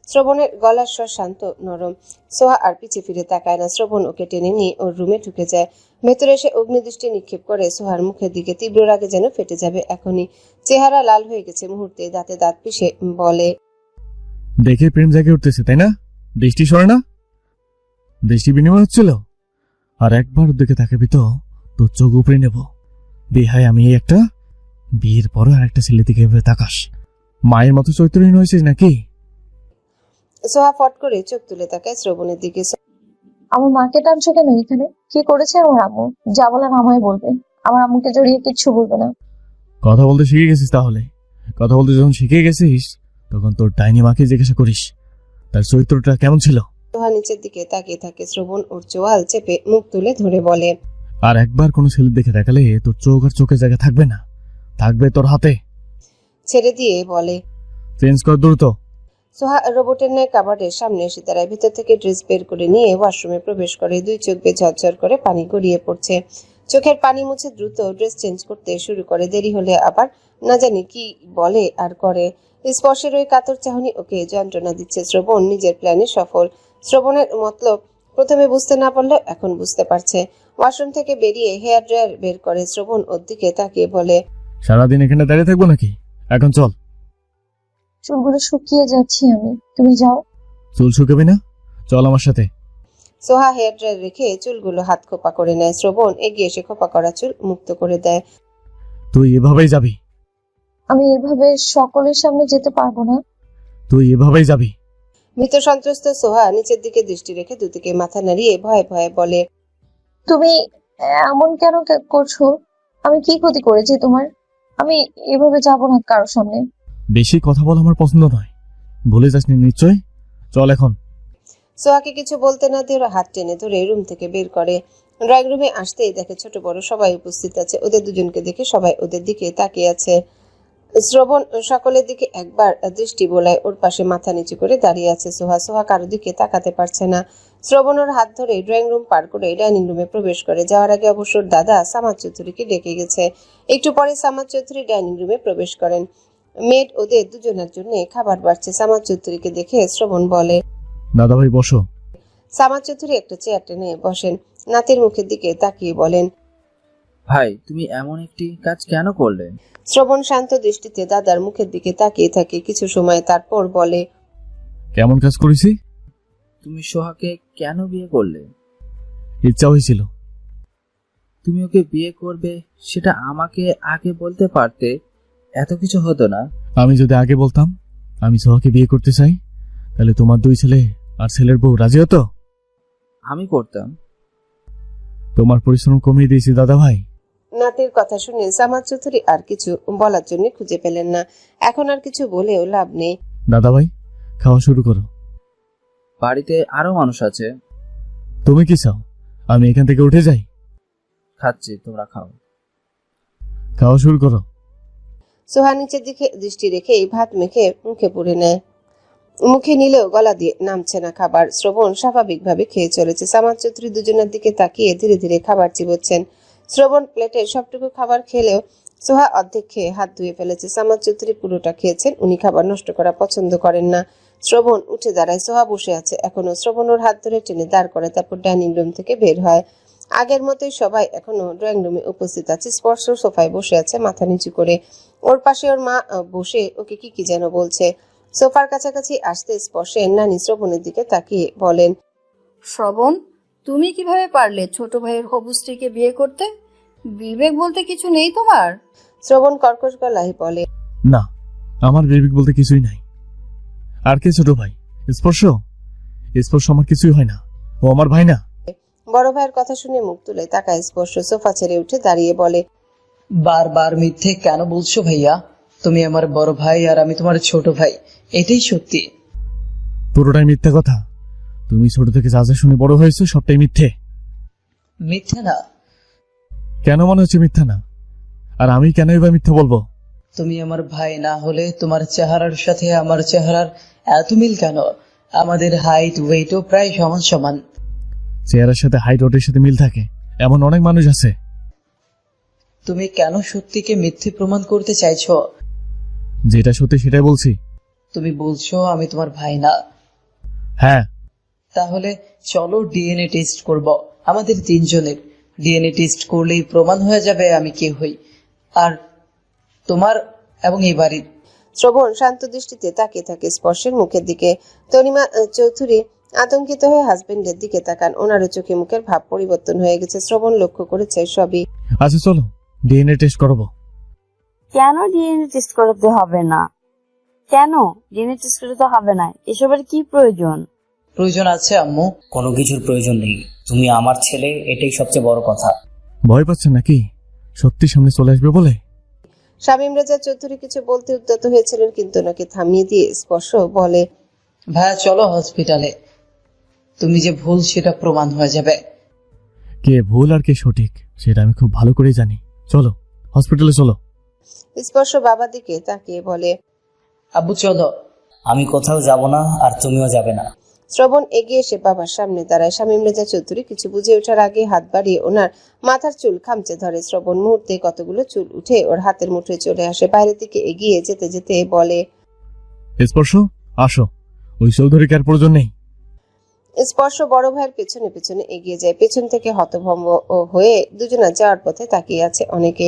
শ্রবণের গলার স্বর শান্ত নরম। সোহা আর পিছে ফিরে তাকায় না। শ্রবণ ওকে টেনে নিয়ে ওর রুমে ঢুকে যায়। ভেতরে এসে অগ্নিদৃষ্টি নিক্ষেপ করে সোহার মুখের দিকে। তীব্র রাগে যেন ফেটে যাবে এখনই। চেহারা লাল হয়ে গেছে মুহূর্তে। দাঁতে দাঁত পিষে বলে, দেখে প্রেম জাগে উঠতেছে, তাই না? দৃষ্টি সরে না? দৃষ্টি বিনিময় হচ্ছিল। আর একবার ওর দিকে তাকাবি তো তোর চোখ উপরে নেব। বেহায় আমি এই একটা বিয়ের পরও আর একটা ছেলে দিকে এভাবে তাকাস। মায়ের মতো চরিত্রহীন হয়েছিস নাকি? সোহা ফট করে চোখ তুলে তাকায় শ্রবণের দিকে। আমার মাকে টানছো কেন এখানে? কি করেছে আমার আম্মু? যা বলার আমায় বলবে। আমার আম্মুকে জড়িয়ে কিচ্ছু বলবে না। কথা বলতে শিখে গেছিস তাহলে? কথা বলতে যখন শিখে গেছিস তখন তোর ডাইনি মাকে জিজ্ঞাসা করিস তার চরিত্রটা কেমন ছিল। সোহা নিচের দিকে তাকিয়ে থাকে। শ্রবণ ওর চোয়াল চেপে মুখ তুলে ধরে বলে, আর একবার কোনো ছেলের দিকে দেখালে তোর চোখ আর চোখের জায়গা থাকবে না, থাকবে তোর হাতে। ছেড়ে দিয়ে বলে, চেঞ্জ কর দ্রুত। সোহা রোবটের ন্যায় কাবার্ডের সামনে এসে দাঁড়ায়। ভিতর থেকে ড্রেস বের করে নিয়ে ওয়াশরুমে প্রবেশ করে। দুই চোখ বেয়ে ঝরঝর করে পানি গড়িয়ে পড়ছে। চোখের পানি মুছে দ্রুত ড্রেস চেঞ্জ করতে শুরু করে। দেরি হলে আবার না জানি কি বলে আর করে। স্পর্শের ওই কাতর চাহনি ওকে যন্ত্রণা দিচ্ছে। শ্রবণ নিজের প্ল্যানে সফল। শ্রবণের মতলব প্রথমে বুঝতে না পারলেও এখন বুঝতে পারছে। ওয়াশরুম থেকে বেরিয়ে হেয়ার ড্রায়ার বের করে শ্রবণ ওর দিকে তাকিয়ে বলে, সারাদিন এখানে দাঁড়িয়ে থাকবো নাকি? এখন চল। চুলগুলো শুকিয়ে যাচ্ছি আমি, তুমি যাও। চুল শুকাবি না? চল আমার সাথে। সোহা হেয়ার ড্রায়ার রেখে চুলগুলো হাত খোপা করে নেয়। শ্রবণ এগিয়ে এসে খোপা করা চুল মুক্ত করে দেয়। তুই এভাবেই যাবি? আমি এভাবে সকলের সামনে যেতে পারবো না। তুই এভাবেই যাবি? ভীত সন্ত্রস্ত সোহা নিচের দিকে দৃষ্টি রেখে দুদিকে মাথা নাড়িয়ে ভয়ে ভয়ে বলে, তুমি এমন কেন করছো? আমি কি ক্ষতি করেছি তোমার? আমি এভাবে যাব না কারোর সামনে। বেশি কথা বলা আমার পছন্দ নয়, ভুলে যাসনি নিশ্চয়। চল এখন। সোহাকে কিছু বলতে না দিয়ে ওরা হাত টেনে ধরে রুম থেকে বের করে। ড্রয়িং রুমে আসতেই দেখে ছোট বড় সবাই উপস্থিত আছে। ওদের দুজনকে দেখে সবাই ওদের দিকে তাকিয়ে আছে। শ্রবণ সকলের দিকে একবার দৃষ্টি বোলায়। ওর পাশে মাথা নিচু করে দাঁড়িয়ে আছে সোহা। সোহা কারো দিকে তাকাতে পারছে না। শ্রবণ ওর হাত ধরে ড্রয়িং রুম পার করে ডাইনিং রুমে প্রবেশ করে। যাওয়ার আগে অবশ্য দাদা সামাদ চৌধুরীকে ডেকে গেছে। একটু পরে সামাদ চৌধুরী ডাইনিং রুমে প্রবেশ করেন। মেড ওদের দুজনের জন্য খাবার বাড়ছে। সামাদ চৌধুরীকে দেখে শ্রবণ বলে, দাদা ভাই বসো। সামাদ চৌধুরী একটা চেয়ার টেনে বসেন। নাতির মুখের দিকে তাকিয়ে বলেন, ভাই তুমি এমন একটি কাজ কেন করলে? শ্রবণ শান্ত দৃষ্টিতে দাদার মুখের দিকে তাকিয়ে থাকে কিছু সময়, তারপর বলে, কেমন কাজ করেছি? তুমি সোহাকে কেন বিয়ে করলে? ইচ্ছা হয়েছিল। তুমি ওকে বিয়ে করবে সেটা আমাকে আগে বলতে পারতে, এত কিছু হতো না। আমি যদি আগে বলতাম আমি সোহাকে বিয়ে করতে চাই, তাহলে তোমার দুই ছেলে আর ছেলের বউ রাজি হতো? আমি করতাম। তোমার পরিশ্রম কমিয়ে দিয়েছি দাদা ভাই। নাতির কথা শুনে সামাদ চৌধুরী আর কিছু বলার জন্য খুঁজে পেলেন না। এখন আর কিছু বলেও লাভ নেই। দাদা ভাই খাওয়া শুরু করো। বাড়িতে আরো মানুষ আছে। তুমি কি চাও আমি এখান থেকে উঠে যাই? খাচ্ছি, তোমরা খাও। খাওয়া শুরু করো। সোহা নিচের দিকে দৃষ্টি রেখে ভাত মেখে মুখে পুরে নেয়। মুখে নিলেও গলা দিয়ে নামছে না খাবার। শ্রবণ স্বাভাবিকভাবে খেয়ে চলেছে। সামাদ চৌধুরী দুজনের দিকে তাকিয়ে ধীরে ধীরে খাবার চিবোচ্ছেন। শ্রবণ প্লেটে সবটুকু খাবার খেলেও সোহা অর্ধেক খেয়ে হাত ধুয়ে ফেলেছে। সামাদ চৌধুরী পুরোটা খেয়েছেন। উনি খাবার নষ্ট করা পছন্দ করেন না। শ্রবণ উঠে দাঁড়ায়। সোহা বসে আছে এখনো। শ্রবণ ওর হাত ধরে টেনে দাঁড় করে, তারপর ডাইনিং রুম থেকে বের হয়। আগের মতোই সবাই এখনো ড্রয়িং রুমে উপস্থিত আছে। স্পর্শ সোফায় বসে আছে মাথা নিচু করে। ওর পাশে ওর মা বসে ওকে কি কি যেন বলছে। সোফার কাছাকাছি আসতে স্পর্শের নানি শ্রবণের দিকে তাকিয়ে বলেন, শ্রবণ, তুমি কিভাবে পারলে ছোট ভাইয়ের হবু স্ত্রীকে বিয়ে করতে? বিবেক বলতে কিছু নেই তোমার? শ্রবণ কর্কশ গলায় বলে, না, আমার বিবেক বলতে কিছুই নাই। আর কে ছোট ভাই? স্পর্শ? স্পর্শ আমার কিছুই হয় না, ও আমার ভাই না। বড় ভাইয়ের কথা শুনে মুখ তুলে তাকায় স্পর্শ। সোফা ছেড়ে উঠে দাঁড়িয়ে বলে, বারবার মিথ্যে কেন বলছো ভাইয়া? তুমি আমার বড় ভাই আর আমি তোমার ছোট ভাই, এটাই সত্যি। পুরোটাই মিথ্যা কথা। তুমি ছোট থেকে যা যা শুনে বড় হয়েছো সবটাই মিথ্যে। মিথ্যে না? কেন মনে হচ্ছে মিথ্যা না? আর আমি কেনই বা মিথ্যা বলবো? তুমি আমার ভাই না হলে তোমার চেহারার সাথে আমার চেহারার এত মিল কেন? আমাদের হাইট ওয়েটও প্রায় সমান সমান। চেহারার সাথে হাইট ওয়েটের সাথে মিল থাকে এমন অনেক মানুষ আছে। তুমি কেন সত্যিকে মিথ্যে প্রমাণ করতে চাইছো? যেটা সত্যি সেটাই বলছি। তুমি বলছো আমি তোমার ভাই না? হ্যাঁ। তাহলে চলো ডিএনএ টেস্ট করব আমাদের তিনজনের। ডিএনএ টেস্ট করলেই প্রমাণ হয়ে যাবে আমি কে হই আর তোমার এবং এই বাড়ির। শ্রবণ শান্ত দৃষ্টিতে তাকিয়ে থাকে স্পর্শের মুখের দিকে। তনিমা চৌধুরী আতঙ্কিত হয়ে হাজবেন্ডের দিকে তাকান। ওনারও চোখে মুখের ভাব পরিবর্তন হয়ে গেছে। শ্রবণ লক্ষ্য করেছে সবই। আচ্ছা চলো ডিএনএ টেস্ট করাবো। কেন ডিএনএ টেস্ট করাতে হবে না? কেন ডিএনএ টেস্ট করাতে হবে না? এসবের কি প্রয়োজন? প্রয়োজন আছে আম্মু। কোনো কিছুর প্রয়োজন নেই, তুমি আমার ছেলে, এটাই সবচেয়ে বড় কথা। ভয় পাচ্ছেন নাকি সত্যি সামনে চলে আসবে বলে? শামীম রেজা চৌধুরী কিছু বলতে উদ্যত হয়েছিলেন, কিন্তু ওনাকে থামিয়ে দিয়ে স্পর্শ বলে, ভাইয়া চলো হসপিটালে, তুমি যে ভুল সেটা প্রমাণ হয়ে যাবে। কে ভুল আর কে সঠিক সেটা আমি খুব ভালো করেই জানি। চলো হসপিটালে চলো। স্পর্শ বাবার দিকে তাকিয়ে বলে, আব্বু চলো। আমি কোথাও যাব না, আর তুমিও যাবে না। শ্রবণ এগিয়ে এসে বাবার সামনে দাঁড়ায়। শামীম রেজা চৌধুরী কিছু বুঝে ওঠার আগে হাত বাড়িয়ে ওনার মাথার চুল খামচে ধরে। শ্রবণ মুহূর্তে কতগুলো চুল উঠে ওর হাতের মুঠোয় চলে আসে। বাইরের দিকে এগিয়ে যেতে যেতে বলে, স্পর্শ আসো, ওই চৌধুরীকে আর প্রয়োজন নেই। স্পর্শ বড় ভাইয়ের পেছনে পেছনে এগিয়ে যায়। পেছন থেকে হতভম্ব হয়ে দুজনা যাওয়ার পথে তাকিয়ে আছে অনেকে।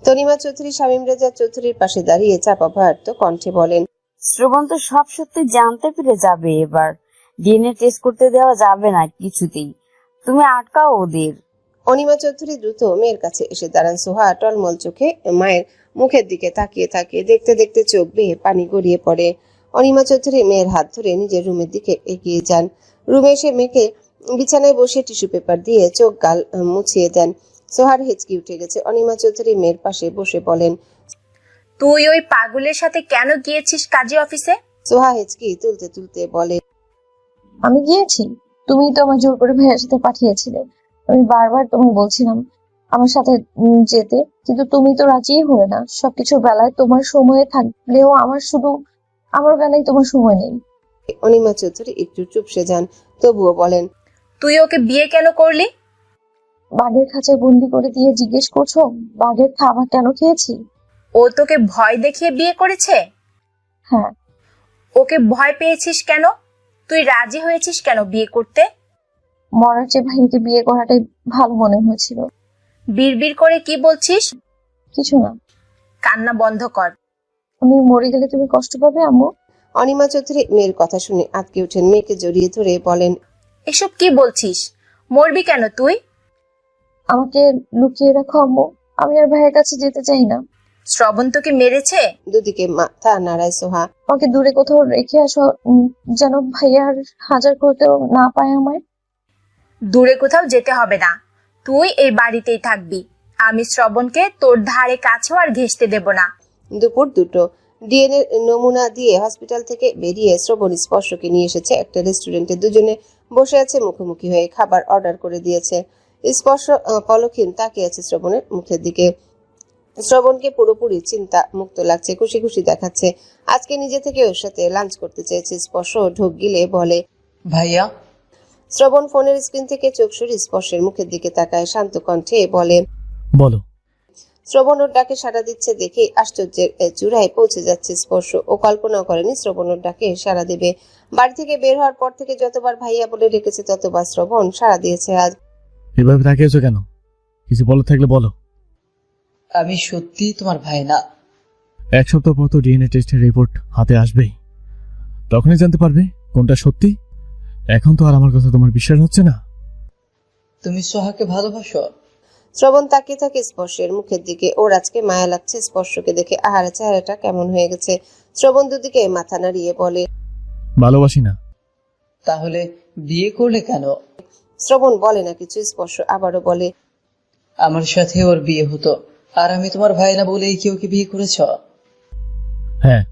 তনিমা চৌধুরী শামীম রেজা চৌধুরীর পাশে দাঁড়িয়ে চাপা ভয়ার্ত কণ্ঠে বলেন, শ্রবণ তো সব সত্যি জানতে পেরে যাবে। এবার ডিএনএ টেস্ট করতে দেওয়া যাবে না কিছুতেই, তুমি আটকাও ওদের। অনিমা চৌধুরী দ্রুত মেয়ের কাছে এসে দাঁড়ান। সোহা টলমল চোখে মায়ের মুখের দিকে তাকিয়ে থাকে। দেখতে দেখতে চোখ বেয়ে পানি গড়িয়ে পড়ে। অনিমা চৌধুরী মেয়ের হাত ধরে নিজের রুমের দিকে এগিয়ে যান। রুমে এসে মেয়েকে বিছানায় বসে টিস্যু পেপার দিয়ে চোখ গাল মুছিয়ে দেন। সোহার হেঁচকি উঠে গেছে। অনিমা চৌধুরী মেয়ের পাশে বসে বলেন, তুই ওই পাগলের সাথে কেন গিয়েছিস কাজী অফিসে? সোহা হেঁচকি তুলতে তুলতে বলে, আমি গিয়েছি, তুমি তো আমার জোর করে ভাইয়ের সাথে পাঠিয়েছিলে। আমি বারবার তোমায় বলছিলাম আমার সাথে যেতে, কিন্তু তুমি তো রাজিই হলে না। সবকিছুর বেলায় তোমার সময় থাকলেও আমার বেলায় তোমার সময় নেই। অনিমা চৌধুরী একটু চুপসে যান, তবুও বলেন, তুই ওকে বিয়ে কেন করলি? বাঘের খাঁচায় বন্দি করে দিয়ে জিজ্ঞেস করছো বাঘের খাবার কেন খেয়েছি? ও তোকে ভয় দেখিয়ে বিয়ে করেছে? হ্যাঁ। ওকে ভয় পেয়েছিস কেন? তুই রাজি হয়েছিস কেন বিয়ে করতে? মরার চেয়ে ভাইকে বিয়ে করাটাই ভালো মনে হয়েছিল। বিড়বিড় করে কি বলছিস? কিছু না। কান্না বন্ধ কর। আমি মরে গেলে তুমি কষ্ট পাবে আম্মু। অনিমা চৌধুরী মেয়ের কথা শুনে আটকে ওঠেন। মেয়েকে জড়িয়ে ধরে বলেন, এসব কি বলছিস? মরবি কেন তুই? আমাকে লুকিয়ে রাখো আম্মু, আমি আর ভাইয়ের কাছে যেতে চাই না। শ্রবণ তোকে মেরেছে? দুদিকে মাথা নাড়ায় সোহা। আমাকে দূরে কোথাও রেখে আসো, যেন ভাইয়া আর হাজার করতেও না পায় আমায়। দূরে কোথাও যেতে হবে না, তুই এই বাড়িতেই থাকবি। আমি শ্রবণকে তোর ধারে কাছেও আর ঘেঁষতে দেব না। দুপুর 2টো। ডিএনএ নমুনা দিয়ে হসপিটাল থেকে বেরিয়ে শ্রবণ স্পর্শকে নিয়ে এসেছে একটা রেস্টুরেন্টে। দুজনে বসে আছে মুখোমুখি হয়ে, খাবার অর্ডার করে দিয়েছে। স্পর্শ পলকহীন তাকিয়ে আছে শ্রবণের মুখের দিকে। শ্রবণকে পুরোপুরি চিন্তা মুক্ত লাগছে, খুশি খুশি দেখাচ্ছে। আজকে নিজে থেকে ওর সাথে লাঞ্চ করতে চেয়েছে। স্পর্শ ঢোক গিলে বলে, ভাইয়া। শ্রবণ ফোনের স্ক্রিন থেকে চোখ সরিয়ে স্পর্শের মুখের দিকে তাকায়, শান্ত কণ্ঠে বলে, বলো। শ্রবণ ওর ডাকে সাড়া দিচ্ছে দেখে আশ্চর্যের চূড়ায় পৌঁছে যাচ্ছে স্পর্শ। ও কল্পনাও করেনি শ্রবণ ওর ডাকে সাড়া দেবে। বাড়ি থেকে বের হওয়ার পর থেকে যতবার ভাইয়া বলে রেখেছে ততবার শ্রবণ সাড়া দিয়েছে। আজ এভাবে তাকিয়েছো কেন? কিছু বলো থাকলে বলো। আমি সত্যি তোমার ভাই না। 1 সপ্তাহ পর তো ডিএনএ টেস্টের রিপোর্ট হাতে আসবেই, তখনই জানতে পারবে কোনটা সত্যি। এখন তো আর আমার কথা তোমার বিশ্বাস হচ্ছে না। তুমি সোহাকে ভালোবাসো? শ্রবণ তাকিয়ে থাকে স্পর্শের মুখের দিকে। ওর আজকে মায়া লাগছে স্পর্শকে দেখে। আহারে চেহারাটা কেমন হয়ে গেছে। শ্রবণ দুদিকে মাথা নাড়িয়ে বলে, ভালোবাসি না। তাহলে বিয়ে করলে কেন? শ্রবণ বলে না কিছু। স্পর্শ আবারও বলে, আমার সাথে ওর বিয়ে হতো, আর আমি তোমার ভাই না বলেই কি ওকে বিয়ে করেছ? হ্যাঁ।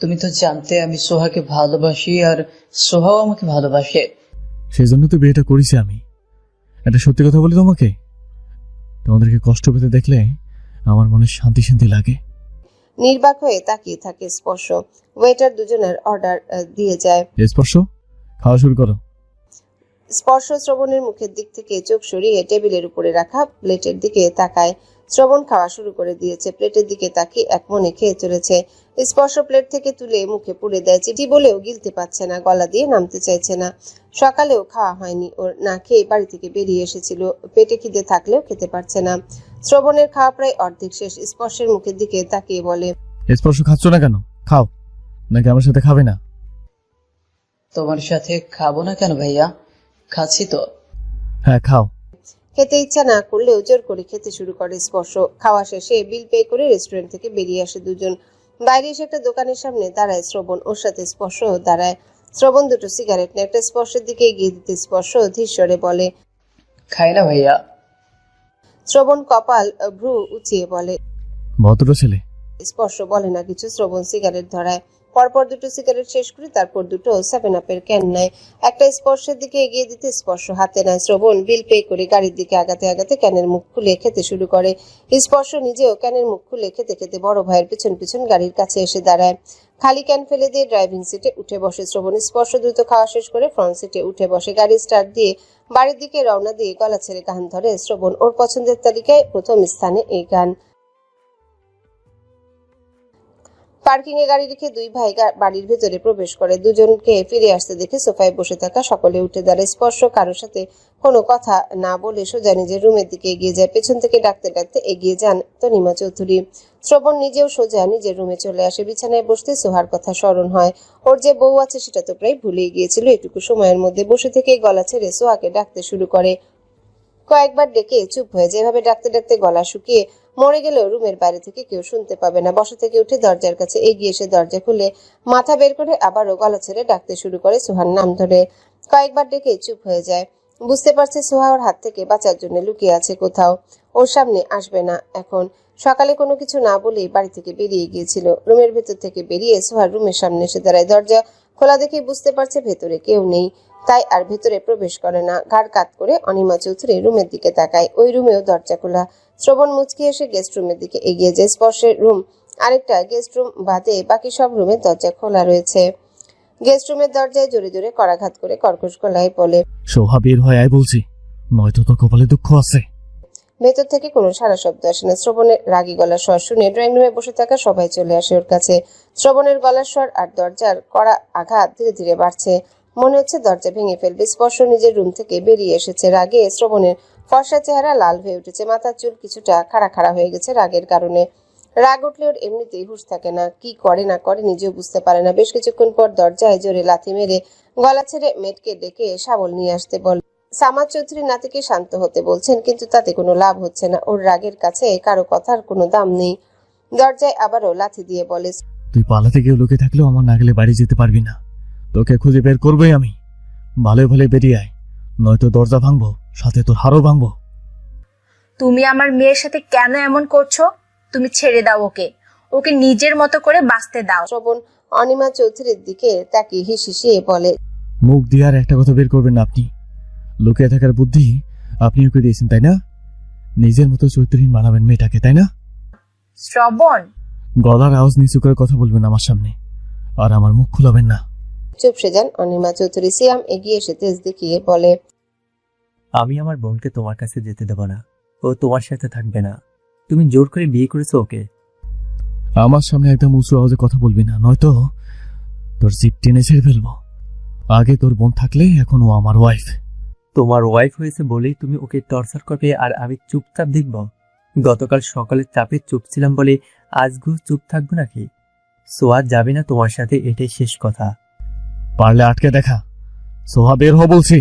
তুমি তো জানতে আমি সোহাকে ভালোবাসি, আর সোহাও আমাকে ভালোবাসে। সেজন্য তো বিয়েটা করেছি আমি। এটা সত্যি কথা বলি তোমাকে, তোমাদেরকে কষ্ট পেতে দেখলে আমার মনে শান্তি শান্তি লাগে। নির্বাক হয়ে তাকিয়ে থাকে স্পর্শ। ওয়েটার দুজনের অর্ডার দিয়ে যায়। স্পর্শ খাওয়া শুরু করো। স্পর্শ শ্রবণের মুখের দিক থেকে চোখ সরিয়ে টেবিলের উপরে রাখা প্লেটের দিকে তাকায়। শ্রবণ খাওয়া শুরু করে দিয়েছে। প্লেটের দিকে তাকিয়ে এক মনে খেয়ে চলেছে। স্পর্শ প্লেট থেকে তুলে মুখে পুড়ে দেয়। চিঠি বলেও গিলতে পারছে না, গলা দিয়ে নামতে চাইছে না। সকালেও খাওয়া হয়নি ওর, না খেয়ে বাড়ি থেকে বেরিয়ে এসেছিল। পেটে খিদে থাকলেও খেতে পারছে না। শ্রবণের খাওয়া প্রায় অর্ধেক শেষ। স্পর্শের মুখের দিকে তাকিয়ে বলে, স্পর্শ খাচ্ছ না কেন? খাও, নাকি আমার সাথে খাবে না? তোমার সাথে খাবো না কেন ভাইয়া? খাচ্ছি তো। হ্যাঁ খাও। খেতে ইচ্ছা না করলেও জোর করে খেতে শুরু করে স্পর্শ। খাওয়া শেষে বিল পে করে রেস্টুরেন্ট থেকে বেরিয়ে আসে দুজন। বাইরে এসে একটা দোকানের সামনে দাঁড়ায় শ্রবণ, ওর সাথে স্পর্শ দাঁড়ায়। শ্রবণ দুটো সিগারেট নিয়ে একটা স্পর্শের দিকে এগিয়ে দিতে স্পর্শ ধীরস্বরে বলে, খাই না ভাইয়া। শ্রবণ কপাল ভ্রু উঁচিয়ে বলে। ভদ্র ছেলে। স্পর্শ বলে না কিছু। শ্রবণ সিগারেট ধরায়। পরপর দুটো সিগারেট শেষ করে তারপর দুটো 7-Up এর ক্যান নেয়। একটা স্পর্শের দিকে এগিয়ে দিতে স্পর্শ হাতে নেয়। শ্রবণ বিল পে করে গাড়ির দিকে আগাতে আগাতে ক্যানের মুখ খুলে খেতে শুরু করে। স্পর্শ নিজেও ক্যানের মুখ খুলে খেতে খেতে বড় ভাইয়ের পিছন পিছন গাড়ির কাছে এসে দাঁড়ায়। খালি ক্যান ফেলে দিয়ে ড্রাইভিং সিটে উঠে বসে শ্রবণ। স্পর্শ দ্রুত খাওয়া শেষ করে ফ্রন্ট সিটে উঠে বসে। গাড়ি স্টার্ট দিয়ে বাড়ির দিকে রওনা দিয়ে গলা ছেড়ে গান ধরে শ্রবণ। ওর পছন্দের তালিকায় প্রথম স্থানে এই গান। পার্কিং এ গাড়ি রেখে দুই ভাই বাড়ির ভেতরে প্রবেশ করে। দুজনকে ফিরে আসতে দেখে সোফায় বসে থাকা সকলে উঠে দাঁড়ায়। স্পর্শ কারোর সাথে কোনো কথা না বলে সোজা নিজের রুমের দিকে এগিয়ে যায়। পেছন থেকে ডাকতে ডাকতে এগিয়ে যান তনিমা চৌধুরী। শ্রবণ নিজেও সোজা নিজের রুমে চলে আসে। বিছানায় বসতে সোহার কথা স্মরণ হয়। ওর যে বউ আছে সেটা তো প্রায় ভুলেই গিয়েছিল। এটুকু সময়ের মধ্যে বসে থেকে গলা ছেড়ে সোহাকে ডাকতে শুরু করে। কয়েকবার ডেকে চুপ হয়ে যায়। এভাবে ডাকতে ডাকতে গলা শুকিয়ে মরে গেলেও রুমের বাইরে থেকে কেউ শুনতে পাবে না। বসা থেকে উঠে দরজার কাছে এগিয়ে এসে দরজা খুলে মাথা বের করে আবারও গলা ছেড়ে ডাকতে শুরু করে সোহার নাম ধরে। কয়েকবার ডেকে চুপ হয়ে যায়। বুঝতে পারছে সোহা ওর হাত থেকে বাঁচার জন্য লুকিয়ে আছে কোথাও, ওর সামনে আসবে না এখন। সকালে কোনো কিছু না বলেই বাড়ি থেকে বেরিয়ে গিয়েছিল। রুমের ভেতর থেকে বেরিয়ে সোহার রুমের সামনে এসে দাঁড়ায়। দরজা খোলা দেখে বুঝতে পারছে ভেতরে কেউ নেই, তাই আর ভেতরে প্রবেশ করে না। ঘাড় কাত করে অনিমা চৌধুরী রুমের দিকে তাকায়। ওই রুমেও দরজা খোলা। শ্রবণ মুচকি এসে গেস্ট রুমের দিকে এগিয়ে যায়। স্পর্শের রুম আরেকটা গেস্ট রুম বাদে বাকি সব রুমের দরজা খোলা রয়েছে। গেস্ট রুমের দরজায় জোরে জোরে করাঘাত করে কর্কশ গলায় বলে, সোহা বের হয় আয় বলছি, নয়তো তোর কপালে দুঃখ আছে। ভেতর থেকে কোনো সারা শব্দ আসে না। শ্রবণের রাগী গলার স্বর শুনে ড্রয়িং রুমে বসে থাকা সবাই চলে আসে ওর কাছে। শ্রবণের গলার স্বর আর দরজার কড়া আঘাত ধীরে ধীরে বাড়ছে। মনে হচ্ছে দরজা ভেঙে ফেলবে। স্পর্শ নিজের রুম থেকে বেরিয়ে এসেছে। রাগে শ্রবণের ফর্সা চেহারা লাল হয়ে উঠেছে। মাথার চুল কিছুটা খাড়া খাড়া হয়ে গেছে রাগের কারণে। রাগ উঠলে ওর এমনিতেই হুঁশ থাকে না, কি করে না করে নিজেও বুঝতে পারে না। বেশ কিছুক্ষণ পর দরজায় জোরে লাথি মেরে গলা ছেড়ে মেটকে ডেকে শাবল নিয়ে আসতে বলে। সামাদ চৌধুরী নাতিকে শান্ত হতে বলছেন, কিন্তু তাতে কোনো লাভ হচ্ছে না। ওর রাগের কাছে কারো কথার কোনো দাম নেই। দরজায় আবারও লাথি দিয়ে বলে, তুই পালাতে গিয়ে লুকে থাকলেও আমার নাগলে বাড়ি যেতে পারবি না। তোকে খুঁজে বের করবোই আমি। ভালো ভালো বেরিয়ে আয়, নয়তো দরজা ভাঙবো, সাথে তোর হাড়ও ভাঙবো। তুমি আমার মেয়ের সাথে কেন এমন করছো? তুমি ছেড়ে দাও ওকে, ওকে নিজের মতো করে বাঁচতে দাও। শ্রবণ অনিমা চৌধুরীর দিকে তাকিয়ে হিসিয়ে বলে, মুখ দিয়ে আর একটা কথা বের করবেন না আপনি। লুকিয়ে থাকার বুদ্ধি আপনি ওকে দিয়েছেন তাই না? নিজের মতো চরিত্রহীন বানাবেন মেয়েটাকে তাই না? শ্রবণ, গলার আওয়াজ নিচু করে কথা বলবেন আমার সামনে, আর আমার মুখ খুলাবেন না। চুপসে যান অনিমা চৌধুরী। সিয়াম এগিয়ে এসে তেজ দেখিয়ে বলে, আমি আমার বোনকে তোমার কাছে যেতে দেব না, ও তোমার সাথে থাকবে না। তুমি জোর করে বিয়ে করেছো ওকে। আমার সামনে একদম উঁচু আওয়াজে কথা বলবি না, নয়তো তোর জিপ টেনে ছেড়ে ফেলবো। আগে তোর বোন থাকলে এখন ও আমার ওয়াইফ। তোমার ওয়াইফ হয়েছে বলেই তুমি ওকে টর্চার করবে আর আমি চুপচাপ দেখব? গতকাল সকালে চাপে চুপ ছিলাম বলে আজকেও চুপ থাকবো নাকি? সোয়া যাবে না তোমার সাথে, এটাই শেষ কথা। পারলে আটকে দেখা। সোহা বের হ বলছি।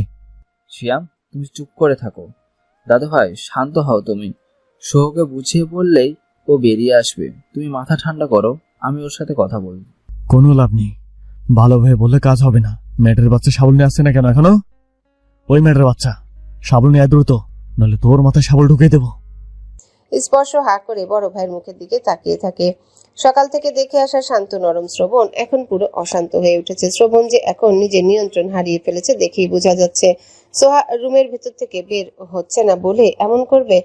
শিয়াম, তুমি চুপ করে থাকো। দাদু ভাই শান্ত হও তুমি। সোহকে বুঝিয়ে বললেই ও বেরিয়ে আসবে। তুমি মাথা ঠান্ডা করো, আমি ওর সাথে কথা বলবো। কোনো লাভ নেই, ভালোভাবে বললে কাজ হবে না। মেয়েটার বাচ্চা শাবল নিয়ে আসছে না কেন এখনো? ওই মেয়েটার বাচ্চা শাবল নিয়ে দ্রুত, নইলে তোর মাথায় শাবল ঢুকিয়ে দেবো। স্পর্শ হা করে বড় ভাইয়ের মুখের দিকে তাকিয়ে থাকে। সকাল থেকে দেখে আসা শান্ত নরম শ্রবণ এখন পুরো অশান্ত হয়ে উঠেছে। শ্রবণ যে এখন নিজের নিয়ন্ত্রণ হারিয়ে ফেলেছে দেখেই বোঝা যাচ্ছে। সোহা রুমের ভেতর থেকে বের হচ্ছে না বলে এমন করবে?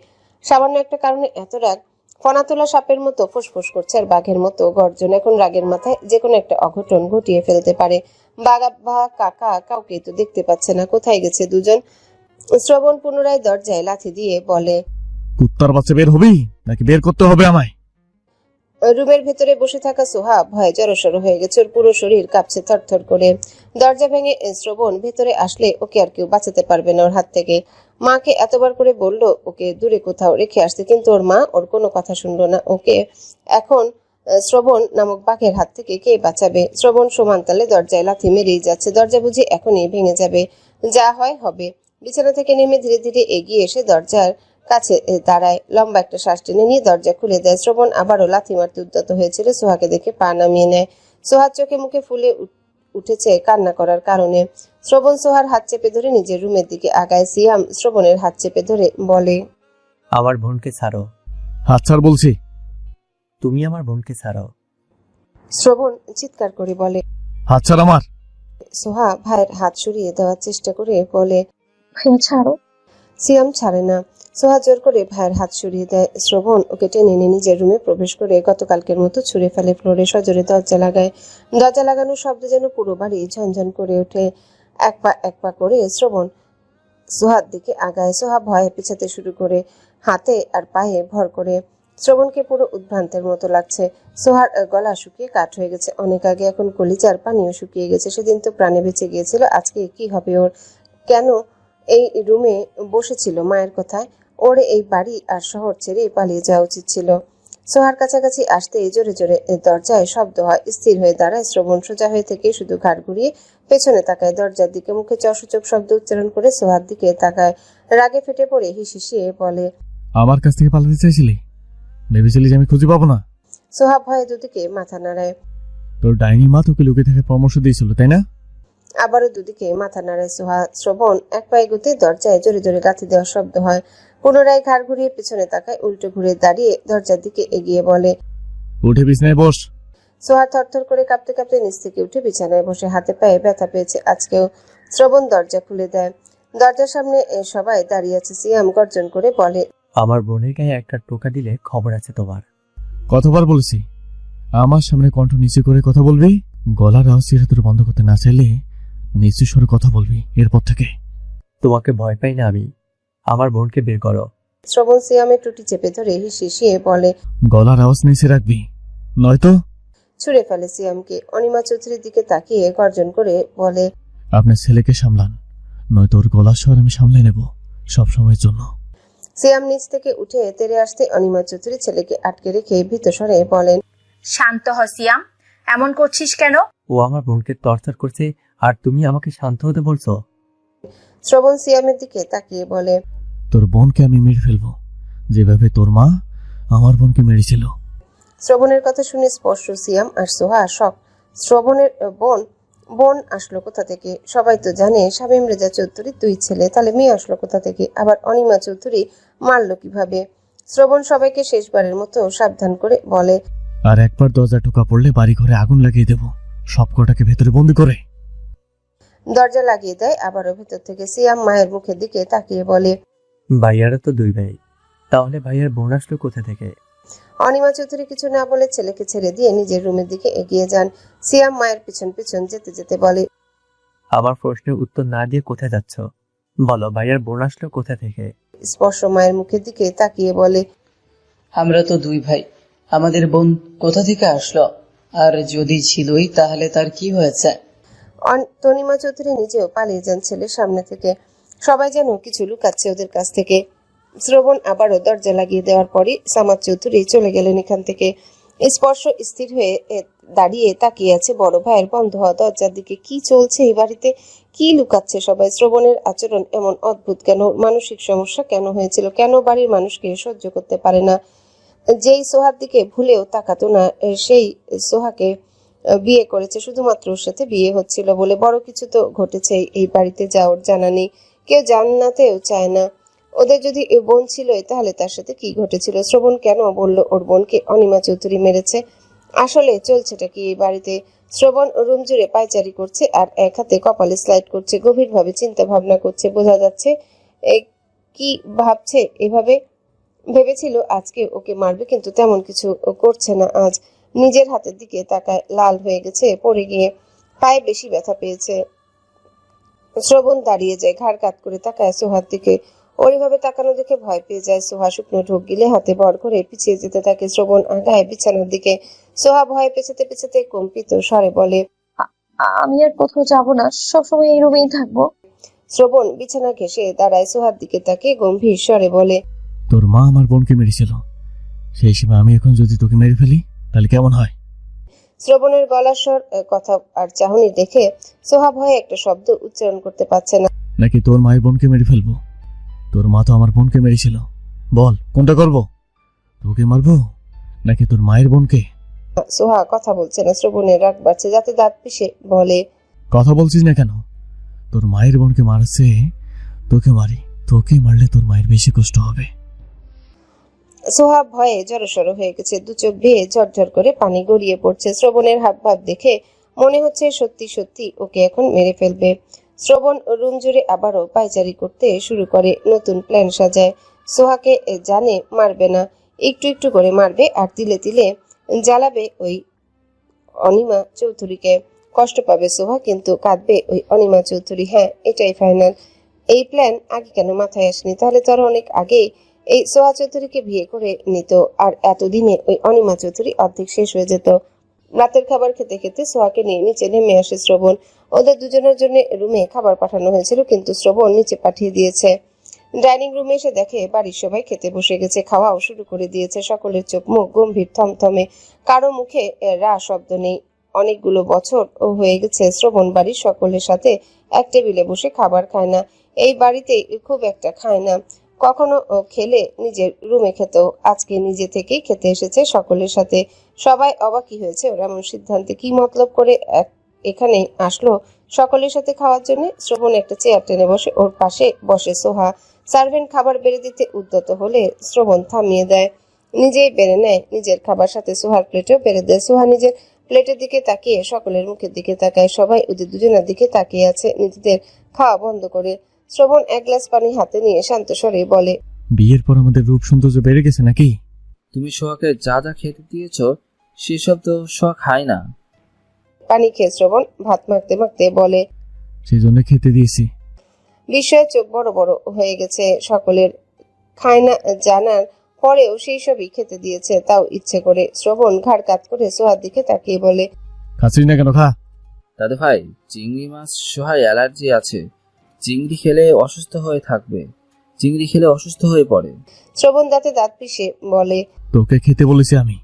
সামান্য একটা কারণে এত রাগ? ফনা তোলা সাপের মতো ফুসফুস করছে আর বাঘের মতো গর্জন। এখন রাগের মাথায় যে কোনো একটা অঘটন ঘটিয়ে ফেলতে পারে। বাবা কাকা কাউকে তো দেখতে পাচ্ছে না, কোথায় গেছে দুজন? শ্রবণ পুনরায় দরজায় লাথি দিয়ে বলে, কুত্তার বাচ্চা বের হবি নাকি বের করতে হবে আমায়? রুমের ভেতরে বসে থাকা সোহা ভয়ে জড়সড় হয়ে গেছে। ওর পুরো শরীর কাঁপছে থরথর করে। দরজা ভেঙে শ্রবণ ভেতরে আসলে ওকে আর কেউ বাঁচাতে পারবে না ওর হাত থেকে। মাকে এতবার করে বলল ওকে দূরে কোথাও রেখে আসতে, কিন্তু ওর মা ওর কোনো কথা শুনলো না। ওকে এখন শ্রবণ নামক বাঘের হাত থেকে কে বাঁচাবে? শ্রবণ সমান তালে দরজায় লাথি মেরেই যাচ্ছে। দরজা বুঝি এখনই ভেঙে যাবে। যা হয় হবে। বিছানা থেকে নেমে ধীরে ধীরে এগিয়ে এসে দরজার কাছে দাঁড়ায়। লম্বা একটা শ্বাস টেনে নিয়ে দরজা খুলে দেয়। শ্রবণ আবারও লাথি মারতে উদ্যত হয়েছিল। সোহাকে দেখে পা নামিয়ে নেয়। সোহার চোখে মুখে ফুলে উঠেছে কান্না করার কারণে। শ্রবণ সোহার হাত চেপে ধরে নিজের রুমের দিকে আগায়। সিয়াম শ্রবণের হাত চেপে ধরে বলে, আমার বোনকে ছাড়ো। হাত ছাড় বলছি। তুমি আমার বোনকে ছাড়ো। শ্রবণ চিৎকার করে বলে। হাত ছাড় আমার। সোহা ভাইয়ের হাত সরিয়ে দেওয়ার চেষ্টা করে বলে, ভাইয়া ছাড়ো। সিয়াম ছাড়ে না। সোহা জোর করে ভাইয়ের হাত সরিয়ে দেয়। শ্রবণ ওকে টেনে এনে নিজের রুমে প্রবেশ করে গতকালকের মতো ছুঁড়ে ফেলে ফ্লোরে। সজোরে দরজা লাগায়। দরজা লাগানোর শব্দ যেন পুরো বাড়ি ঝনঝন করে ওঠে। এক পা করে শ্রবণ সোহার দিকে আগায়। সোহা ভয়ে পিছাতে শুরু করে, হাতে আর পায়ে ভর করে। শ্রবণকে পুরো উদ্ভ্রান্তের মতো লাগছে। সোহার গলা শুকিয়ে কাঠ হয়ে গেছে অনেক আগে। এখন কলিজার পানিও শুকিয়ে গেছে। সেদিন তো প্রাণে বেঁচে গিয়েছিল, আজকে কি হবে ওর? কেন এই রুমে বসেছিল মায়ের কথায়? ওর এই বাড়ি আর শহর ছেড়ে পালিয়ে যাওয়া উচিত ছিল। সোহার কাছাকাছি আসতেই জোরে জোরে দরজায় শব্দ হয়। স্থির হয়ে দাঁড়ায় শ্রবণ। সোজা হয়ে থেকে শুধু ঘাড় ঘুরিয়ে পেছনে তাকায় দরজার দিকে। মুখে চসূচক শব্দ উচ্চারণ করে সোহার দিকে তাকায়। রাগে ফেটে পড়ে হিসিয়ে বলে, আমার কাছ থেকে পালাতে চাইছিলি? ভেবেছিলি যে আমি খুঁজে পাবো না? সোহা ভয়ে দুদিকে মাথা নাড়ায়। তোর ডাইনি মা তোকে লুকিয়ে থেকে পরামর্শ দিয়েছিল, তাই না? আবারও দুদিকে মাথা নাড়ায় সোহা। শ্রবণ এক পায়ে গুতে দরজায় জোরে জোরে লাথি দেওয়ার শব্দ হয়। পুনরায় ঘাড় ঘুরিয়ে পিছনে তাকায়। উল্টো ঘুরে দাঁড়িয়ে দরজার দিকে এগিয়ে বলে, উঠে বিছানায় বস। সোহা থরথর করে কাঁপতে কাঁপতে নিচ থেকে উঠে বিছানায় বসে। হাতে পায়ে ব্যথা পেয়েছে আজকেও। শ্রবণ দরজা খুলে দেয়। দরজার সামনে সবাই দাঁড়িয়ে আছে। সিয়াম গর্জন করে বলে, আমার বোনের গায়ে একটা টোকা দিলে খবর আছে তোমার। কতবার বলেছি আমার সামনে কণ্ঠ নিচু করে কথা বলবি? গলার আওয়াজ চিরতরে বন্ধ করতে না চাইলে নিচু স্বরে কথা বলবি এরপর থেকে। তোমাকে ভয় পাই না আমি। আমার বোনকে বের করো। শ্রবণ সিয়ামের টুটি চেপে ধরে হিসিয়ে বলে, গলার আওয়াজ নিচে রাখবি, নয়তো। ছুঁড়ে ফেলে সিয়ামকে। অনিমা চৌধুরীর দিকে তাকিয়ে গর্জন করে বলে, আপনার ছেলেকে সামলান, নয়তো ওর গলার স্বর আমি সামলে নেব সব সময়ের জন্য। সিয়াম নিচ থেকে উঠে তেড়ে আসতে অনিমা চৌধুরী ছেলেকে আটকে রেখে ভীত স্বরে বলেন, শান্ত হ সিয়াম, এমন করছিস কেন? ও আমার বোনকে টর্চার করছে আর তুমি আমাকে শান্ত হতে বলছো? শ্রবণ সিয়ামের দিকে তাকিয়ে বলে, তোর বোনকে আমি মেরে ফেলবো যেভাবে তোর মা আমার বোনকে মেরেছিল। শ্রবণের কথা শুনে স্পষ্ট সিয়াম আর সোহা শক। শ্রবণের বোন আসলো কোথা থেকে? সবাই তো জানে শামীম রেজা চৌধুরীর 2 ছেলে, তাহলে মেয়ে আসলো কোথা থেকে? আবার অনিমা চৌধুরী মারলো কিভাবে? শ্রবণ সবাইকে শেষবারের মতো সাবধান করে বলে, আর একবার দরজা টোকা পড়লে বাড়ি ঘরে আগুন লাগিয়ে দেব, সব কটাকে ভেতরে বন্দি করে। দরজা লাগিয়ে দেয়। আবারও ভেতর থেকে সিয়াম মায়ের মুখের দিকে তাকিয়ে বলে, ভাইয়ারা তো 2 ভাই, তাহলে ভাইয়ার বোন আসলো কোথা থেকে? অনিমা চৌধুরী কিছু না বলে ছেলেকে ছেড়ে দিয়ে নিজের রুমের দিকে এগিয়ে যান। সিয়াম মায়ের পিছন পিছন যেতে যেতে বলে, আমার প্রশ্নের উত্তর না দিয়ে কোথায় যাচ্ছ? বলো, ভাইয়ার বোন আসলো কোথা থেকে? স্পর্শ মায়ের মুখের দিকে তাকিয়ে বলে, আমরা তো 2 ভাই, আমাদের বোন কোথা থেকে আসলো? আর যদি ছিলই তাহলে তার কি হয়েছে? তনিমা চৌধুরী নিজেও পালিয়ে যান ছেলের সামনে থেকে। সবাই যেন কিছু লুকাচ্ছে ওদের কাছ থেকে। শ্রবণ আবারও দরজা লাগিয়ে দেওয়ার পরই সামাদ চৌধুরী চলে গেলেন এখান থেকে। স্পর্শ স্থির হয়ে দাঁড়িয়ে তাকিয়ে আছে বড় ভাইয়ের বন্ধ হওয়া দরজার দিকে। কি চলছে এই বাড়িতে? কি লুকাচ্ছে সবাই? শ্রবণের আচরণ এমন অদ্ভুত কেন? মানসিক সমস্যা কেন হয়েছিল? কেন বাড়ির মানুষকে সহ্য করতে পারে না? যেই সোহার দিকে ভুলেও তাকাতো না, সেই সোহাকে বিয়ে করেছে শুধুমাত্র ওর সাথে বিয়ে হচ্ছিল বলে। বড় কিছু তো ঘটেছে এই বাড়িতে, যা ওর জানা নেই। কেউ জানাতেও চায় না। ওদের যদি বোন ছিল তাহলে তার সাথে কি ঘটেছিল? শ্রবণ কেন বলল ওর বোনকে অনিমা চৌধুরী মেরেছে? আসলে চলছেটা কি এই বাড়িতে? শ্রবণ রুম জুড়ে পায়চারি করছে আর এক হাতে কপালে স্লাইড করছে। গভীরভাবে চিন্তা ভাবনা করছে। বোঝা যাচ্ছে কি ভাবছে। এভাবে ভেবেছিল আজকে ওকে মারবে, কিন্তু তেমন কিছু করছে না আজ। নিজের হাতের দিকে তাকায়, লাল হয়ে গেছে পড়ে গিয়ে। পায়ে বেশি ব্যথা পেয়েছে। শ্রবণ দাঁড়িয়ে যায়, ঘাড় কাত করে তাকায় সোহার দিকে। ওর এভাবে তাকানো দেখে ভয় পেয়ে যায় সোহা। শুকনো ঢোক গিলে হাতে ভর করে পিছিয়ে যেতে থাকে। শ্রবণ আগায় বিছানার দিকে। সোহা ভয় পেছাতে পেছাতে কম্পিত স্বরে বলে, আমি আর কোথাও যাব না, সবসময় এই রুমেই থাকবো। শ্রবণ বিছানা ঘেঁষে দাঁড়ায় সোহার দিকে তাকে গম্ভীর স্বরে বলে, তোর মা আমার বোনকে মেরেছিল, সেই সময় আমি এখন যদি তোকে মেরে ফেলি তাহলে কেমন হয়? শ্রবণের গলার স্বর, কথা আর চাহনি দেখে সোহা ভয়ে একটা শব্দ উচ্চারণ করতে পারছে না। নাকি তোর মায়ের বোনকে মেরে ফেলবো? তোর মা তো আমার বোনকে মেরেছিল। বল কোনটা করব? তোকে মারবো নাকি তোর মায়ের বোনকে? সোহা কথা বলছে না। শ্রবণের রাগ বাড়ছে, যাতে দাঁত পিষে বলে, কথা বলছিস না কেন? তোর মায়ের বোনকে মারছে, তোকে মারি। তোকে মারলে তোর মায়ের বেশি কষ্ট হবে। সোহা ভয়ে জড়সড় হয়ে গেছে, দু চোখ বেয়ে ঝরঝর করে পানি গড়িয়ে পড়ছে। শ্রবণের হাবভাব দেখে মনে হচ্ছে সত্যি সত্যি ওকে এখন মেরে ফেলবে। শ্রবণ রুম জুড়ে আবারও পায়চারি করতে শুরু করে, নতুন প্ল্যান সাজায়। সোহাকে জানে মারবে না, একটু একটু করে মারবে, আর তিলে তিলে জ্বালাবে ওই অনিমা চৌধুরীকে। কষ্ট পাবে সোহা, কিন্তু কাঁদবে ওই অনিমা চৌধুরী। হ্যাঁ, এটাই ফাইনাল। এই প্ল্যান আগে কেন মাথায় আসেনি? তাহলে তো আরো অনেক আগেই এই সোহা চৌধুরীকে বিয়ে করে নিত, আর এতদিনে ওই অনিমা চৌধুরী অর্ধেক শেষ হয়ে যেত। রাতের খাবার খেতে খেতে সোহাকে নিয়ে নিচে নেমে আসে শ্রবণ। ওদের দুজনের জন্য রুমে খাবার পাঠানো হয়েছিল, কিন্তু শ্রবণ নিচে পাঠিয়ে দিয়েছে। ডাইনিং রুমে এসে দেখে বাড়ির সবাই খেতে বসে গেছে, খাওয়াও শুরু করে দিয়েছে। সকলের চোখ মুখ গম্ভীর, থমথমে, কারো মুখে রা শব্দ নেই। অনেকগুলো বছর হয়ে গেছে শ্রবণ বাড়ির সকলের সাথে এক টেবিলে বসে খাবার খায় না। এই বাড়িতে খুব একটা খায় না, কখনো খেলে নিজের রুমে খেত। আজকে নিজে থেকেই খেতে এসেছে সকলের সাথে। সবাই অবাকই হয়েছে ওর এমন সিদ্ধান্তে। কি মতলব করে এখানে আসলো সকলের সাথে খাওয়ার জন্য? শ্রবণ একটা চেয়ার টেনে বসে, ওর পাশে বসে সোহা। সার্ভেন্ট খাবার বেড়ে দিতে উদ্যত হলে শ্রবণ থামিয়ে দেয়, নিজেই বেড়ে নেয় নিজের খাবার, সাথে সোহার প্লেটেও বেড়ে দেয়। সোহা নিজের প্লেটের দিকে তাকিয়ে সকলের মুখের দিকে তাকায়। সবাই ওদের দুজনের দিকে তাকিয়ে আছে, নিজেদের খাওয়া বন্ধ করে। শ্রবণ এক গ্লাস পানি হাতে নিয়ে শান্ত স্বরে বলে, বিয়ের পর আমাদের রূপ সৌন্দর্য বেড়ে গেছে নাকি? তুমি সোহাকে যা যা খেতে দিয়েছ সেসব তো সোহা খায় না। পানি খেয়ে শ্রবণ ভাত মাখতে মাখতে বলে, সেই জন্য খেতে দিয়েছি। বিস্ময়ে চোখ বড় বড় হয়ে গেছে সকলের। খায় না জানার পরেও সেই সবই খেতে দিয়েছে, তাও ইচ্ছে করে। শ্রবণ ঘাড় কাত করে সোহার দিকে তাকিয়ে বলে, খাচ্ছিস না কেন? খা। দাদু ভাই, চিংড়ি মাছ সোহার অ্যালার্জি আছে, চিংড়ি খেলে অসুস্থ হয়ে থাকবে, চিংড়ি খেলে অসুস্থ হয়ে পড়ে। শ্রবণ দাঁতে দাঁত পিষে বলে, তোকে খেতে বলেছি আমি।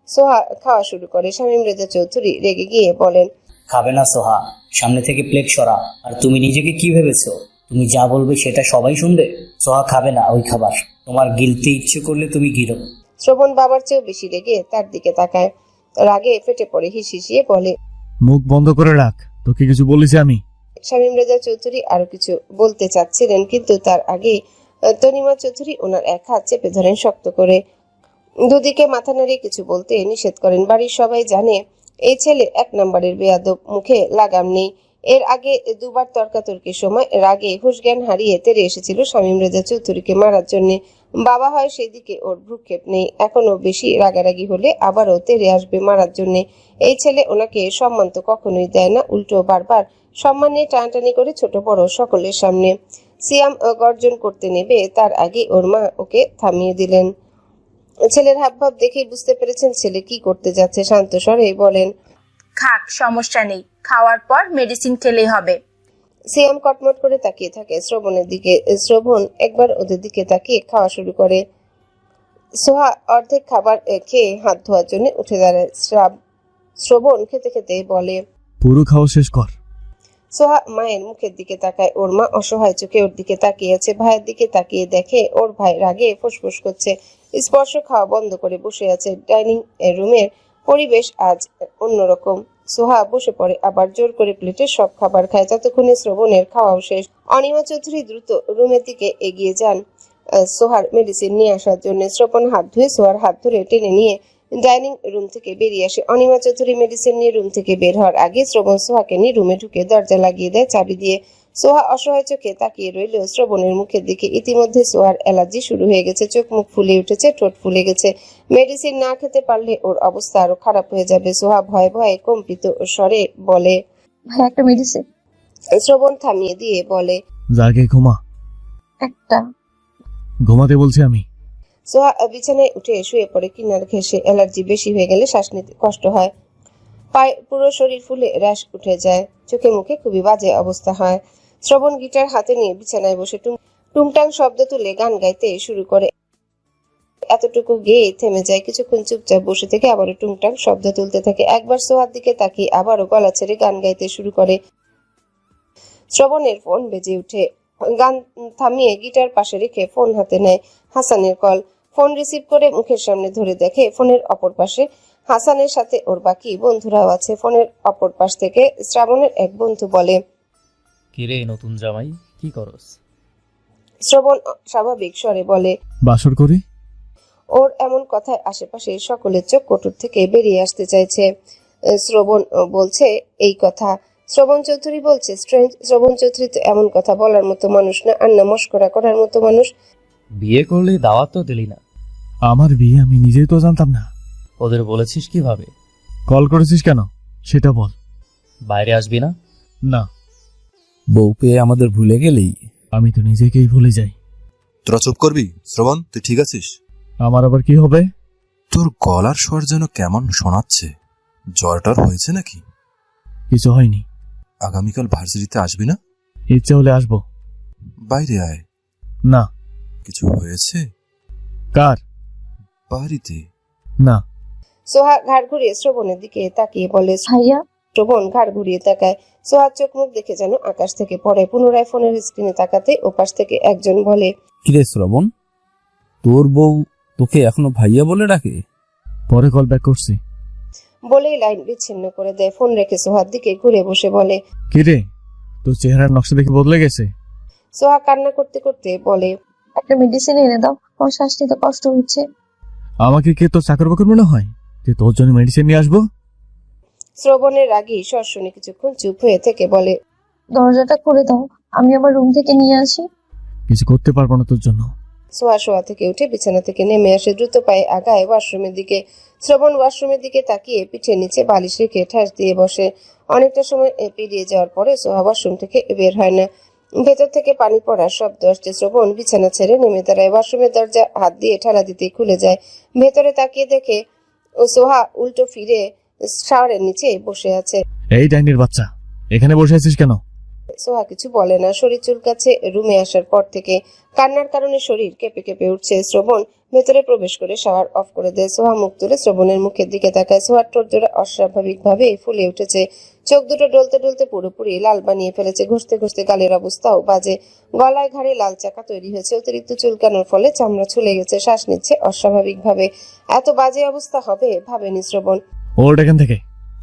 সোহা খাওয়া শুরু করে। শামীম রেজা চৌধুরী রেগে গিয়ে বলেন, খাবে না সোহা, সামনে থেকে প্লেট সরা। আর তুমি নিজেকে কি ভেবেছো? তুমি যা বলবে সেটা সবাই শুনবে? সোহা খাবে না ওই খাবার। তোমার গিলতে ইচ্ছে করলে তুমি গিলো। শ্রবণ বাবার চেয়েও বেশি রেগে তার দিকে তাকায়, রাগে ফেটে পড়ে হিসিয়ে বলে, মুখ বন্ধ করে রাখ, তোকে কিছু বলেছি আমি। শামীম রেজা চৌধুরী আরো কিছু বলতে চাচ্ছিলেন, কিন্তু তার আগে তনিমা চৌধুরী ওনার এক হাত চেপে ধরেন শক্ত করে। দুদিকে মাথা নাড়িয়ে কিছু বলতে নিষেধ করেন। বাড়ির সবাই জানে এই ছেলে এক নম্বরের বেয়াদব, মুখে লাগাম নেই। এর আগে দুবার তর্কাতর্কির সময় রাগে হুঁশজ্ঞান হারিয়ে তেড়ে এসেছিল শামীম রেজা চৌধুরীকে মারার জন্য। বাবা হয় সেদিকে ওর ভ্রুক্ষেপ নেই, এখনো বেশি রাগারাগি হলে আবারও তেড়ে আসবে মারার জন্য। এই ছেলে ওনাকে সম্মান তো কখনোই দেয় না, উল্টো বারবার সম্মান নিয়ে টানাটানি করে ছোট বড় সকলের সামনে। সিয়াম গর্জন করতে নেবে তার আগে ওর মা ওকে থামিয়ে দিলেন। ছেলের হাবভাব দেখেই বুঝতে পেরেছেন ছেলে কি করতে যাচ্ছে। শান্ত স্বরে বলেন, খাক, সমস্যা নেই, খাওয়ার পর মেডিসিন খেলেই হবে। সিয়াম কটমট করে তাকিয়ে থাকে শ্রবণের দিকে। শ্রবণ একবার ওদের দিকে তাকিয়ে খাওয়া শুরু করে। সোহা অর্ধেক খাবার খেয়ে হাত ধোয়ার জন্য উঠে দাঁড়ায়। শ্রবণ খেতে খেতে বলে, পুরো খাওয়া শেষ কর। সোহা মায়ের মুখের দিকে তাকায়। ওর মা অসহায় চোখে ওর দিকে তাকিয়ে আছে। ভাইয়ের দিকে তাকিয়ে দেখে ওর ভাই রাগে ফুসফুস করছে। স্পর্শ খাওয়া বন্ধ করে বসে আছে। ডাইনিং রুমের পরিবেশ আজ অন্যরকম। সোহা বসে পড়ে, আবার জোর করে প্লেটে সব খাবার খায়। ততক্ষণে শ্রবণের খাওয়াও শেষ। অনিমা চৌধুরী দ্রুত রুমের দিকে এগিয়ে যান সোহার মেডিসিন নিয়ে আসার জন্য। শ্রবণ হাত ধুয়ে সোহার হাত ধরে টেনে নিয়ে ডাইনিং রুম থেকে বেরিয়ে আসে। অনিমা চৌধুরী মেডিসিন নিয়ে রুম থেকে বের হওয়ার আগে শ্রবণ সোহাকে নিয়ে রুমে ঢুকে দরজা লাগিয়ে দেয় চাবি দিয়ে। সোহা অসহায় চোখে তাকিয়ে রইল শ্রবণের মুখের দিকে। ইতিমধ্যে সোহার অ্যালার্জি শুরু হয়ে গেছে, চোখ মুখ ফুলে উঠেছে, ঠোঁট ফুলে গেছে। মেডিসিন না খেতে পারলে ওর অবস্থা আরো খারাপ হয়ে যাবে। সোহা ভয়ে ভয়ে কম্পিত স্বরে বলে, ভাই একটা মেডিসিন। শ্রবণ থামিয়ে দিয়ে বলে, জাগে ঘুমা। একটা। ঘুমাতে বলছি আমি। সোহা বিছানায় উঠে শুয়ে পড়ে। কিনার ঘেঁষে অ্যালার্জি বেশি হয়ে গেলে শ্বাস নিতে কষ্ট হয়, পায়ে পুরো শরীর ফুলে র্যাশ উঠে যায়, চোখে মুখে খুবই বাজে অবস্থা হয়। শ্রবণ গিটার হাতে নিয়ে বিছানায় বসে টুংটাং শব্দ তুলে গান গাইতে শুরু করে। এতটুকু গেয়ে থেমে যায়। কিছুক্ষণ চুপচাপ বসে থেকে আবারও টুংটাং শব্দ তুলতে থাকে। একবার সোহার দিকে তাকিয়ে আবারও গলা ছেড়ে গান গাইতে শুরু করে। শ্রবণের ফোন বেজে উঠে। গান থামিয়ে গিটার পাশে রেখে ফোন হাতে নেয়। হাসানের কল। ফোন রিসিভ করে মুখের সামনে ধরে দেখে ফোনের অপর পাশে হাসানের সাথে ওর বাকি বন্ধুরাও আছে। ফোনের অপর পাশ থেকে শ্রাবণের এক বন্ধু বলে, কিরে নতুন জামাই, কি করস? শ্রবণ স্বাভাবিক স্বরে বলে, বাসর করি। ওর এমন কথায় আশেপাশে সকলের চোখ কটুর থেকে বেরিয়ে আসতে চাইছে। শ্রবণ বলছে এই কথা। শ্রবণ চৌধুরী বলছে স্ট্রেঞ্জ। শ্রবণ চৌধুরী তো এমন কথা বলার মতো মানুষ না, আর না মস্করা করার মতো মানুষ। বিয়ে করলে দাওয়াত তো দিলি না। আমার বিয়ে আমি নিজেই তো জানতাম না। ওদের বলেছিস কিভাবে? কল করেছিস কেন সেটা বল। বাইরে আসবি না? না, বউ পেয়ে আমাদের ভুলে গেলি? আমি তো নিজেকেই ভুলে যাই। তোরা চুপ করবি? শ্রবণ, তুই ঠিক আছিস? আমার আবার কি হবে? তোর গলার স্বর যেন কেমন শোনাচ্ছে। জ্বর টর হয়েছে নাকি? কিছু হয়নি। আগামীকাল ভার্সিটিতে আসবি না? ইচ্ছে হলে আসবো। বাইরে আয়। না। কিছু হয়েছে? কার? বাড়িতে। না। সোহা ঘাড় ঘুরিয়ে শ্রবণের দিকে তাকিয়ে বলে, ভাইয়া। শ্রবণ ঘাড় ঘুরিয়ে তাকায়। সোহার চোখ মুখ দেখে যেন আকাশ থেকে পড়ে। পুনরায় ফোনের স্ক্রিনে তাকাতে ওপাশ থেকে একজন বলে, কিরে শ্রবণ, তোর বউ তোকে এখনো ভাইয়া বলে ডাকে? পরে কল ব্যাক করছি। বলেই লাইন বিচ্ছিন্ন করে দেয়। ফোন রেখে সোহার দিকে ঘুরে বসে বলে, কিরে, তোর চেহারার নকশা দেখে বদলে গেছে। সোহা কান্না করতে করতে বলে, একটা মেডিসিন এনে দাও, আমার শ্বাস নিতে কষ্ট হচ্ছে। আমাকে কে তোর চাকর বাকর মনে হয় যে তোর জন্য মেডিসিন নিয়ে আসবো? শ্রবণের রাগী স্বর শুনে কিছুক্ষণ চুপ হয়ে থেকে বলে, দরজাটা খুলে দাও, আমি আমার রুম থেকে নিয়ে আসি। কিছু করতে পারবো না তোর জন্য। সোহা শোয়া থেকে উঠে বিছানা থেকে নেমে আসে। দ্রুত পায়ে আগায় ওয়াশরুমের দিকে। শ্রবণ ওয়াশরুমের দিকে তাকিয়ে পিঠের নিচে বালিশ রেখে ঠাস দিয়ে বসে। অনেকটা সময় পেরিয়ে যাওয়ার পরে সোহা ওয়াশরুম থেকে বের হয় না। ভেতর থেকে পানি পড়ার শব্দ আসছে। শ্রবণ বিছানা ছেড়ে নেমে দাঁড়ায়। ওয়াশরুমের দরজা হাত দিয়ে ঠেলা দিতেই খুলে যায়। ভেতরে তাকিয়ে দেখে সোহা উল্টো ফিরে শাওয়ারের নিচে বসে আছে। এই ডাইনির বাচ্চা, এখানে বসে আছিস কেন? সোহা কিছু বলে না। শরীর চুলকাচ্ছে রুমে আসার পর থেকে। কান্নার কারণে শরীর কেঁপে কেঁপে উঠছে। শ্রবণ ভেতরে প্রবেশ করে শাওয়ার অফ করে দেয়। সোহা মুখ তুলে শ্রবণের মুখের দিকে তাকায়। সোহার ঠোঁট জোড়া অস্বাভাবিক ভাবে ফুলে উঠেছে। চোখ দুটো ডলতে ডলতে পুরোপুরি লাল বানিয়ে ফেলেছে। ঘষতে ঘষতে গালের অবস্থাও বাজে। গলায় ঘাড়ে লাল চাকা তৈরি হয়েছে। অতিরিক্ত চুলকানোর ফলে চামড়া ছুলে গেছে। শ্বাস নিচ্ছে অস্বাভাবিক ভাবে। এত বাজে অবস্থা হবে ভাবেনি শ্রবণ। ওর এখান থেকে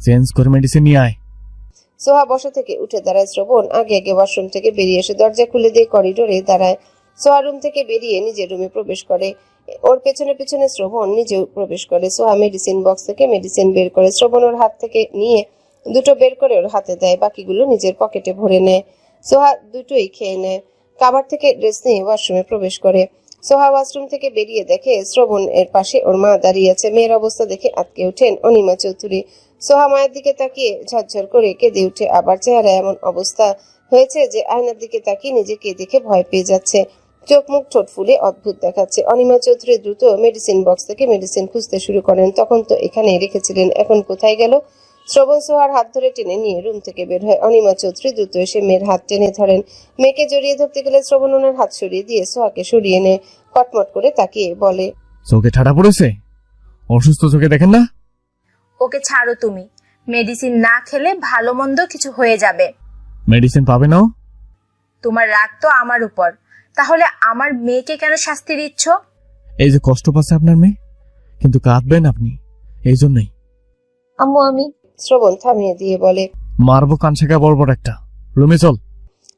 চেঞ্জ করে মেডিসিন নিয়ে আয়। সোহা বসা থেকে উঠে দাঁড়ায়। শ্রবণ আগে আগে ওয়াশরুম থেকে বেরিয়ে এসে দরজা খুলে দিয়ে করিডোরে দাঁড়ায়। সোহা রুম থেকে বেরিয়ে নিজের রুমে প্রবেশ করে। ওর পেছনে পেছনে শ্রবণ নিজেও প্রবেশ করে। সোহা মেডিসিন বক্স থেকে মেডিসিন বের করে শ্রবণ ওর হাত থেকে নিয়ে দুটো বের করে ওর হাতে দেয়। বাকিগুলো নিজের পকেটে ভরে নেয়। সোহা দুটোই খেয়ে নেয়। কাভার থেকে ড্রেস নিয়ে ওয়াশরুমে প্রবেশ করে। সোহা ওয়াশরুম থেকে বেরিয়ে দেখে শ্রবণ এর পাশে ওর মা দাঁড়িয়ে আছে। মেয়ের অবস্থা দেখে আটকে ওঠেন অনিমা চৌধুরী। সোহা মায়ের দিকে তাকিয়ে ঝরঝর করে কেঁদে উঠে। আবার চেহারায় এমন অবস্থা হয়েছে যে আয়নার দিকে তাকিয়ে নিজেকে দেখে ভয় পেয়ে যাচ্ছে। চোখ মুখ ঠোঁট ফুলে অদ্ভুত দেখাচ্ছে। অনিমা চৌধুরী দ্রুত মেডিসিন বক্স থেকে মেডিসিন খুঁজতে শুরু করেন। তখন তো এখানে রেখেছিলেন, এখন কোথায় গেল? শ্রবণ সোহার হাত ধরে টেনে নিয়ে রুম থেকে বের হয়। অনিমা চৌধুরী দ্রুত এসে মেয়ের হাত টেনে ধরেন। মেয়েকে জড়িয়ে ধরতে গেলে শ্রবণ ওনার হাত সরিয়ে দিয়ে সোহাকে সরিয়ে নেয়। কটমট করে তাকিয়ে বলে, চোখে ঠাডা পড়েছে? অসুস্থ চোখে দেখেন না? ওকে ছাড়ো তুমি। মেডিসিন না খেলে ভালো মন্দ কিছু হয়ে যাবে। মেডিসিন পাবে না? তোমার রাগ তো আমার উপর, তাহলে আমার মেয়েকে কেন শাস্তি দিচ্ছ? এই যে কষ্ট পাচ্ছে আপনার মেয়ে, কিন্তু কাঁদবেন আপনি, এই জন্যই। আম্মু আমি। শ্রবণ থামিয়ে দিয়ে বলে, মারবো কান শেখা বড় বড় একটা। রুমে চল।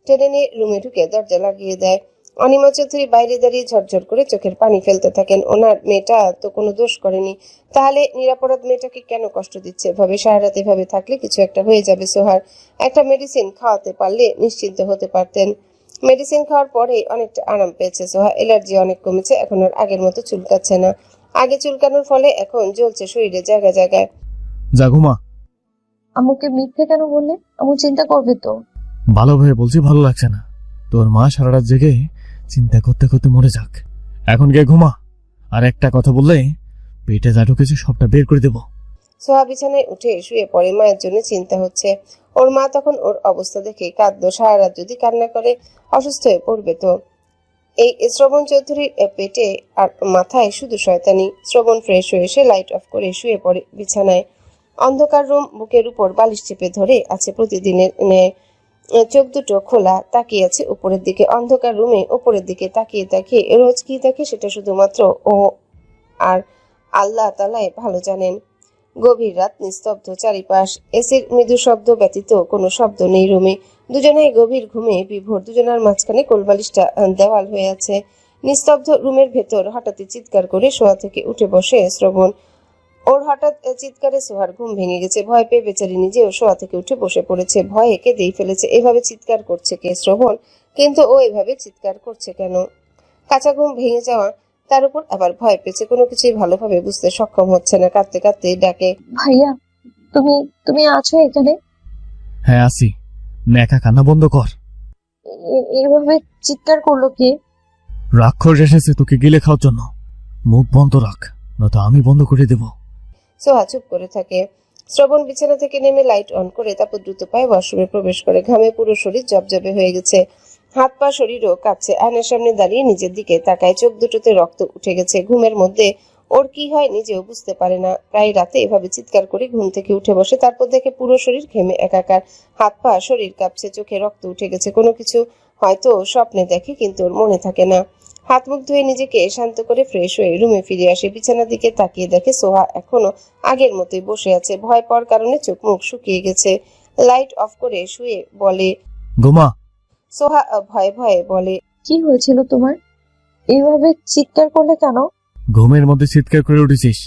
টেনে নিয়ে রুমে ঢুকে দরজা লাগিয়ে দেয়। অনিমা চৌধুরী বাইরে দাঁড়িয়ে ঝরঝর করে চোখের পানি ফেলতে থাকেন। ওনার মেয়েটা তো কোনো দোষ করেনি, তাহলে নিরাপরাধ মেয়েটাকে কেন কষ্ট দিচ্ছে? ভাবে সারারাত এভাবে থাকলে কিছু একটা হয়ে যাবে সোহার। একটা মেডিসিন খাওয়াতে পারলে নিশ্চিন্ত হতে পারতেন। মেডিসিন খাওয়ার পরে অনেকটা আরাম পেয়েছে সোহা। এলার্জি অনেক কমেছে, এখন আর আগের মতো চুলকাচ্ছে না। আগে চুলকানোর ফলে এখন জ্বলছে শরীরে জায়গায় জায়গায়। যা ঘুমা। আম্মুকে মিথ্যে কেন বললে? আম্মু চিন্তা করবে তো। ভালোভাবে বলছি, ভালো লাগছে না। তোর মা সারা রাত জেগে চিন্তা করতে করতে মরে যাক। এখন গিয়ে ঘুমা। আর একটা কথা বললে পেটে যা ঢুকেছে সবটা বের করে দেব। সোহা বিছানায় উঠে শুয়ে পড়ে। মায়ের জন্য চিন্তা হচ্ছে। ওর মা তখন ওর অবস্থা দেখে কাঁদলো। সারা রাত যদি কান্না করে অসুস্থ হয়ে পড়বে তো। এই শ্রবণ চৌধুরীর পেটে আর মাথায় শুধু শয়তানি। শ্রবণ ফ্রেশ হয়ে এসে লাইট অফ করে শুয়ে পড়ে বিছানায়। অন্ধকার রুম, বুকের উপর বালিশ চেপে ধরে আছে প্রতিদিনের ন্যায়। চোখ দুটো খোলা, তাকিয়ে আছে উপরের দিকে। অন্ধকার রুমে উপরের দিকে তাকিয়ে তাকিয়ে রোজ কি দেখে সেটা শুধুমাত্র ও আর আল্লাহ তাআলাই ভালো জানেন। গভীর রাত, নিস্তব্ধ চারিপাশ। এসির মৃদু শব্দ ব্যতীত কোনো শব্দ নেই রুমে। দুজনেই গভীর ঘুমে বিভোর। দুজনার মাঝখানে কোলবালিশটা দেওয়াল হয়ে আছে। নিস্তব্ধ রুমের ভেতর হঠাৎই চিৎকার করে শোয়া থেকে উঠে বসে শ্রবণ। ওর হঠাৎ চিৎকারে সোহার ঘুম ভেঙে গেছে। ভয় পেয়ে বেচারি নিজেও শোয়া থেকে উঠে বসে পড়েছে। ভয়ে কেঁদেই ফেলেছে। এভাবে চিৎকার করছে কে? শ্রবণ। কিন্তু ও এভাবে চিৎকার করছে কেন? কাঁচা ঘুম ভেঙে যাওয়া, তার উপর আবার ভয় পেয়েছে। কোনো কিছুই ভালোভাবে বুঝতে সক্ষম হচ্ছে না। কাঁদতে কাঁদতে ডাকে, ভাইয়া, তুমি তুমি আছো এখানে? হ্যাঁ আসি। একা কান্না বন্ধ কর। এভাবে চিৎকার করলো কে? রাক্ষস এসেছে তোকে গিলে খাওয়ার জন্য। মুখ বন্ধ রাখ, নয়তো আমি বন্ধ করে দেব। সোহা চুপ করে থাকে। শ্রবণ বিছানা থেকে নেমে লাইট অন করে তারপর দ্রুত পায়ে ওয়াশরুমে প্রবেশ করে। ঘামে পুরো শরীর জবজবে হয়ে গেছে। হাত পা শরীরও কাঁপছে। আয়নার সামনে দাঁড়িয়ে নিজের দিকে তাকায়। চোখ দুটোতে রক্ত উঠে গেছে। ঘুমের মধ্যে ওর কি হয় নিজেও বুঝতে পারে না। প্রায় রাতে এভাবে চিৎকার করে ঘুম থেকে উঠে বসে। তারপর দেখে পুরো শরীর ঘেমে একাকার। হাত পা শরীর কাঁপছে। চোখে রক্ত উঠে গেছে। কোনো কিছু হয়তো স্বপ্নে দেখে, কিন্তু ওর মনে থাকে না। হাত মুখ ধুয়ে নিজেকে শান্ত করে ফ্রেশ হয়ে রুমে ফিরে আসে। বিছানার দিকে তাকিয়ে দেখে সোহা এখনো আগের মতোই বসে আছে। ভয় পাওয়ার কারণে চোখ মুখ শুকিয়ে গেছে। লাইট অফ করে শুয়ে বলে, ঘুমা। সোহা ভয়ে ভয়ে বলে, কি হয়েছিল তোমার? এইভাবে চিৎকার করলে কেন? ঘুমের মধ্যে চিৎকার করে উঠেছিস,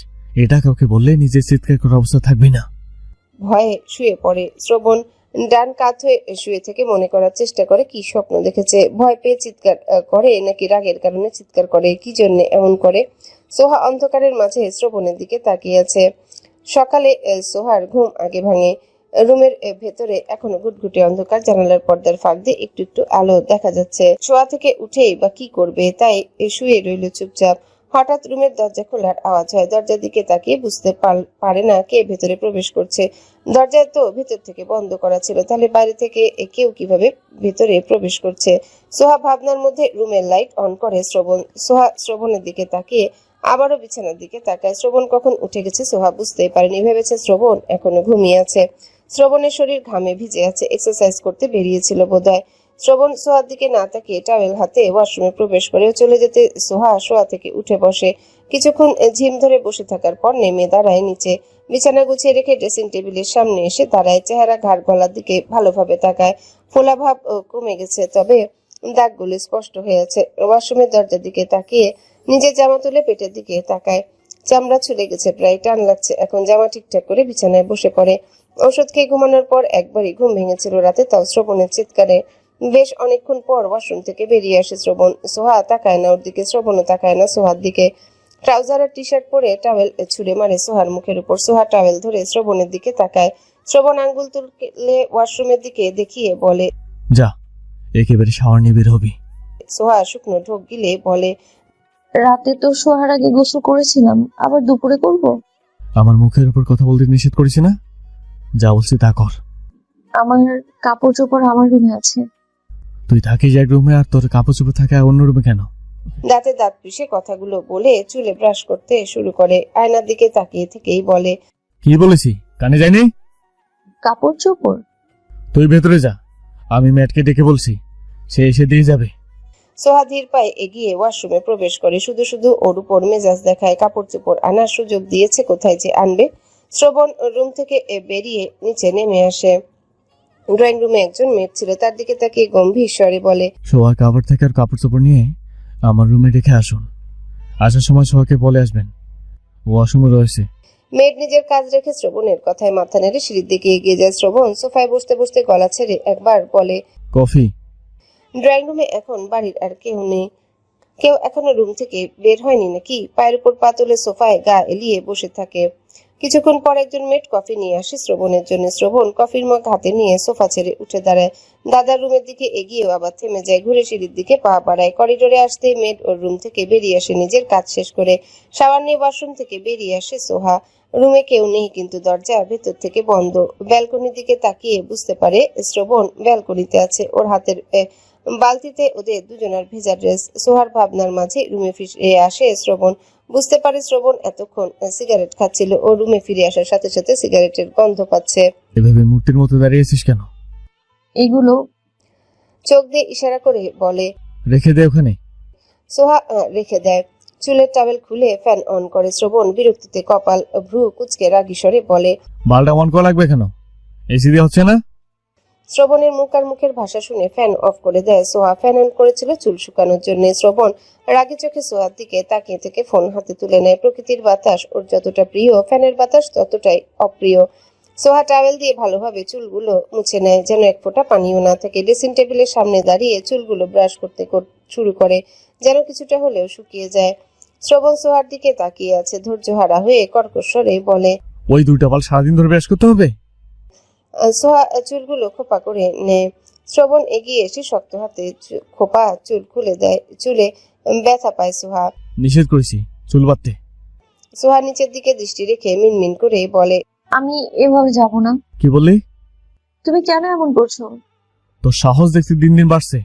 এটা কাউকে বললে নিজের চিৎকার করার অবস্থা থাকবি না। ভয়ে শুয়ে পড়ে। শ্রবণ ডান কাত হয়ে শুয়ে থেকে মনে করার চেষ্টা করে কি স্বপ্ন দেখেছে। ভয় পেয়ে চিৎকার করে নাকি রাগের কারণে চিৎকার করে, কি জন্য এমন করে? সোহা অন্ধকারের মাঝে শ্রবণের দিকে তাকিয়ে আছে। সকালে সোহার ঘুম আগে ভাঙে। রুমের ভেতরে এখনো ঘুটঘুটে অন্ধকার। জানালার পর্দার ফাঁক দিয়ে একটু একটু আলো দেখা যাচ্ছে। শোয়া থেকে উঠেই বা কি করবে, তাই শুয়ে রইল চুপচাপ। হঠাৎ রুমের দরজা খোলার আওয়াজ হয়। দরজার দিকে তাকিয়ে বুঝতে পারে না কে ভেতরে প্রবেশ করছে। দরজা তো ভেতর থেকে বন্ধ করা ছিল, তাহলে বাইরে থেকে কেউ কিভাবে ভেতরে প্রবেশ করছে? সোহা ভাবনার মধ্যে রুমের লাইট অন করে। সোহা শ্রবণের দিকে তাকিয়ে আবারও বিছানার দিকে তাকায়। শ্রবণ কখন উঠে গেছে সোহা বুঝতেই পারেনি। ভেবেছে শ্রবণ এখনো ঘুমিয়ে আছে। শ্রবণের শরীর ঘামে ভিজে আছে। এক্সারসাইজ করতে বেরিয়েছিল বোধহয়। শ্রবণ সোহার দিকে না তাকিয়ে টাওয়েল হাতে ওয়াশরুমে প্রবেশ করে। চলে যেতে সোহা শোয়া থেকে উঠে বসে। কিছুক্ষণ ঝিম ধরে বসে থাকার পর নেমে দাঁড়ায় নিচে। বিছানা গুছিয়ে রেখে ড্রেসিং টেবিলের সামনে এসে দাঁড়ায়। চেহারা ঘাড় গলার দিকে ভালোভাবে তাকায়। ফোলা ভাব কমে গেছে, তবে দাগগুলো স্পষ্ট হয়ে আছে। ওয়াশরুমের দরজার দিকে তাকিয়ে নিজের জামা তুলে পেটের দিকে তাকায়। চামড়া ছুলে গেছে, প্রায় টান লাগছে। এখন জামা ঠিকঠাক করে বিছানায় বসে পড়ে। ওষুধ খেয়ে ঘুমানোর পর একবারই ঘুম ভেঙেছিল রাতে, তাও শ্রবণের চিৎকারে। বেশ অনেকক্ষণ পর ওয়াশরুম থেকে বেরিয়ে আসে শ্রবণ। সোহা তাকায় না ওর দিকে, শ্রবণও তাকায় না সোহার দিকে। ট্রাউজার আর টি শার্ট পরে টাওয়েল ছুঁড়ে মারে সোহার মুখের উপর। সোহা টাওয়েল ধরে শ্রবণের দিকে তাকায়। শ্রবণ আঙ্গুল তুলে ওয়াশরুমের দিকে দেখিয়ে বলে, যা, একেবারে শাওয়ার নিয়ে বের হবি। সোহা শুকনো ঢোক গিলে বলে, রাতে তো শোয়ার আগে গোসল করেছিলাম, আবার দুপুরে করব? আমার মুখের উপর কথা বলতে নিষেধ করেছি না? যা বলছি তা কর। আমার কাপড় চোপড় আমার রুমে আছে। তুই থাকিস এক রুমে, আর তোর কাপড় চোপড় থাকে অন্য রুমে কেন? দাঁতে দাঁত পিষে কথাগুলো বলে চুলে ব্রাশ করতে শুরু করে। আয়নার দিকে তাকিয়ে থেকেই বলে, কি বলেছি কানে যায়নি? কাপড় চোপড়? তুই ভেতরে যা, আমি ম্যাটকে ডেকে বলছি, সে এসে দিয়ে যাবে। সোহা ধীর পায়ে এগিয়ে ওয়াশরুমে প্রবেশ করে। শুধু শুধু ওর উপর মেজাজ দেখায়। কাপড় চোপড় আনার সুযোগ দিয়েছে, কোথায় যে আনবে। শ্রবণ রুম থেকে বেরিয়ে নিচে নেমে আসে। ড্রয়িং রুমে একজন মেয়ে ছিল। তার দিকে তাকিয়ে গম্ভীর স্বরে বলে, শোয়ার কাপড় থেকে আর কাপড় চোপড় নিয়ে আমার রুমে রেখে আসুন। আসার সময় সোহাকে বলে আসবেন, ওয়াশরুমে রয়েছে। মেয়ের নিজের কাজ রেখে শ্রবণের কথায় মাথা নেড়ে সিঁড়ির দিকে এগিয়ে যায়। শ্রবণ সোফায় বসতে বসতে গলা ছেড়ে একবার বলে, কফি। ড্রয়িং রুমে এখন বাড়ির আর কেউ নেই। কেউ এখনো রুম থেকে বের হয়নি নাকি? পায়ের উপর পা তুলে সোফায় গা এলিয়ে বসে থাকে। কিছুক্ষণ পর একজন মেড কফি নিয়ে আসে শ্রবণের জন্য। শ্রবণ কফির মগ হাতে নিয়ে সোফা ছেড়ে উঠে দাঁড়ায়। দাদার রুমের দিকে এগিয়েও আবার থেমে যায়। ঘুরে সিঁড়ির দিকে পা বাড়ায়। করিডোরে আসতে মেড ওর রুম থেকে বেরিয়ে আসে নিজের কাজ শেষ করে। শাওয়ার নিয়ে ওয়াশরুম থেকে বেরিয়ে আসে সোহা। রুমে কেউ নেই, কিন্তু দরজা ভেতর থেকে বন্ধ। ব্যালকনির দিকে তাকিয়ে বুঝতে পারে শ্রবণ ব্যালকনিতে আছে। ওর হাতের বালতিতে ওদের দুজনের ভেজা ড্রেস। সোহার ভাবনার মাঝে রুমে ফিরে আসে শ্রবণ। বুঝতে পারে শ্রবণ এতক্ষণ সিগারেট খাচ্ছিল। ও রুমে ফিরে আসার সাথে সাথে সিগারেটের গন্ধ পাচ্ছে। এভাবে মূর্তির মতো দাঁড়িয়েছিস কেন? এগুলো চোখ দিয়ে ইশারা করে বলে। রেখে দে ওখানে। সোহা রেখে দেয়। চুলের টাওয়েল খুলে ফ্যান অন করে। শ্রবণ বিরক্তিতে কপাল ভ্রু কুঁচকে রাগী স্বরে বলে, বালটা অন করা লাগবে কেন? এসি দিয়ে হচ্ছে না? শ্রবণের মুখ আর মুখের ভাষা শুনে ফ্যান অফ করে দেয়। সোহা ফ্যান অন করেছিল চুল শুকানোর জন্য। শ্রবণ রাগী চোখে সোহার দিকে তাকিয়ে থেকে ফোন হাতে তুলে নেয়। প্রকৃতির বাতাস ওর যতটা প্রিয়, ফ্যানের বাতাস ততটাই অপ্রিয়। সোহা টাওয়েল দিয়ে ভালোভাবে চুলগুলো মুছে নেয়, যেন এক ফোঁটা পানিও না থাকে। ড্রেসিং টেবিলের সামনে দাঁড়িয়ে চুলগুলো ব্রাশ করতে শুরু করে, যেন কিছুটা হলেও শুকিয়ে যায়। শ্রবণ সোহার দিকে তাকিয়ে আছে, ধৈর্য হারা হয়ে কর্কশ স্বরে বলে, ওই দুইটা বাল সারাদিন ধরে ব্রাশ করতে হবে? সোহা চুলগুলো খোপা করে নেয়। শ্রবণ এগিয়ে এসে শক্ত হাতে খোপা চুল খুলে দেয়। চুলে ব্যথা পায় সোহা। নিষেধ করেছি চুল বাঁধতে। সোহা নিচের দিকে দৃষ্টি রেখে মিনমিন করে বলে, আমি এভাবে যাব না। কি বললি? তুমি কেন এমন করছো? তোর সাহস দেখছি দিন দিন বাড়ছে।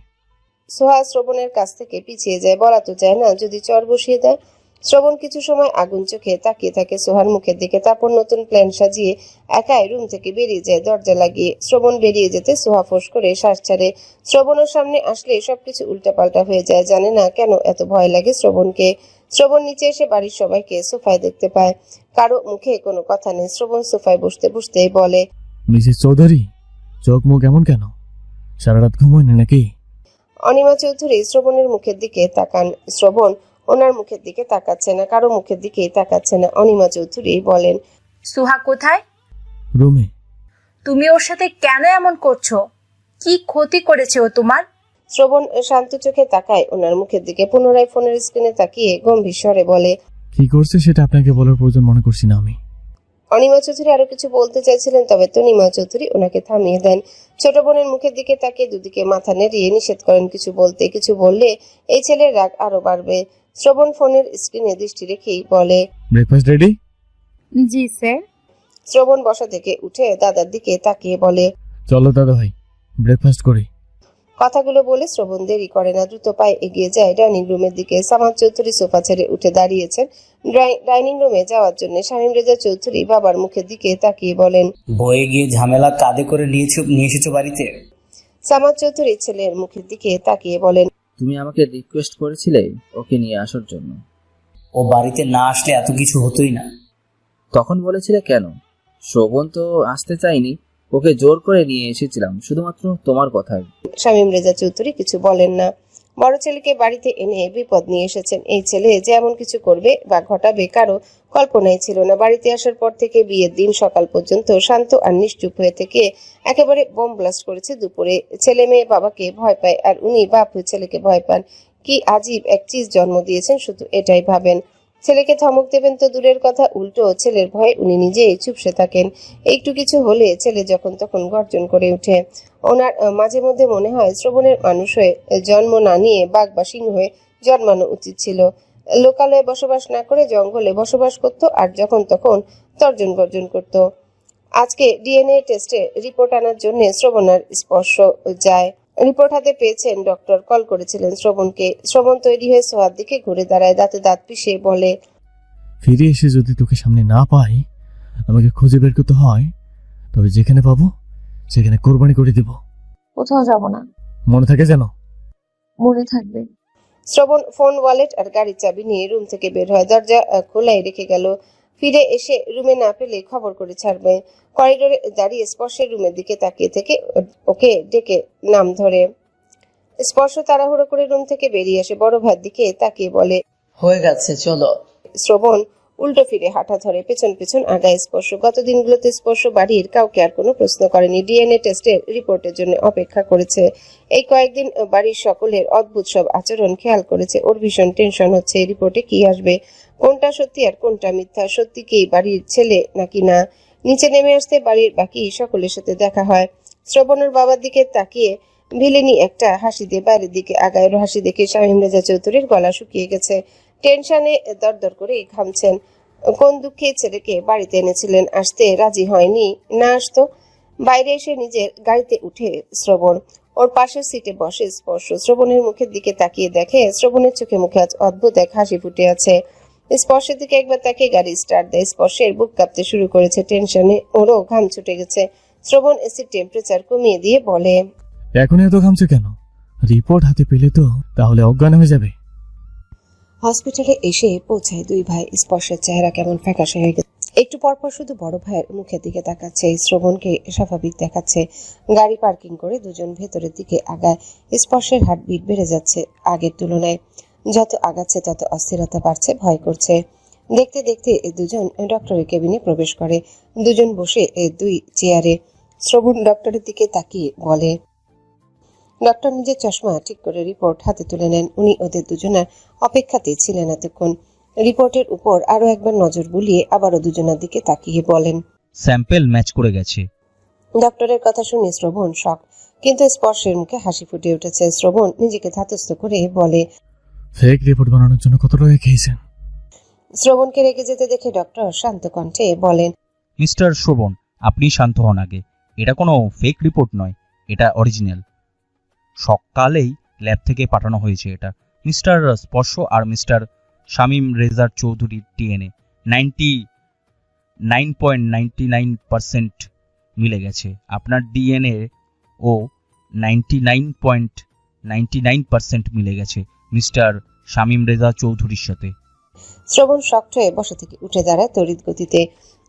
সোহা শ্রবণের কাছ থেকে পিছিয়ে যায়। বলা তো যায় না যদি চর বসিয়ে দেয়। শ্রবণ কিছু সময় আগুন চোখে তাকিয়ে থাকে সোহার মুখের দিকে। তারপর নতুন প্ল্যান সাজিয়ে একাই রুম থেকে বেরিয়ে যায় দরজা লাগিয়ে। শ্রবণ বেরিয়ে যেতে সোহা ফোঁস করে শ্বাস ছাড়ে। শ্রবণের সামনে আসলে সবকিছু উল্টাপাল্টা হয়ে যায়। জানে না কেন এত ভয় লাগে শ্রবণকে। শ্রবণ নিচে এসে বাড়ির সবাইকে সোফায় দেখতে পায়। কারো মুখে কোনো কথা নেই। শ্রবণ সোফায় বসতে বসতে বলে, মিসেস চৌধুরী, চোখ মুখ এমন কেন? সারা রাত ঘুমোয় না নাকি? অনিমা চৌধুরী শ্রবণের মুখের দিকে তাকান। শ্রবণ ওনার মুখের দিকে তাকাচ্ছে না, কারো মুখের দিকেই তাকাচ্ছে না। অনিমা চৌধুরী বলেন, সুহা কোথায়? রুমে। তুমি ওর সাথে কেন এমন করছো? কি ক্ষতি করেছে ও তোমার? শ্রবণ শান্ত চোখে তাকায় ওনার মুখের দিকে। পুনরায় ফোনের স্ক্রিনে তাকিয়ে গম্ভীর স্বরে বলে, কি করছে সেটা আপনাকে বলার প্রয়োজন মনে করছি না আমি। অনিমা চৌধুরী আরো কিছু বলতে চাইছিলেন, তবে তনিমা চৌধুরী ওনাকে থামিয়ে দেন। ছোট বোনের মুখের দিকে তাকিয়ে দুদিকে মাথা নেড়িয়ে নিষেধ করেন কিছু বলতে। কিছু বললে এই ছেলের রাগ আরো বাড়বে। শ্রবণ ফোনের স্ক্রিনে দৃষ্টি রেখেই বলে, ব্রেকফাস্ট রেডি? জি স্যার। শ্রবণ বসা থেকে উঠে দাদার দিকে তাকিয়ে বলে, চলো দাদা ভাই, ব্রেকফাস্ট করি। কথাগুলো বলে শ্রবণ দেরি করে না, দ্রুত পায়ে এগিয়ে যায় ডাইনিং রুমের দিকে। সামাদ চৌধুরী সোফা ছেড়ে উঠে দাঁড়িয়েছেন ডাইনিং রুমে যাওয়ার জন্য। শামীম রেজা চৌধুরী বাবার মুখের দিকে তাকিয়ে বলেন, বয়ে গিয়ে ঝামেলা কাঁধে করে নিয়ে এসেছো বাড়িতে? সামাদ চৌধুরী ছেলের মুখের দিকে তাকিয়ে বলেন, তুমি আমাকে রিকোয়েস্ট করেছিলে ওকে নিয়ে আসার জন্য। ও বাড়িতে না আসলে এত কিছু হতোই না। তখন বলেছিলে কেন? শোভন তো আসতে চাইনি, ওকে জোর করে নিয়ে এসেছিলাম শুধুমাত্র তোমার কথায়। শামীম রেজা চৌধুরী কিছু বলেন না। বড় ছেলেকে বাড়িতে এনে বিপদ নিয়ে এসেছেন। এই ছেলে যে এমন কিছু করবে বা ঘটাবে কারো কল্পনাই ছিল না। বাড়িতে আসার পর থেকে বিয়ের দিন সকাল পর্যন্ত শান্ত আর নিশ্চুপ হয়ে থেকে একেবারে বোম ব্লাস্ট করেছে দুপুরে। ছেলে মেয়ে বাবাকে ভয় পায় আর উনি বাপ হয়ে ছেলেকে ভয় পান। কি আজীব এক চিজ জন্ম দিয়েছেন, শুধু এটাই ভাবেন। ছেলেকে ধমক দেবেন তো দূরের কথা, উল্টো ছেলের ভয়ে উনি নিজেই চুপসে থাকেন। একটু কিছু হলে ছেলে যখন তখন গর্জন করে ওঠে। ওনার মাঝে মধ্যে মনে হয় শ্রবণের মানুষ হয়ে জন্ম না নিয়ে বাঘ বা সিংহ হয়ে জন্মানো উচিত ছিল। লোকালয়ে বসবাস না করে জঙ্গলে বসবাস করত আর যখন তখন তর্জন গর্জন করত। আজকে ডিএনএ টেস্টে রিপোর্ট আনার জন্য শ্রবণার স্পর্শ যায়। রিপোর্ট হাতে পেয়েছেন ডক্টর কল করেছিলেন শ্রবণকে। শ্রবণ তৈরি হয়ে সোহার দিকে ঘুরে দাঁড়ায়, দাঁতে দাঁত পিষে বলে, ফিরে এসে যদি তোকে সামনে না পাই, আমাকে খুঁজে বের করতে হয়, তবে যেখানে পাবো সেখানে কোরবানি করে দেব। কোথাও যাব না। মনে থাকে যেন। মনে থাকবে। শ্রবণ ফোন, ওয়ালেট আর গাড়ির চাবি নিয়ে রুম থেকে বের হয়। দরজা খোলাই রেখে গেল। ফিরে এসে রুমে না পেলে খবর করে ছাড়বে। করিডোরে দাঁড়িয়ে স্পর্শের রুমের দিকে তাকিয়ে থেকে ওকে ডেকে নাম ধরে। স্পর্শ তাড়াহুড়ো করে রুম থেকে বেরিয়ে আসে। বড় ভাইয়ের দিকে তাকিয়ে বলে, হয়ে গেছে চলো। শ্রবণ উল্টো ফিরে হাঁটা ধরে। পেছন পেছন আগায় স্পর্শ। গত দিনগুলোতে স্পর্শ বাড়ির কাউকে আর কোনো প্রশ্ন করেনি। ডিএনএ টেস্টের রিপোর্টের জন্য অপেক্ষা করেছে। এই কয়েকদিন বাড়ির সকলের অদ্ভুত সব আচরণ খেয়াল করেছে। ওর ভীষণ টেনশন হচ্ছে এই রিপোর্টে কি আসবে, কোনটা সত্যি আর কোনটা মিথ্যা। সত্যি কি বাড়ির ছেলে নাকি না। নিচে নেমে আসতে বাড়ির বাকি সকলের সাথে দেখা হয়। শ্রবণের বাবার দিকে তাকিয়ে ভিলেনি একটা হাসি দিয়ে বাইরের দিকে আগায়। হাসি দেখে শামীম রেজা চৌধুরীর গলা শুকিয়ে গেছে। টেনশনে দরদর করে ঘামছেন। কোন দুঃখে ছেলেকে বাড়িতে এনেছিলেন, আসতে রাজি হয়নি, না আসতো। বাইরে এসে নিজের গাড়িতে উঠে শ্রবণ ওর পাশের সিটে বসে স্পর্শ শ্রবণের মুখের দিকে তাকিয়ে দেখে শ্রবণের চোখে মুখে আজ অদ্ভুত এক হাসি ফুটে আছে। স্পর্শের দিকে একবার তাকিয়ে গাড়ি স্টার্ট দেয়। স্পর্শের বুক কাঁপতে শুরু করেছে টেনশনে, ওরও ঘাম ছুটে গেছে। শ্রবণ এসির টেম্পারেচার কমিয়ে দিয়ে বলে, এখন এত ঘামছে কেন? রিপোর্ট হাতে পেলে তো তাহলে অজ্ঞান হয়ে যাবে। হসপিটালে এসে পৌঁছায় দুই ভাই। স্পর্শের চেহারা কেমন ফ্যাকাশে হয়ে গেছে। একটু পরপর শুধু বড় ভাইয়ের মুখের দিকে তাকাচ্ছে, শ্রবণকে স্বাভাবিক দেখাচ্ছে। গাড়ি পার্কিং করে দুজন ভেতরের দিকে আগায়। স্পর্শের হার্টবিট বেড়ে যাচ্ছে আগের তুলনায়। যত আগাচ্ছে তত অস্থিরতা বাড়ছে, ভয় করছে। দেখতে দেখতে দুজন ডক্টরের কেবিনে প্রবেশ করে। দুজন বসে দুই চেয়ারে। শ্রবণ ডক্টরের দিকে তাকিয়ে বলে, ডক্টর নিজের চশমা ঠিক করে রিপোর্ট হাতে তুলে নেন। উনি ওদের দুজনার অপেক্ষাতেই ছিলেন এতক্ষণ। রিপোর্টের উপর আরো একবার নজর বুলিয়ে আবারও দুজনের দিকে তাকিয়ে বলেন, স্যাম্পল ম্যাচ করে গেছে। ডক্টরের কথা শুনে শ্রবণ শক, কিন্তু স্পর্শের মুখে হাসি ফুটে উঠেছে। শ্রবণ নিজেকে ধাতস্থ করে বলে, ফেক রিপোর্ট বানানোর জন্য কত টাকা খেয়েছেন? শ্রবণকে রেগে যেতে দেখে ডক্টর শান্ত কণ্ঠে বলেন, মিস্টার শ্রবণ, আপনি শান্ত হন আগে। এটা কোনো ফেক রিপোর্ট নয়, এটা অরিজিনাল। সকালেই ল্যাব থেকে পাঠানো হয়েছে এটা। মিস্টার স্পর্শ আর মিস্টার শামীম রেজার চৌধুরীর ডিএনএ 99.99% মিলে গেছে। আপনার ডিএনএ ও 99.99% মিলে গেছে মিস্টার শামীম রেজা চৌধুরীর সাথে। শ্রবণ শক্ত হয়ে বসা থেকে উঠে দাঁড়ায় তড়িৎ গতিতে।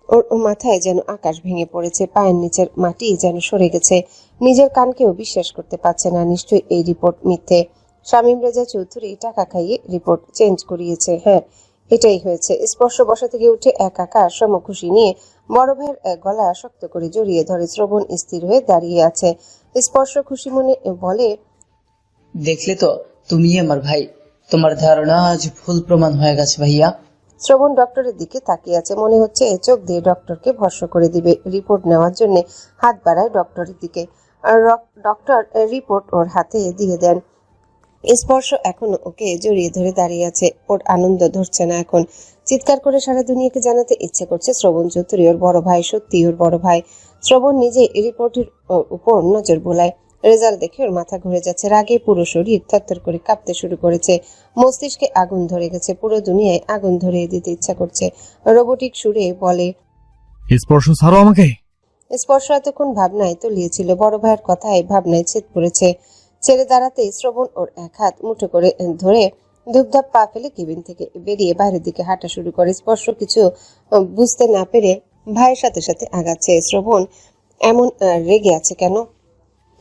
ওর মাথায় যেন আকাশ ভেঙে পড়েছে, পায়ের নিচের মাটি যেন সরে গেছে। নিজের কানকেও বিশ্বাস করতে পারছে না। নিশ্চয়ই এই রিপোর্ট মিথ্যে। শামীম রেজা চৌধুরী টাকা খাইয়ে রিপোর্ট চেঞ্জ করিয়েছে। হ্যাঁ, এটাই হয়েছে। স্পর্শ বসা থেকে উঠে একাকার সমখুশি নিয়ে বড় ভাইয়ের গলা শক্ত করে জড়িয়ে ধরে। শ্রবণ স্থির হয়ে দাঁড়িয়ে আছে। স্পর্শ খুশি মনে বলে, দেখলে তো, তুমি আমার ভাই। তোমার ধারণা আজ ভুল প্রমাণ হয়ে গেছে ভাইয়া। শ্রবণ ডক্টরের দিকে তাকিয়ে আছে। মনে হচ্ছে চোখ দিয়ে ডক্টরকে ভরসা করে দিবে। রিপোর্ট নেওয়ার জন্য হাত বাড়ায় ডক্টরের দিকে। ডক্টর রিপোর্ট ওর হাতে দিয়ে দেন। স্পর্শ এখনো ওকে জড়িয়ে ধরে দাঁড়িয়ে আছে। ওর আনন্দ ধরছে না এখন। চিৎকার করে সারা দুনিয়াকে জানাতে ইচ্ছে করছে শ্রবণ চৌধুরী ওর বড় ভাই, সত্যি ওর বড় ভাই। শ্রবণ নিজে রিপোর্টের উপর নজর বোলায়। রেজাল্ট দেখে ওর মাথা ঘুরে যাচ্ছে। রাগে পুরো শরীর থরথর করে কাঁপতে শুরু করেছে। মস্তিষ্কে আগুন ধরে গেছে। পুরো দুনিয়ায় আগুন ধরিয়ে দিতে ইচ্ছা করছে। রোবোটিক সুরে বলে, স্পর্শ ছাড়ো আমাকে। স্পর্শ এতক্ষণ ভাবনায় তলিয়েছিল। বড় ভাইয়ের কথায় ভাবনায় ছেদ পড়েছে। ছেড়ে দাঁড়াতে শ্রবণ ওর এক হাত মুঠো করে ধরে ধূপধাপ পা ফেলে কেবিন থেকে বেরিয়ে বাইরের দিকে হাঁটা শুরু করে। স্পর্শ কিছু বুঝতে না পেরে ভাইয়ের সাথে সাথে আগাচ্ছে। শ্রবণ এমন রেগে আছে কেন?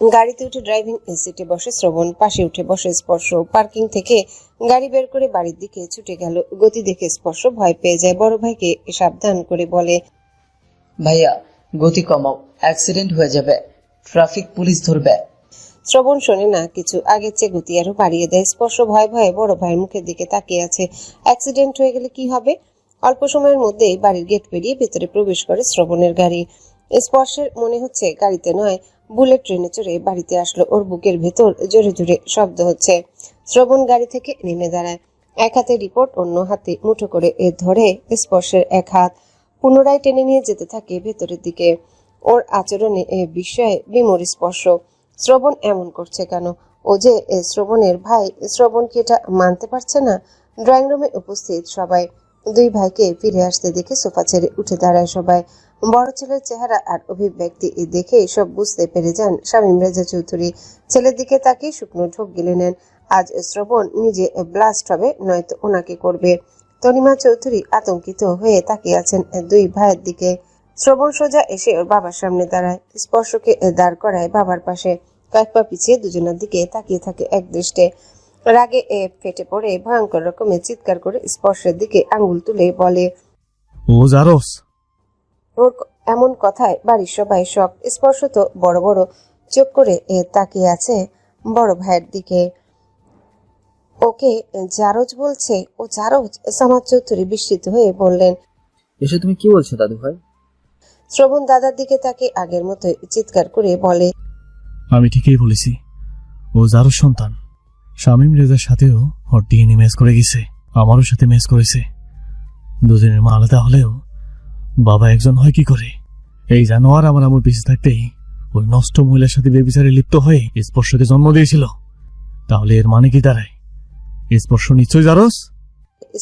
গাড়িতে উঠে ড্রাইভিং সিটে বসে শ্রবণ, পাশে উঠে বসে স্পর্শ। পার্কিং থেকে গাড়ি বের করে বাড়ির দিকে ছুটে গেল। গতি দেখে স্পর্শ ভয় পেয়ে যায়। বড় ভাইকে সাবধান করে বলে, ভাইয়া গতি কমাও, অ্যাক্সিডেন্ট হয়ে যাবে, ট্রাফিক পুলিশ ধরবে। শ্রবণ শোনে না কিছু। আগের চেয়ে গতি আরো বাড়িয়ে দেয়। স্পর্শ ভয় ভয়ে বড় ভাইয়ের মুখের দিকে তাকিয়ে আছে। অ্যাক্সিডেন্ট হয়ে গেলে কি হবে? অল্প সময়ের মধ্যেই বাড়ির গেট পেরিয়ে ভেতরে প্রবেশ করে শ্রবণের গাড়ি। স্পর্শের মনে হচ্ছে গাড়িতে নয়, বুলেট ট্রেনে চড়ে বাড়িতে আসলো। ওর বুকের ভেতর জোরে জোরে শব্দ হচ্ছে। শ্রবণ গাড়ি থেকে নেমে দাঁড়ায়। এক হাতে রিপোর্ট, অন্য হাতে মুঠো করে ধরে স্পর্শের এক হাত পুনরায় টেনে নিয়ে যেতে থাকে ভেতরের দিকে। ওর আচরণে বিস্ময়ে বিমর স্পর্শ। শ্রবণ এমন করছে কেন? ও যে শ্রবণের ভাই। শ্রবণ কি এটা মানতে পারছে না? ড্রয়িং রুমে উপস্থিত সবাই দুই ভাইকে ফিরে আসতে দেখে সোফা ছেড়ে উঠে দাঁড়ায় সবাই। বড় ছেলের চেহারা আর অভিব্যক্তি দেখে সব বুঝতে পেরে যান শামীম রেজা চৌধুরী। ছেলের দিকে তাকিয়ে শুকনো ঢোক গিলে নেন। আজ শ্রবণ নিজে ব্লাস্ট হবে, নয়তো ওনাকে করবে। তনিমা চৌধুরী আতঙ্কিত হয়ে তাকিয়ে আছেন দুই ভাইয়ের দিকে। শ্রবণ সোজা এসে ওর বাবার সামনে দাঁড়ায়। স্পর্শকে দাঁড় করায় বাবার পাশে। কয়েক পা পিছিয়ে দুজনের দিকে তাকিয়ে থাকে এক দৃষ্টে। রাগে ফেটে পড়ে ভয়ঙ্কর রকমের চিৎকার করে স্পর্শের দিকে আঙ্গুল তুলে বলে, ও জারস। ওর এমন কথায় বাড়ির সবাই শক। স্পর্শ তো বড় বড় চোখ করে তাকিয়ে আছে বড় ভাইয়ের দিকে। ওকে জারজ বলছে? ও জারজ? সামাদ চৌধুরী বিস্মিত হয়ে বললেন, এসে তুমি কি বলছো দাদু ভাই? শ্রবণ দাদার দিকে তাকে আগের মতো চিৎকার করে বলে, আমি ঠিকই বলেছি, ও জারস সন্তান। শামীম রেজার সাথেও ওর ডিএনএ ম্যাচ করে গেছে, আমারও সাথে ম্যাচ করেছে। দুজনের মা আলাদা হলেও বাবা একজন হয় কি করে? এই জানোয়ার আমার আমার বেঁচে থাকতেই ও ওই নষ্ট মহিলার সাথে বেবিচারে লিপ্ত হয়ে স্পর্শকে জন্ম দিয়েছিল। তাহলে এর মানে কি দাঁড়ায়? স্পর্শ নিশ্চয়ই জারস।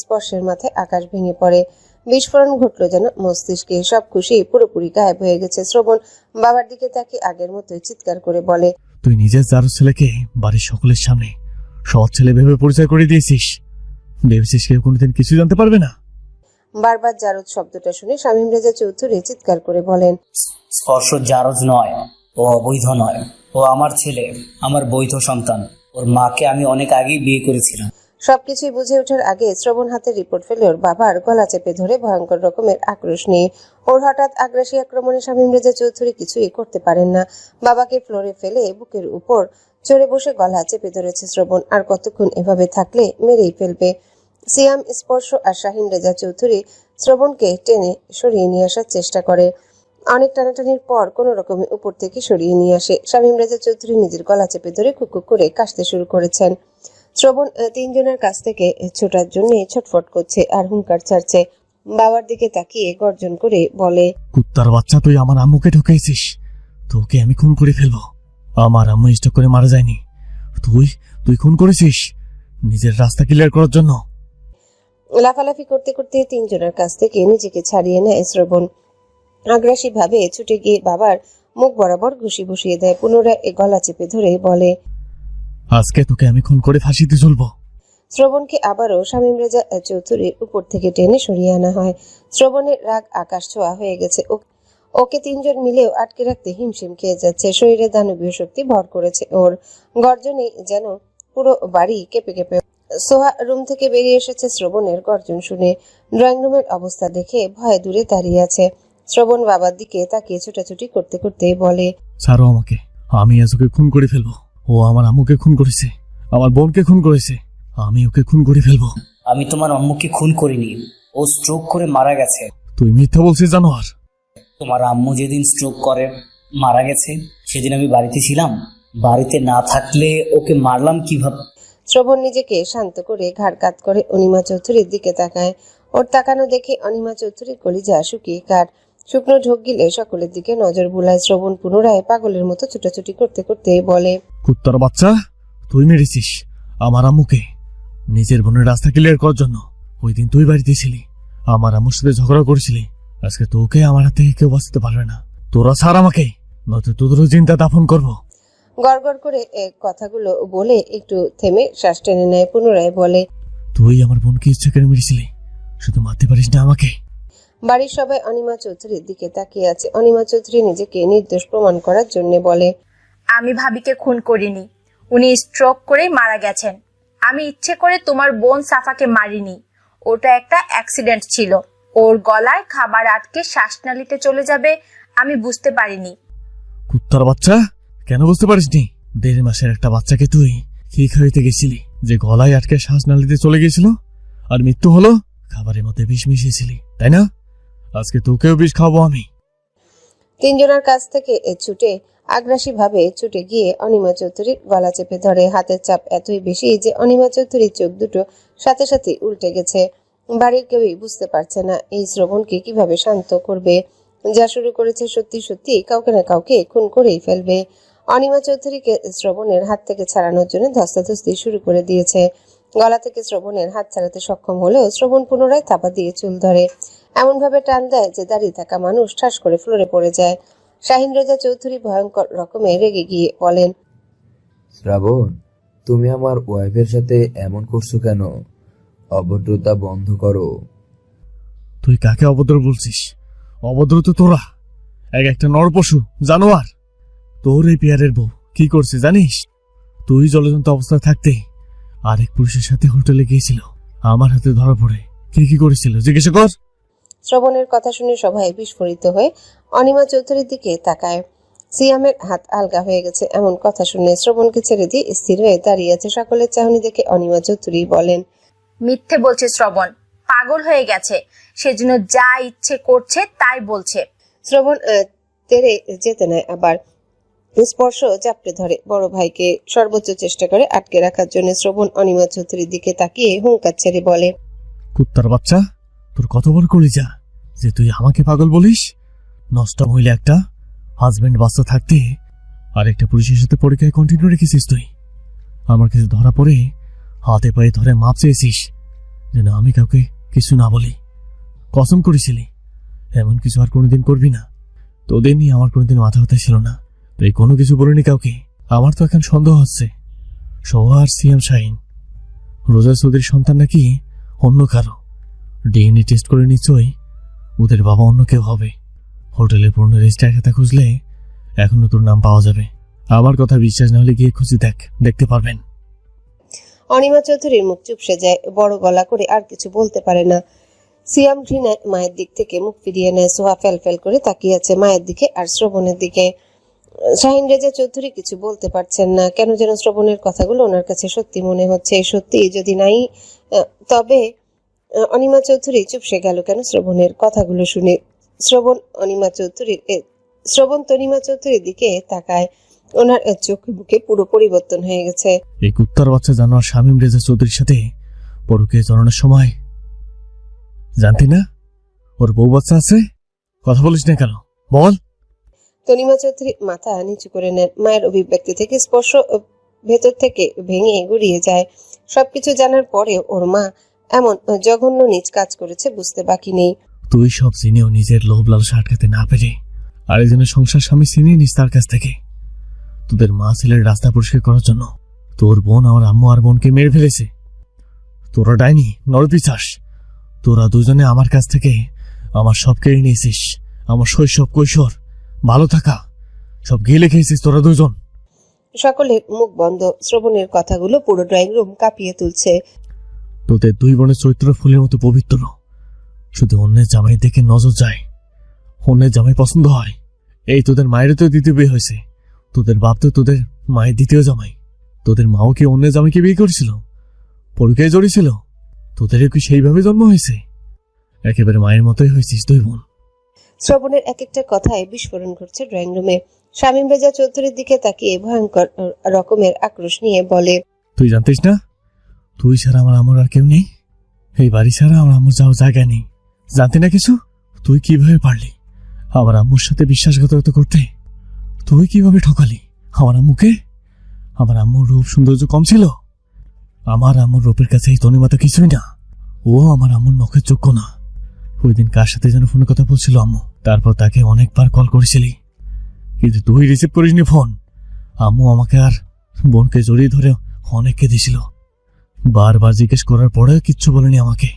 স্পর্শের মাথায় আকাশ ভেঙে পড়ে। বিস্ফোরণ ঘটলো যেন মস্তিষ্কে। সব খুশি পুরোপুরি গায়েব হয়ে গেছে। শ্রবণ বাবার দিকে তাকিয়ে আগের মতোই চিৎকার করে বলে, তুই নিজের জারস ছেলেকে বাড়ির সকলের সামনে সৎ ছেলে ভেবে পরিচয় করে দিয়েছিস। ভেবেছিস কেউ কোনোদিন কিছু জানতে পারবে না? বারবার জারদ শব্দটা শুনে শামীম রেজা চৌধুরী চিৎকার করে বলেন, স্পর্শ জারজ নয়, ও অবৈধ নয়, ও আমার ছেলে, আমার বৈধ সন্তান। ওর মাকে আমি অনেক আগেই বিয়ে করেছিলাম। সবকিছুই বুঝে ওঠার আগে শ্রবণ হাতের রিপোর্ট ফেলে ওর বাবার গলা চেপে ধরে ভয়ঙ্কর রকমের আক্রোশ নিয়ে। ওর হঠাৎ আগ্রাসী আক্রমণে শামীম রেজা চৌধুরী কিছুই করতে পারেন না। বাবাকে ফ্লোরে ফেলে বুকের উপর চড়ে বসে গলা চেপে ধরেছে শ্রবণ। আর কতক্ষণ এভাবে থাকলে মেরেই ফেলবে। সিয়াম, স্পর্শ আর শাহিন রেজা চৌধুরী শ্রবণকে টেনে সরিয়ে নিয়ে আসার চেষ্টা করে। অনেক টানাটানির পর কোন রকমে উপর থেকে সরিয়ে নিয়ে আসে। শামীম রেজা চৌধুরী নিজের গলা চেপে ধরে কুকুক করে কাশতে শুরু করেছেন। শ্রবণ তিনজনের কাছ থেকে ছোটার জন্য ছটফট করছে আর হুঙ্কার ছাড়ছে। বাবার দিকে তাকিয়ে গর্জন করে বলে, কুত্তার বাচ্চা, তুই আমার আম্মুকে ঠকেছিস। তোকে আমি খুন করে ফেলবো। আমার আম্মু স্ট্রোক করে মারা যায়নি। তুই খুন করেছিস নিজের রাস্তা ক্লিয়ার করার জন্য। লাফালাফি করতে করতে তিনজনের কাছ থেকে নিজেকে ছাড়িয়ে নেয় শ্রবণ। আগ্রাসী ভাবে ছুটে গিয়ে বাবার মুখ বরাবর ঘুষি বসিয়ে দেয়। পুনরায় গলা চেপে ধরে বলে, আজকে তোকে আমি খুন করে ফাঁসিতে ঝুলবো। শ্রবণকে আবারও শামীম রেজা চৌধুরীর উপর থেকে টেনে সরিয়ে আনা হয়। শ্রবণের রাগ আকাশ ছোঁয়া হয়ে গেছে। ওকে তিনজন মিলেও আটকে রাখতে হিমশিম খেয়ে যাচ্ছে। শরীরে দানবীয় শক্তি ভর করেছে ওর। গর্জনে যেন পুরো বাড়ি কেঁপে কেঁপে। সোহা রুম থেকে বেরিয়ে এসেছে শ্রবণের গর্জন শুনে। ড্রয়িং রুমের অবস্থা দেখে ভয়ে দূরে দাঁড়িয়ে আছে। শ্রবণ বাবার দিকে তাকিয়ে ছোটাছুটি করতে করতে বলে, ছাড়ো আমাকে, আমি আজ ওকে খুন করে ফেলবো। ও আমার আম্মুকে খুন করেছে, আমার বোনকে খুন করেছে, আমি ওকে খুন করে ফেলবো। আমি তোমার আম্মুকে খুন করিনি, ও স্ট্রোক করে মারা গেছে। তুই মিথ্যা বলছিস জানোয়ার। তোমার আম্মু যেদিন স্ট্রোক করে মারা গেছে সেদিন আমি বাড়িতে ছিলাম। বাড়িতে না থাকলে ওকে মারলাম কিভাবে? শ্রবণ নিজেকে শান্ত করে ঘাড় কাত করে অনিমা চৌধুরীর দিকে তাকায়। ওর তাকানো দেখে অনিমা চৌধুরীর কলিজা শুকিয়ে কাঠ। শুকনো ঢোক গিলে সকলের দিকে নজর বুলায়। শ্রবণ পুনরায় পাগলের মতো ছুটাছুটি করতে করতে বলে, কুত্তার বাচ্চা, তুই মেরেছিস আমার আম্মুকে নিজের বোনের রাস্তা ক্লিয়ার করার জন্য। ওই দিন তুই বাড়িতে ছিলি, আমার আম্মুর সাথে ঝগড়া করেছিলি। আজকে তোকে আমার হাত থেকে কেউ বাঁচাতে পারবে না। তোরা ছাড় আমাকে, নয়তো তোদেরও চিন্তা দাফন করবো। গড়গড় করে কথাগুলো বলে একটু থেমে শ্বাস টেনে নেয়। পুনরায় বলে, তুই আমার বোনকে ইচ্ছা করে মেরেছিলি, শুধু মারতে পারিস না আমাকে। বাড়ির সবাই অনিমা চৌধুরীর দিকে তাকিয়ে আছে। অনিমা চৌধুরী নিজেকে নির্দোষ প্রমাণ করার জন্য বলে, আমি ভাবিকে খুন করিনি, উনি স্ট্রোক করে মারা গেছেন। আমি ইচ্ছে করে তোমার বোন সাফাকে মারিনি, ওটা একটা অ্যাক্সিডেন্ট ছিল। ওর গলায় খাবার আটকে শ্বাসনালীতে চলে যাবে আমি বুঝতে পারিনি। কুত্তার বাচ্চা, কেন বুঝতে পারিসনি? 1.5 মাসের একটা বাচ্চাকে তুই কি খাইতে গেছিলি যে গলায় আটকে শ্বাসনালীতে চলে গিয়েছিল আর মৃত্যু হলো? খাবারের মধ্যে বিষ মিশিয়েছিলি, তাই না? আজকে তোকেও বিষ খাওয়াবো আমি। তিনজনের কাছ থেকে আগ্রাসী ভাবে ছুটে গিয়ে অনিমা চৌধুরীর গলা চেপে ধরে। হাতের চাপ এতই বেশি যে অনিমা চৌধুরীর চোখ দুটো সাথে সাথে উল্টে গেছে। বাড়ির কেউই বুঝতে পারছে না এই শ্রবণকে কিভাবে শান্ত করবে। যা শুরু করেছে সত্যি সত্যি কাউকে না কাউকে খুন করেই ফেলবে। অনিমা চৌধুরীকে শ্রবণের হাত থেকে ছাড়ানোর জন্য ধস্তাধস্তি শুরু করে দিয়েছে। গলা থেকে শ্রবণের হাত ছাড়াতে সক্ষম হলেও শ্রবণ পুনরায় থাপা দিয়ে চুল ধরে। এমন ভাবে টান দেয় যে দাঁড়িয়ে থাকা মানুষ ঠাস করে ফ্লোরে পড়ে যায়। শাহিন রেজা চৌধুরী ভয়ঙ্কর রকমে রেগে গিয়ে বলেন, শ্রাবণ, তুমি আমার ওয়াইফের সাথে এমন করছো কেন? অভদ্রতা বন্ধ করো। তুই কাকে অভদ্র বলছিস? অভদ্র তো তোরা, একটা নরপশু জানোয়ার। তোর এই পিয়ারের বউ কি করছে জানিস? তুই জলজন্ত অবস্থায় থাকতে আরেক পুরুষের সাথে হোটেলে গিয়েছিল, আমার হাতে ধরা পড়ে কি করেছিল জিজ্ঞেস কর। শ্রবণের কথা শুনে সবাই বিস্ফোরিত হয়ে অনিমা চৌধুরীর দিকে তাকায়। সিয়ামের হাত আলগা হয়ে গেছে। এমন কথা শুনে শ্রবণকে ছেড়ে দিয়ে স্থির হয়ে দাঁড়িয়ে আছে। সকলের চাহনি দেখে অনিমা চৌধুরী বলেন, মিথ্যে বলছে শ্রবণ, পাগল হয়ে গেছে, সেজন্য যা ইচ্ছে করছে তাই বলছে। শ্রবণ তেরে যেতে নেয়, আবার স্পর্শ চাপড়ে ধরে। বড় ভাইকে সর্বোচ্চ চেষ্টা করে আটকে রাখার জন্য শ্রবণ অনিমা চৌধুরীর দিকে তাকিয়ে হুঙ্কার ছেড়ে বলে, কুত্তার বাচ্চা, তোর কত বড় কলিজা যে তুই আমাকে পাগল বলিস? নষ্ট মহিলা একটা, হাজবেন্ড বাচ্চা থাকতে আর একটা পুলিশের সাথে পরীক্ষায় কন্টিনিউ রেখেছিস তুই। আমার কাছে ধরা পড়ে হাতে পায়ে ধরে মাপ চেয়েছিস যেন আমি কাউকে কিছু না বলি। কসম করেছিলি এমন কিছু আর কোনোদিন করবি না। তোদের নিয়ে আমার কোনোদিন মাথা ব্যথা ছিল না, তাই কোনো কিছু বলিনি কাউকে। আমার তো এখন সন্দেহ হচ্ছে সোহা আর সিয়াম শাহিন রোজা চৌধুরীর সন্তান নাকি অন্য কারো। ডিএনএ টেস্ট করে নিশ্চয়ই ওদের বাবা অন্য কেউ হবে। হোটেলের পুরনো রেজিস্টার খাতা খুঁজলে এখন তোর নাম পাওয়া যাবে। আমার কথা বিশ্বাস না হলে গিয়ে খুঁজে দেখতে পারবেন। অনিমা চৌধুরীর মুখ চুপসে যায়, বড় গলা করে আর কিছু বলতে পারে না। সিয়াম ঘৃণায় মায়ের দিক থেকে মুখ ফিরিয়ে নেয়। সোহা ফেল করে তাকিয়ে আছে মায়ের দিকে আর শ্রবণের দিকে। শাহিন রেজা চৌধুরী কিছু বলতে পারছেন না, কেন যেন শ্রবণের কথাগুলো ওনার কাছে সত্যি মনে হচ্ছে। সত্যি যদি নাই তবে অনিমা চৌধুরী চুপসে গেল কেন শ্রবণের কথাগুলো শুনে? শ্রবণ তনিমা চৌধুরীর দিকে তাকায়, ওনার চোখে মুখে পুরো পরিবর্তন হয়ে গেছে। এই কুত্তার বাচ্চা জানোয়ার শামীম রেজা চৌধুরীর সাথে পরকে জড়ানোর সময় জানতি না ওর বউ বাচ্চা আছে? কথা বলিস না কেন বল? তনিমা চৌধুরী মাথা নিচু করে নেন। মায়ের অভিব্যক্তি থেকে স্পর্শ ভেতর থেকে ভেঙে গুড়িয়ে যায়। সবকিছু জানার পরে ওর মা এমন জঘন্য নিজ কাজ করেছে বুঝতে বাকি নেই। তুই সব চিনেও নিজের লোভ লালসা আটকাতে না পেরে আরেকজনের সংসার স্বামী চিনিয়ে নিস তার কাছ থেকে। তোদের মা ছেলের রাস্তা পরিষ্কার করার জন্য তোর বোন আমার আম্মু আর বোনকে মেরে ফেলেছে। তোরা ডাইনি নরপিশাচ, তোরা দুজনে আমার কাছ থেকে আমার সব কেড়ে নিয়েছিস। আমার শৈশব কৈশোর ভালো থাকা সব গিলে খেয়েছিস তোরা দুজন। সকলের মুখ বন্ধ। শ্রবণের কথাগুলো পুরো ড্রয়িং রুম কাঁপিয়ে তুলছে। তোদের দুই বোনের চরিত্র ফুলের মতো পবিত্র। শুধু অন্যের জামাই দেখে নজর যায়, অন্যের জামাই পছন্দ হয়। এই তোদের মায়ের তো দ্বিতীয় বিয়ে হয়েছে, তোদের বাপ তো তোদের মায়ের দ্বিতীয় জামাই। তোদের মাও কি অন্যের জামাইকে বিয়ে করেছিল, পরীক্ষায় জড়িয়েছিল? তোদেরও কি সেইভাবে জন্ম হয়েছে? একেবারে মায়ের মতোই হয়েছিস দুই বোন। শ্রবণের এক একটা কথায় বিস্ফোরণ ঘটছে ড্রয়িং রুমে। শামীম রেজা চৌধুরীর দিকে তাকিয়ে ভয়ঙ্কর রকমের আক্রোশ নিয়ে বলে, তুই জানতিস না তুই ছাড়া আমার আম্মুর আর কেউ নেই? এই বাড়ি ছাড়া আমার আম্মুর যাওয়ার জায়গা নেই। জানতি না কিছু? তুই কিভাবে পারলি আমার আম্মুর সাথে বিশ্বাসঘাতকতা করতে? তুই কিভাবে ঠকালি আমার আম্মুকে? আমার আম্মুর রূপ সৌন্দর্য কম ছিল? আমার আম্মুর রূপের কাছে এই তনিমাতা কিছুই না। ও আমার আম্মুর নখের যোগ্য না। ওই দিন কার সাথে যেন ফোনে কথা বলছিল আম্মু, তারপর তাকে অনেকবার কল করেছিলি কিন্তু তুই রিসিভ করিসনি ফোন। আম্মু আমাকে আর বোনকে জড়িয়ে ধরে অনেক কেঁদেছিল। বারবার জিজ্ঞেস করার পরেও কিচ্ছু বলেনি আমাকে।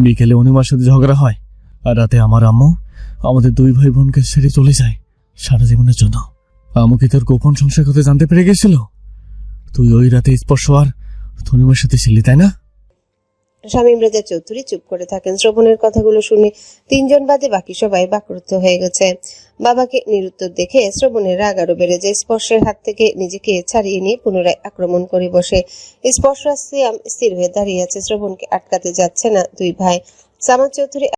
বিকেলে অনিমার সাথে ঝগড়া হয় আর রাতে আমার আম্মু আমাদের দুই ভাই বোনকে ছেড়ে চলে যায় সারা জীবনের জন্য। আম্মু কি তোর গোপন সংসার কথা জানতে পেরে গেছিল? তুই ওই রাতে স্পর্শ আর তনিমার সাথে ছিলি তাই না? শামীম রেজা চৌধুরী চুপ করে থাকেন। শ্রবণের কথাগুলো শুনে তিনজন বাদে বাকি সবাই বাকরুদ্ধ হয়ে গেছে। বাবাকে নিরুত্তর দেখে শ্রবণের রাগ আরো বেড়ে যায়। স্পর্শের হাত থেকে নিজেকে ছাড়িয়ে নিয়ে পুনরায় আক্রমণ করে বসে। স্পর্শ সিয়াম স্থির হয়ে দাঁড়িয়ে আছে, শ্রবণকে আটকাতে যাচ্ছে না দুই ভাই। সামাদ চৌধুরী